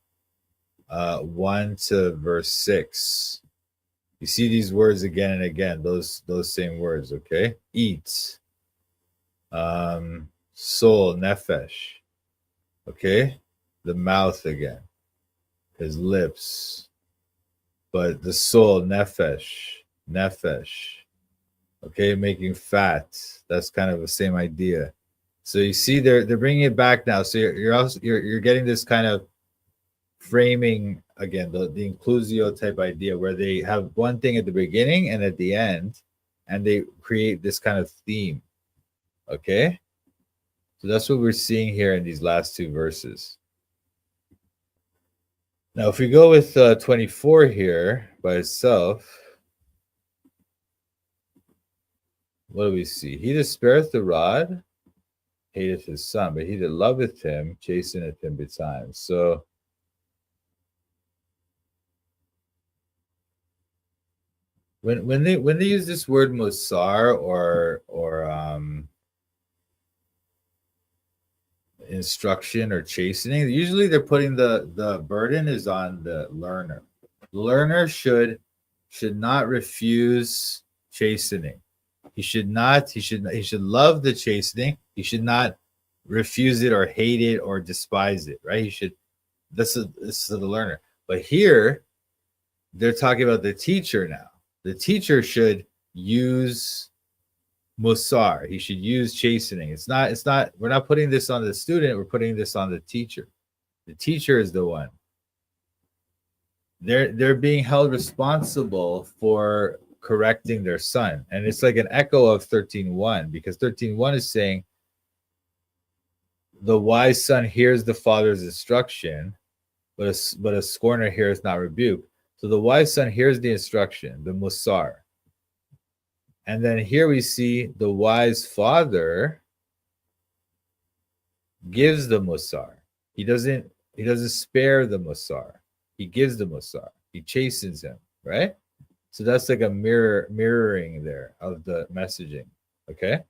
1 to verse 6. You see these words again and again, those same words, okay? Eat, soul, nefesh, okay? The mouth again, his lips, but the soul, nefesh, okay, making fat. That's kind of the same idea. So you see, they're bringing it back now. So you're getting this kind of framing again, the inclusio type idea, where they have one thing at the beginning and at the end, and they create this kind of theme. Okay, so that's what we're seeing here in these last two verses. Now, if we go with 24 here by itself, what do we see? He that spareth the rod hateth his son, but he that loveth him chasteneth him betimes. So when they use this word musar or instruction or chastening, usually they're putting the burden is on the learner. The learner should not refuse chastening. He should love the chastening. He should not refuse it or hate it or despise it, right? He should. This is the learner. But here they're talking about the teacher now. The teacher should use musar. He should use chastening. It's not, we're not putting this on the student, we're putting this on the teacher. The teacher is the one. They're being held responsible for correcting their son. And it's like an echo of 13:1, because 13:1 is saying the wise son hears the father's instruction, but a scorner hears not rebuke. So the wise son hears the instruction, the musar. And then here we see the wise father gives the musar. He doesn't spare the musar. He gives the musar. He chastens him, right? So that's like a mirroring there of the messaging. Okay.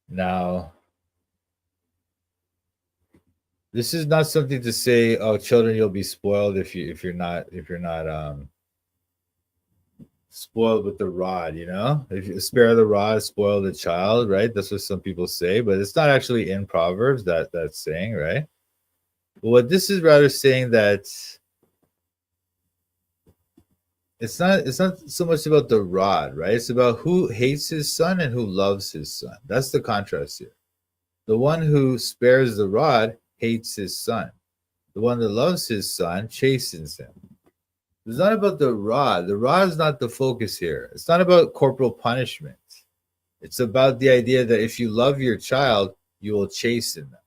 Now, this is not something to say, oh, children, you'll be spoiled if you're not spoiled with the rod, you know? If you spare the rod, spoil the child, right? That's what some people say, but it's not actually in Proverbs that's saying, right? But what this is rather saying that it's not so much about the rod, right? It's about who hates his son and who loves his son. That's the contrast here. The one who spares the rod hates his son. The one that loves his son chastens him. It's not about the rod. The rod is not the focus here. It's not about corporal punishment. It's about the idea that if you love your child, you will chasten them.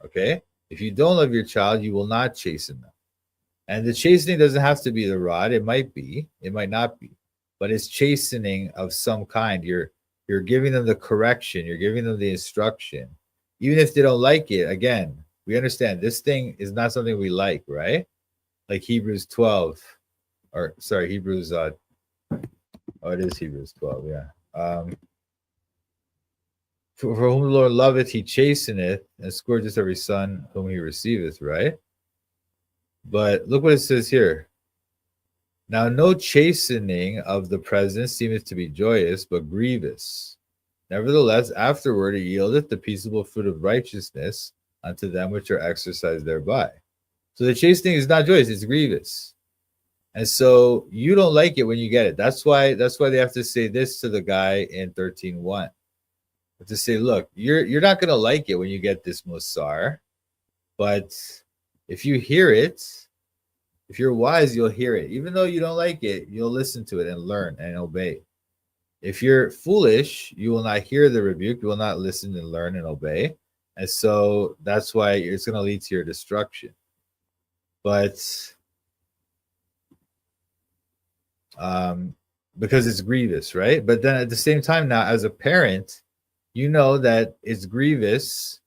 Okay? If you don't love your child, you will not chasten them. And the chastening doesn't have to be the rod. It might be, it might not be, but it's chastening of some kind. You're giving them the correction, you're giving them the instruction. Even if they don't like it, again, we understand this thing is not something we like, right? Like Hebrews 12, or sorry, Hebrews it is Hebrews 12, yeah. For whom the Lord loveth, he chasteneth, and scourgeth every son whom he receiveth, right? But look what it says here. Now, no chastening of the present seemeth to be joyous, but grievous. Nevertheless, afterward it yieldeth the peaceable fruit of righteousness unto them which are exercised thereby. So the chastening is not joyous, it's grievous. And so you don't like it when you get it. That's why they have to say this to the guy in 13:1. To say, look, you're not gonna like it when you get this Musar, but if you hear it, if you're wise, you'll hear it. Even though you don't like it, you'll listen to it and learn and obey. If you're foolish, you will not hear the rebuke, you will not listen and learn and obey. And so that's why it's going to lead to your destruction. But because it's grievous, right? But then at the same time, now as a parent, you know that it's grievous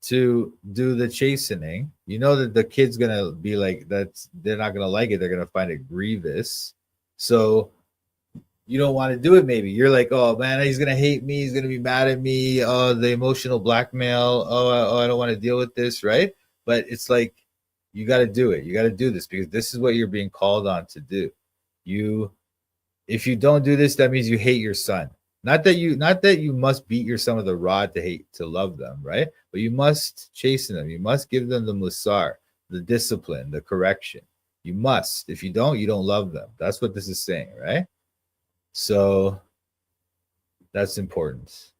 to do the chastening. You know that the kid's gonna be like, that's, they're not gonna like it, they're gonna find it grievous. So you don't want to do it. Maybe you're like, oh man, he's gonna hate me, he's gonna be mad at me, oh, the emotional blackmail, oh I don't want to deal with this, right? But it's like, you got to do it, you got to do this, because this is what you're being called on to do. If you don't do this, that means you hate your son. Not that you must beat your son with a rod to love them, right? But you must chasten them. You must give them the musar, the discipline, the correction. You must. If you don't love them. That's what this is saying, right? So that's important.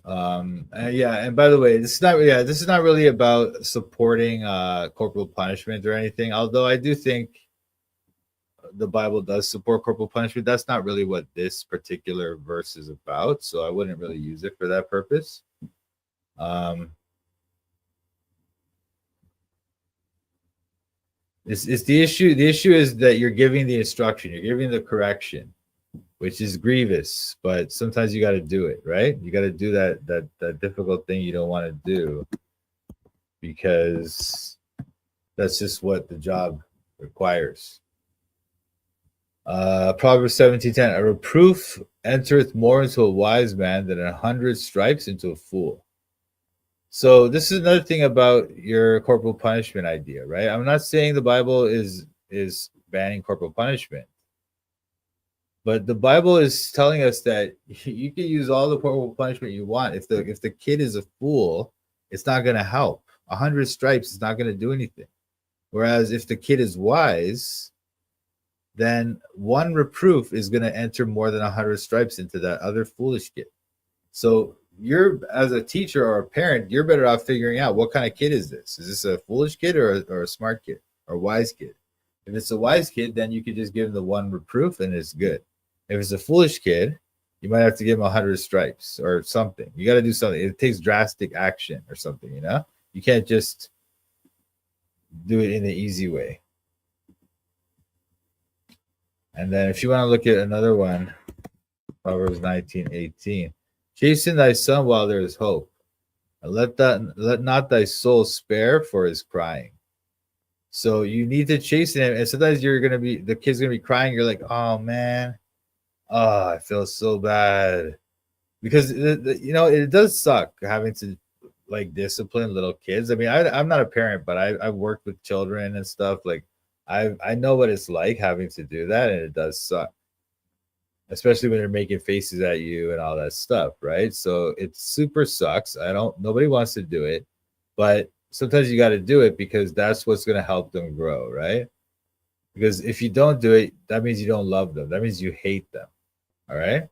And by the way, this is not really about supporting corporal punishment or anything, although I do think the Bible does support corporal punishment. That's not really what this particular verse is about, so I wouldn't really use it for that purpose. It's the issue. The issue is that you're giving the instruction, you're giving the correction, which is grievous, but sometimes you got to do it, right? You got to do that difficult thing you don't want to do, because that's just what the job requires. Proverbs 17:10, a reproof entereth more into a wise man than 100 stripes into a fool. So this is another thing about your corporal punishment idea, right? I'm not saying the Bible is banning corporal punishment, but the Bible is telling us that you can use all the corporal punishment you want. If the kid is a fool, it's not going to help. 100 stripes is not going to do anything. Whereas if the kid is wise, then one reproof is going to enter more than 100 stripes into that other foolish kid. So you're, as a teacher or a parent, you're better off figuring out, what kind of kid is this? Is this a foolish kid or a smart kid or a wise kid? If it's a wise kid, then you can just give him the one reproof and it's good. If it's a foolish kid, you might have to give him 100 stripes or something. You got to do something. It takes drastic action or something, you know? You can't just do it in the easy way. And then if you want to look at another one, Proverbs 19:18. Chasten thy son while there is hope, and let not thy soul spare for his crying. So you need to chasten him, and sometimes the kid's gonna be crying. You're like, oh man, oh, I feel so bad, because it does suck having to like discipline little kids. I mean, I'm not a parent, but I've worked with children and stuff. Like I know what it's like having to do that, and it does suck, especially when they're making faces at you and all that stuff, right? So it super sucks. Nobody wants to do it, but sometimes you got to do it because that's what's going to help them grow, right? Because if you don't do it, that means you don't love them. That means you hate them. All right.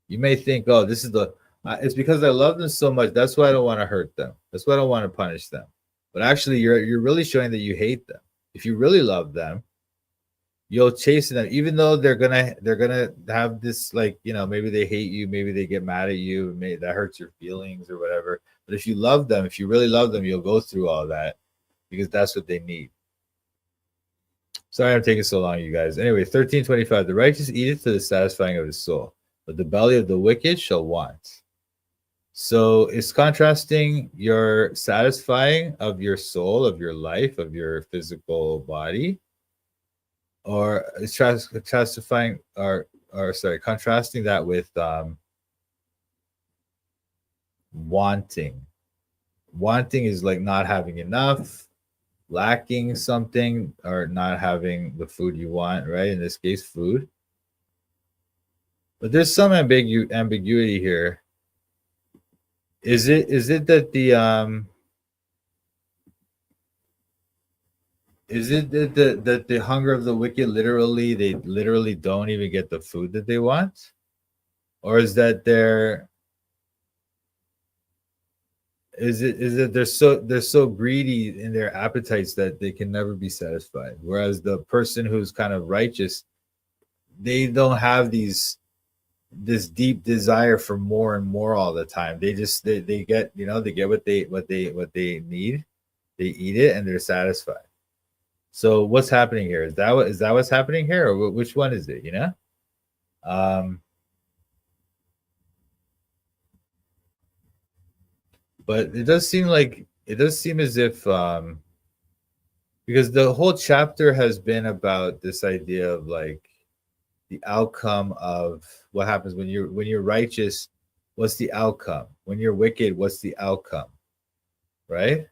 You may think, oh, this is it's because I love them so much. That's why I don't want to hurt them. That's why I don't want to punish them. But actually, you're really showing that you hate them. If you really love them, you'll chase them, even though they're gonna have this, like, maybe they hate you, maybe they get mad at you, maybe that hurts your feelings or whatever. But if you love them, if you really love them, you'll go through all that because that's what they need. Sorry I'm taking so long, you guys. Anyway, 13:25. The righteous eateth to the satisfying of his soul, but the belly of the wicked shall want. So it's contrasting your satisfying of your soul, of your life, of your physical body, or it's justifying or sorry, contrasting that with wanting. Wanting is like not having enough, lacking something, or not having the food you want, right? In this case, food. But there's some ambiguity here. Is it that the is it that the hunger of the wicked they literally don't even get the food that they want? Or is that they're so greedy in their appetites that they can never be satisfied? Whereas the person who's kind of righteous, they don't have this deep desire for more and more all the time. They just they get, they get what they need, they eat it, and they're satisfied. So what's happening here? Is that what's happening here, or which one is it? But it does seem as if because the whole chapter has been about this idea of like the outcome of what happens when you're righteous. What's the outcome? When you're wicked, what's the outcome? Right?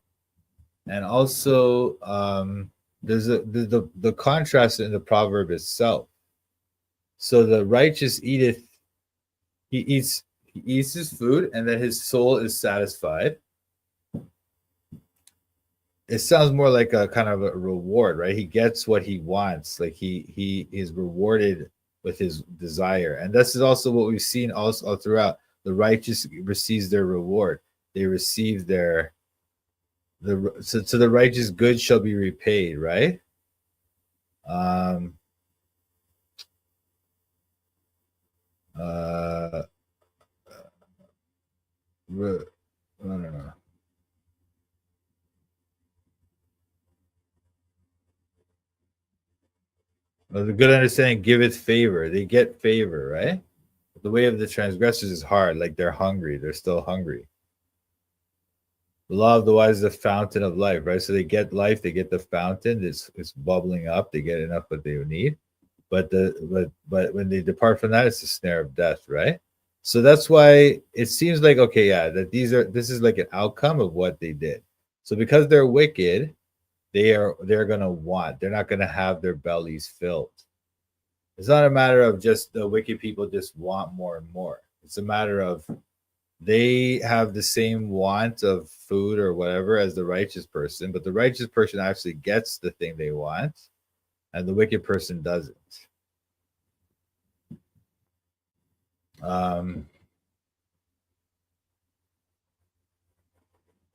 And also there's the contrast in the proverb itself. So the righteous eateth, he eats his food, and then his soul is satisfied. It sounds more like a kind of a reward, right? He gets what he wants, like he is rewarded with his desire. And this is also what we've seen also throughout. The righteous receives their reward. They receive so the righteous good shall be repaid, right? No. The good understanding giveth favor. They get favor, right? The way of the transgressors is hard, like they're hungry. They're still hungry. The law of the wise is the fountain of life, right? So they get life, they get the fountain. It's bubbling up. They get enough what they need. But when they depart from that, it's the snare of death, right? So that's why it seems like, okay, yeah, that this is like an outcome of what they did. So because they're wicked, they're gonna want. They're not gonna have their bellies filled. It's not a matter of just the wicked people just want more and more. It's a matter of they have the same want of food or whatever as the righteous person, but the righteous person actually gets the thing they want, and the wicked person doesn't.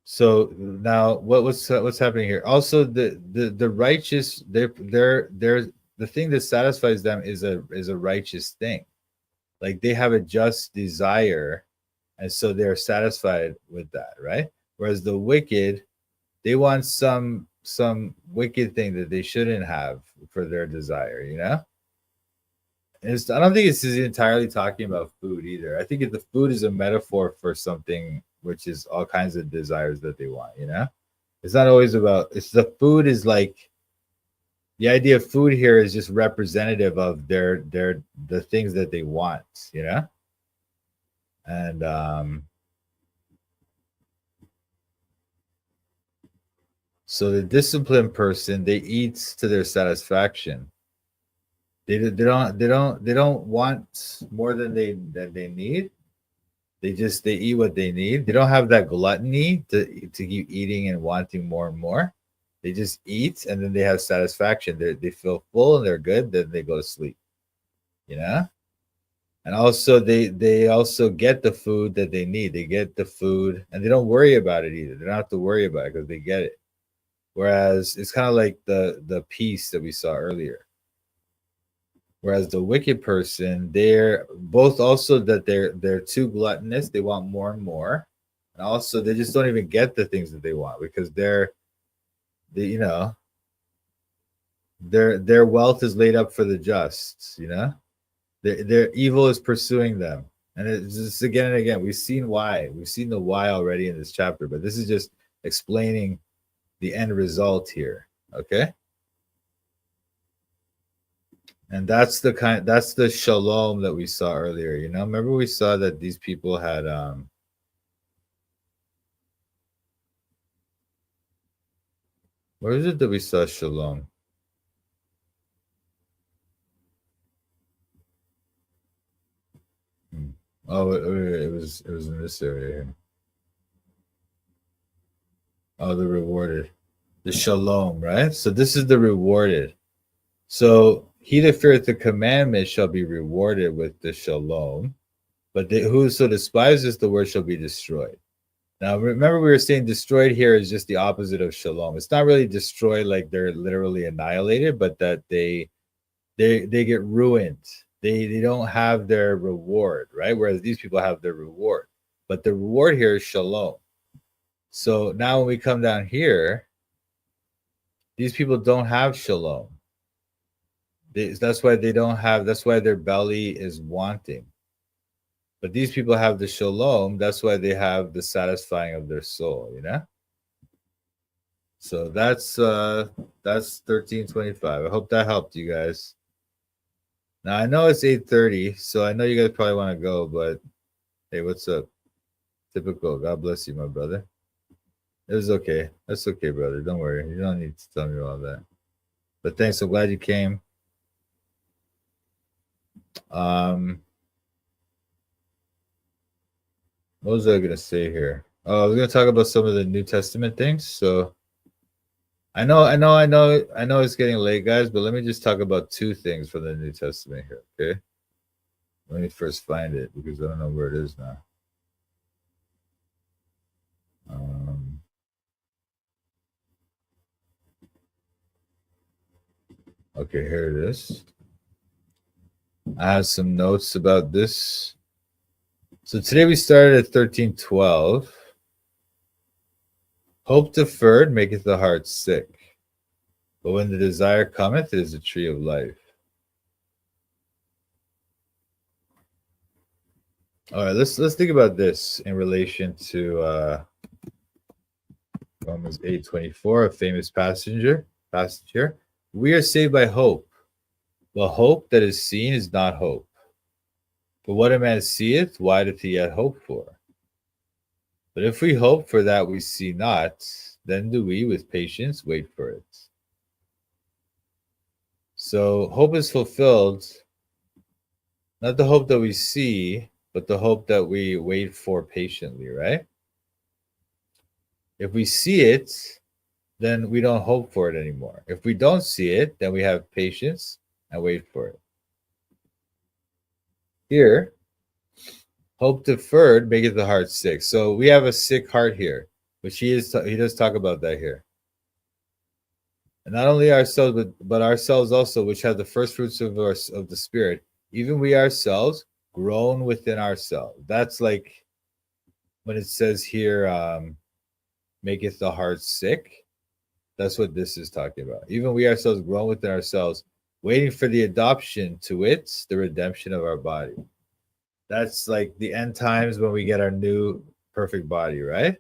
So now what's happening here? Also, the righteous, they're the thing that satisfies them is a righteous thing. Like they have a just desire, and so they're satisfied with that, right? Whereas the wicked, they want some wicked thing that they shouldn't have for their desire, I don't think it's entirely talking about food either. I think the food is a metaphor for something, which is all kinds of desires that they want, It's not always about, the food is like, the idea of food here is just representative of the things that they want, And so the disciplined person, they eat to their satisfaction. They don't want more than they need. They eat what they need. They don't have that gluttony to keep eating and wanting more and more. They just eat, and then they have satisfaction. They feel full and they're good. Then they go to sleep. And also they also get the food that they need. They get the food, and they don't worry about it either. They don't have to worry about it because they get it. Whereas it's kind of like the peace that we saw earlier. Whereas the wicked person, they're both also that they're too gluttonous, they want more and more. And also they just don't even get the things that they want because you know, their wealth is laid up for the just, you know? Their evil is pursuing them. And it's just again and again, we've seen why. We've seen the why already in this chapter, but this is just explaining the end result here. Okay. And that's the shalom that we saw earlier. You know, remember we saw that these people had where is it that we saw shalom? Oh, it was in this area here. Oh, the rewarded. The shalom, right? So this is the rewarded. So he that feareth the commandment shall be rewarded with the shalom, but whoso despises the word shall be destroyed. Now, remember we were saying destroyed here is just the opposite of shalom. It's not really destroyed like they're literally annihilated, but that they get ruined. They don't have their reward, right? Whereas these people have their reward. But the reward here is shalom. So now when we come down here, these people don't have shalom. That's why they don't have, that's why their belly is wanting. But these people have the shalom, that's why they have the satisfying of their soul, you know? So that's 1325. I hope that helped you guys. Now I know it's 8:30, so I know you guys probably want to go, but hey, what's up? Typical. God bless you, my brother. It was okay. That's okay, brother. Don't worry. You don't need to tell me all that. But thanks. I'm glad you came. What was I gonna say here? Oh, I was gonna talk about some of the New Testament things. So I know it's getting late, guys, but let me just talk about two things from the New Testament here, okay? Let me first find it because I don't know where it is now. Okay, here it is. I have some notes about this. So today we started at 13:12. Hope deferred maketh the heart sick, but when the desire cometh, it is a tree of life. All right, let's think about this in relation to Romans 8:24, a famous passage here. We are saved by hope, but hope that is seen is not hope. For what a man seeth, why doth he yet hope for? But if we hope for that we see not, then do we with patience wait for it. So hope is fulfilled, not the hope that we see, but the hope that we wait for patiently, right? If we see it, then we don't hope for it anymore. If we don't see it, then we have patience and wait for it. Here, hope deferred maketh the heart sick. So we have a sick heart here, which he does talk about that here. And not only ourselves, but ourselves also, which have the first fruits of the Spirit, even we ourselves groan within ourselves. That's like when it says here, maketh the heart sick. That's what this is talking about. Even we ourselves groan within ourselves, waiting for the adoption to wit, the redemption of our body. That's like the end times when we get our new perfect body, right?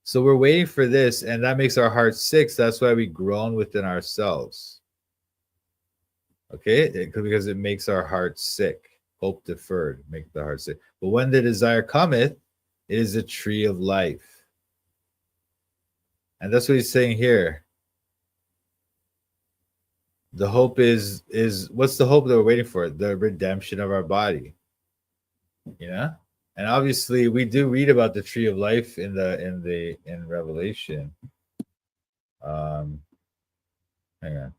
So we're waiting for this, and that makes our heart sick. So that's why we groan within ourselves. Okay? Because it makes our heart sick. Hope deferred, make the heart sick. But when the desire cometh, it is a tree of life. And that's what he's saying here. The hope is what's the hope that we're waiting for? The redemption of our body. You know? And obviously we do read about the tree of life in Revelation. Hang on.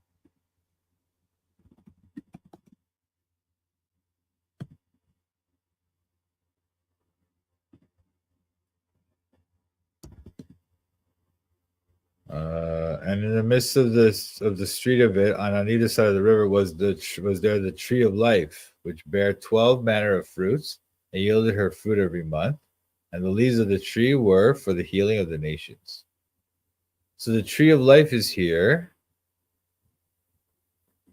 And in the midst of the street of it, on either side of the river, was there the tree of life, which bare 12 manner of fruits, and yielded her fruit every month. And the leaves of the tree were for the healing of the nations. So the tree of life is here,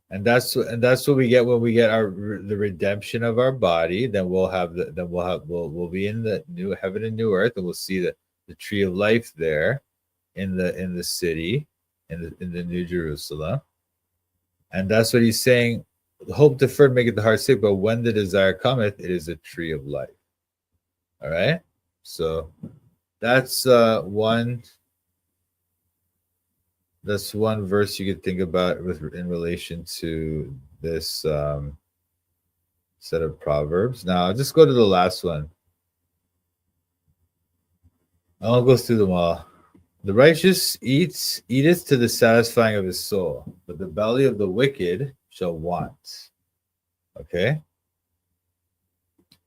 and that's what we get when we get the redemption of our body. Then we'll be in the new heaven and new earth, and we'll see the tree of life there in the city, in the New Jerusalem. And that's what he's saying. Hope deferred maketh the heart sick, but when the desire cometh, it is a tree of life. All right. So that's one verse you could think about in relation to this set of Proverbs. Now I'll just go to the last one. I'll go through them all. The righteous eateth to the satisfying of his soul, but the belly of the wicked shall want. Okay?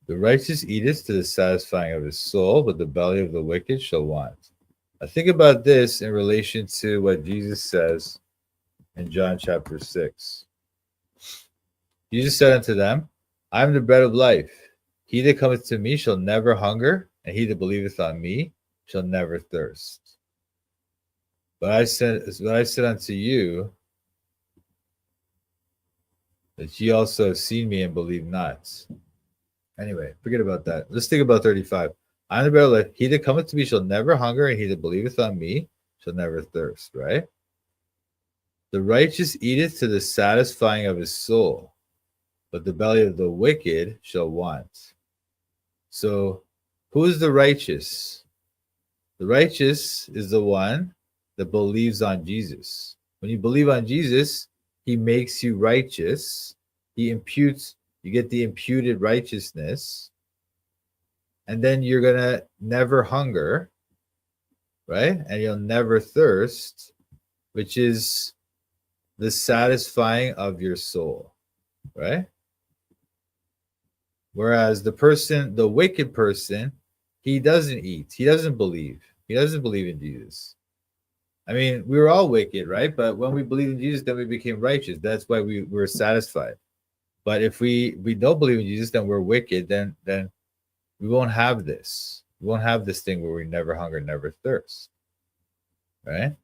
The righteous eateth to the satisfying of his soul, but the belly of the wicked shall want. Now think about this in relation to what Jesus says in John chapter 6. Jesus said unto them, I am the bread of life. He that cometh to me shall never hunger, and he that believeth on me shall never thirst. But I said unto you, that ye also have seen me and believe not. Anyway, forget about that. Let's think about 35. I am the bread of life. He that cometh to me shall never hunger, and he that believeth on me shall never thirst. Right? The righteous eateth to the satisfying of his soul, but the belly of the wicked shall want. So, who is the righteous? The righteous is the one that believes on Jesus. When you believe on Jesus, he makes you righteous. You get the imputed righteousness. And then you're going to never hunger, right? And you'll never thirst, which is the satisfying of your soul, right? Whereas the wicked person, he doesn't eat. He doesn't believe. He doesn't believe in Jesus. I mean, we were all wicked, right? But when we believe in Jesus, then we became righteous. That's why we were satisfied. But if we don't believe in Jesus, then we're wicked. Then we won't have this. We won't have this thing where we never hunger, never thirst, right?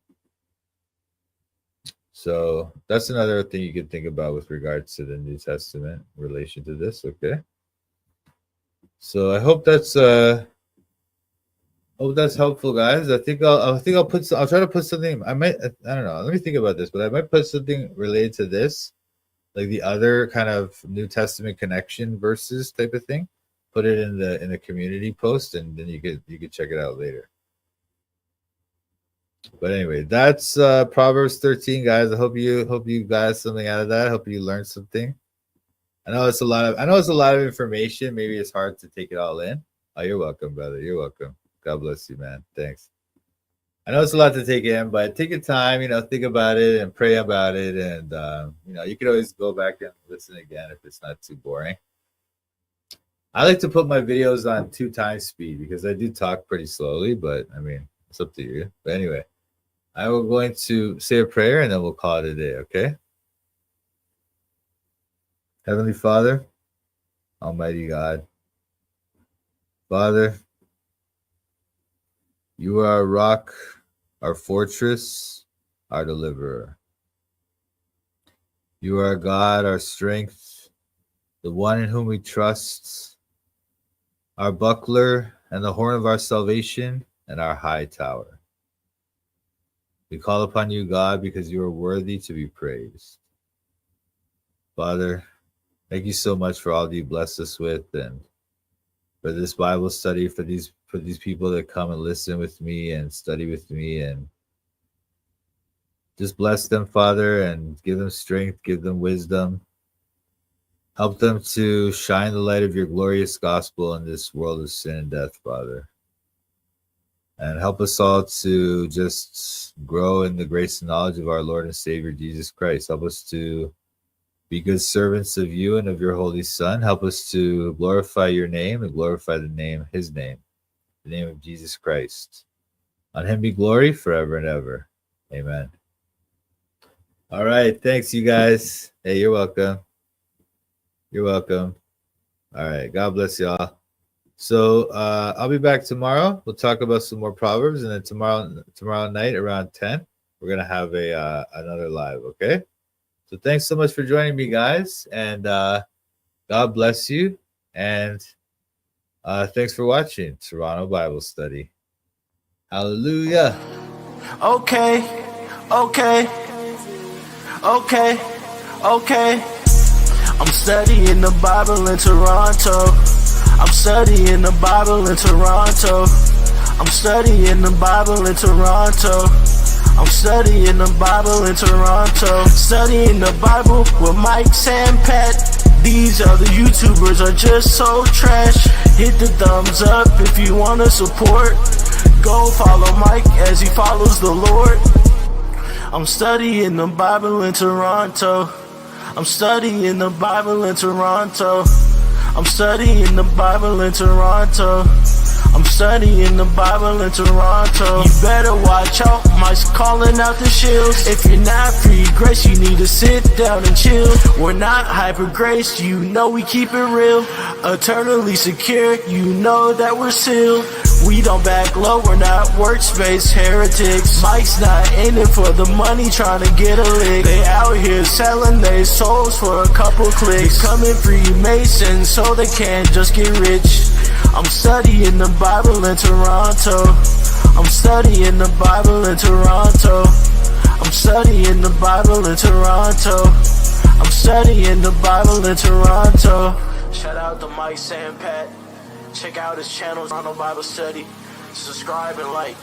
So that's another thing you can think about with regards to the New Testament in relation to this. Okay. So I hope that's helpful, guys. I'll try to put something. I don't know. Let me think about this, but I might put something related to this, like the other kind of New Testament connection verses type of thing. Put it in the community post, and then you could check it out later. But anyway, that's Proverbs 13, guys. I hope you got something out of that. I hope you learned something. I know it's a lot of information. Maybe it's hard to take it all in. Oh, you're welcome, brother. You're welcome. God bless you, man. Thanks. I know it's a lot to take in, but take your time, think about it and pray about it. And, you can always go back and listen again if it's not too boring. I like to put my videos on 2x speed because I do talk pretty slowly, but I mean, it's up to you. But anyway, I will going to say a prayer and then we'll call it a day, okay? Heavenly Father, Almighty God, Father, you are our rock, our fortress, our deliverer. You are our God, our strength, the one in whom we trust, our buckler and the horn of our salvation, and our high tower. We call upon you, God, because you are worthy to be praised. Father, thank you so much for all that you blessed us with, and for this Bible study, for these people that come and listen with me and study with me, and just bless them, Father, and give them strength, give them wisdom. Help them to shine the light of your glorious gospel in this world of sin and death, Father. And help us all to just grow in the grace and knowledge of our Lord and Savior, Jesus Christ. Help us to be good servants of you and of your Holy Son. Help us to glorify your name and glorify his name, the name of Jesus Christ. On him be glory forever and ever. Amen. All right. Thanks, you guys. Hey, you're welcome. You're welcome. All right. God bless y'all. So I'll be back tomorrow. We'll talk about some more proverbs, and then tomorrow night around 10, we're gonna have a another live. Okay. So thanks so much for joining me, guys, and God bless you. And thanks for watching Toronto Bible Study. Hallelujah.
Okay, okay, okay, okay. I'm studying the Bible in Toronto. I'm studying the Bible in Toronto. I'm studying the Bible in Toronto. I'm studying the Bible in Toronto. Studying the Bible with Mike, Sam, Pat. These other YouTubers are just so trash. Hit the thumbs up if you want to support. Go follow Mike as he follows the Lord. I'm studying the Bible in Toronto. I'm studying the Bible in Toronto. I'm studying the Bible in Toronto. I'm studying the Bible in Toronto. You better watch out, Mike's calling out the shills. If you're not free grace, you need to sit down and chill. We're not hyper grace, you know we keep it real. Eternally secure, you know that we're sealed. We don't back low, we're not workspace heretics. Mike's not in it for the money, trying to get a lick. They out here selling their souls for a couple clicks. Becoming Freemasons so they can't just get rich. I'm studying the Bible in Toronto. I'm studying the Bible in Toronto. I'm studying the Bible in Toronto. I'm studying the Bible in Toronto. Shout out to Mike, Sam, Pat. Check out his channel, Toronto Bible Study. Subscribe and like.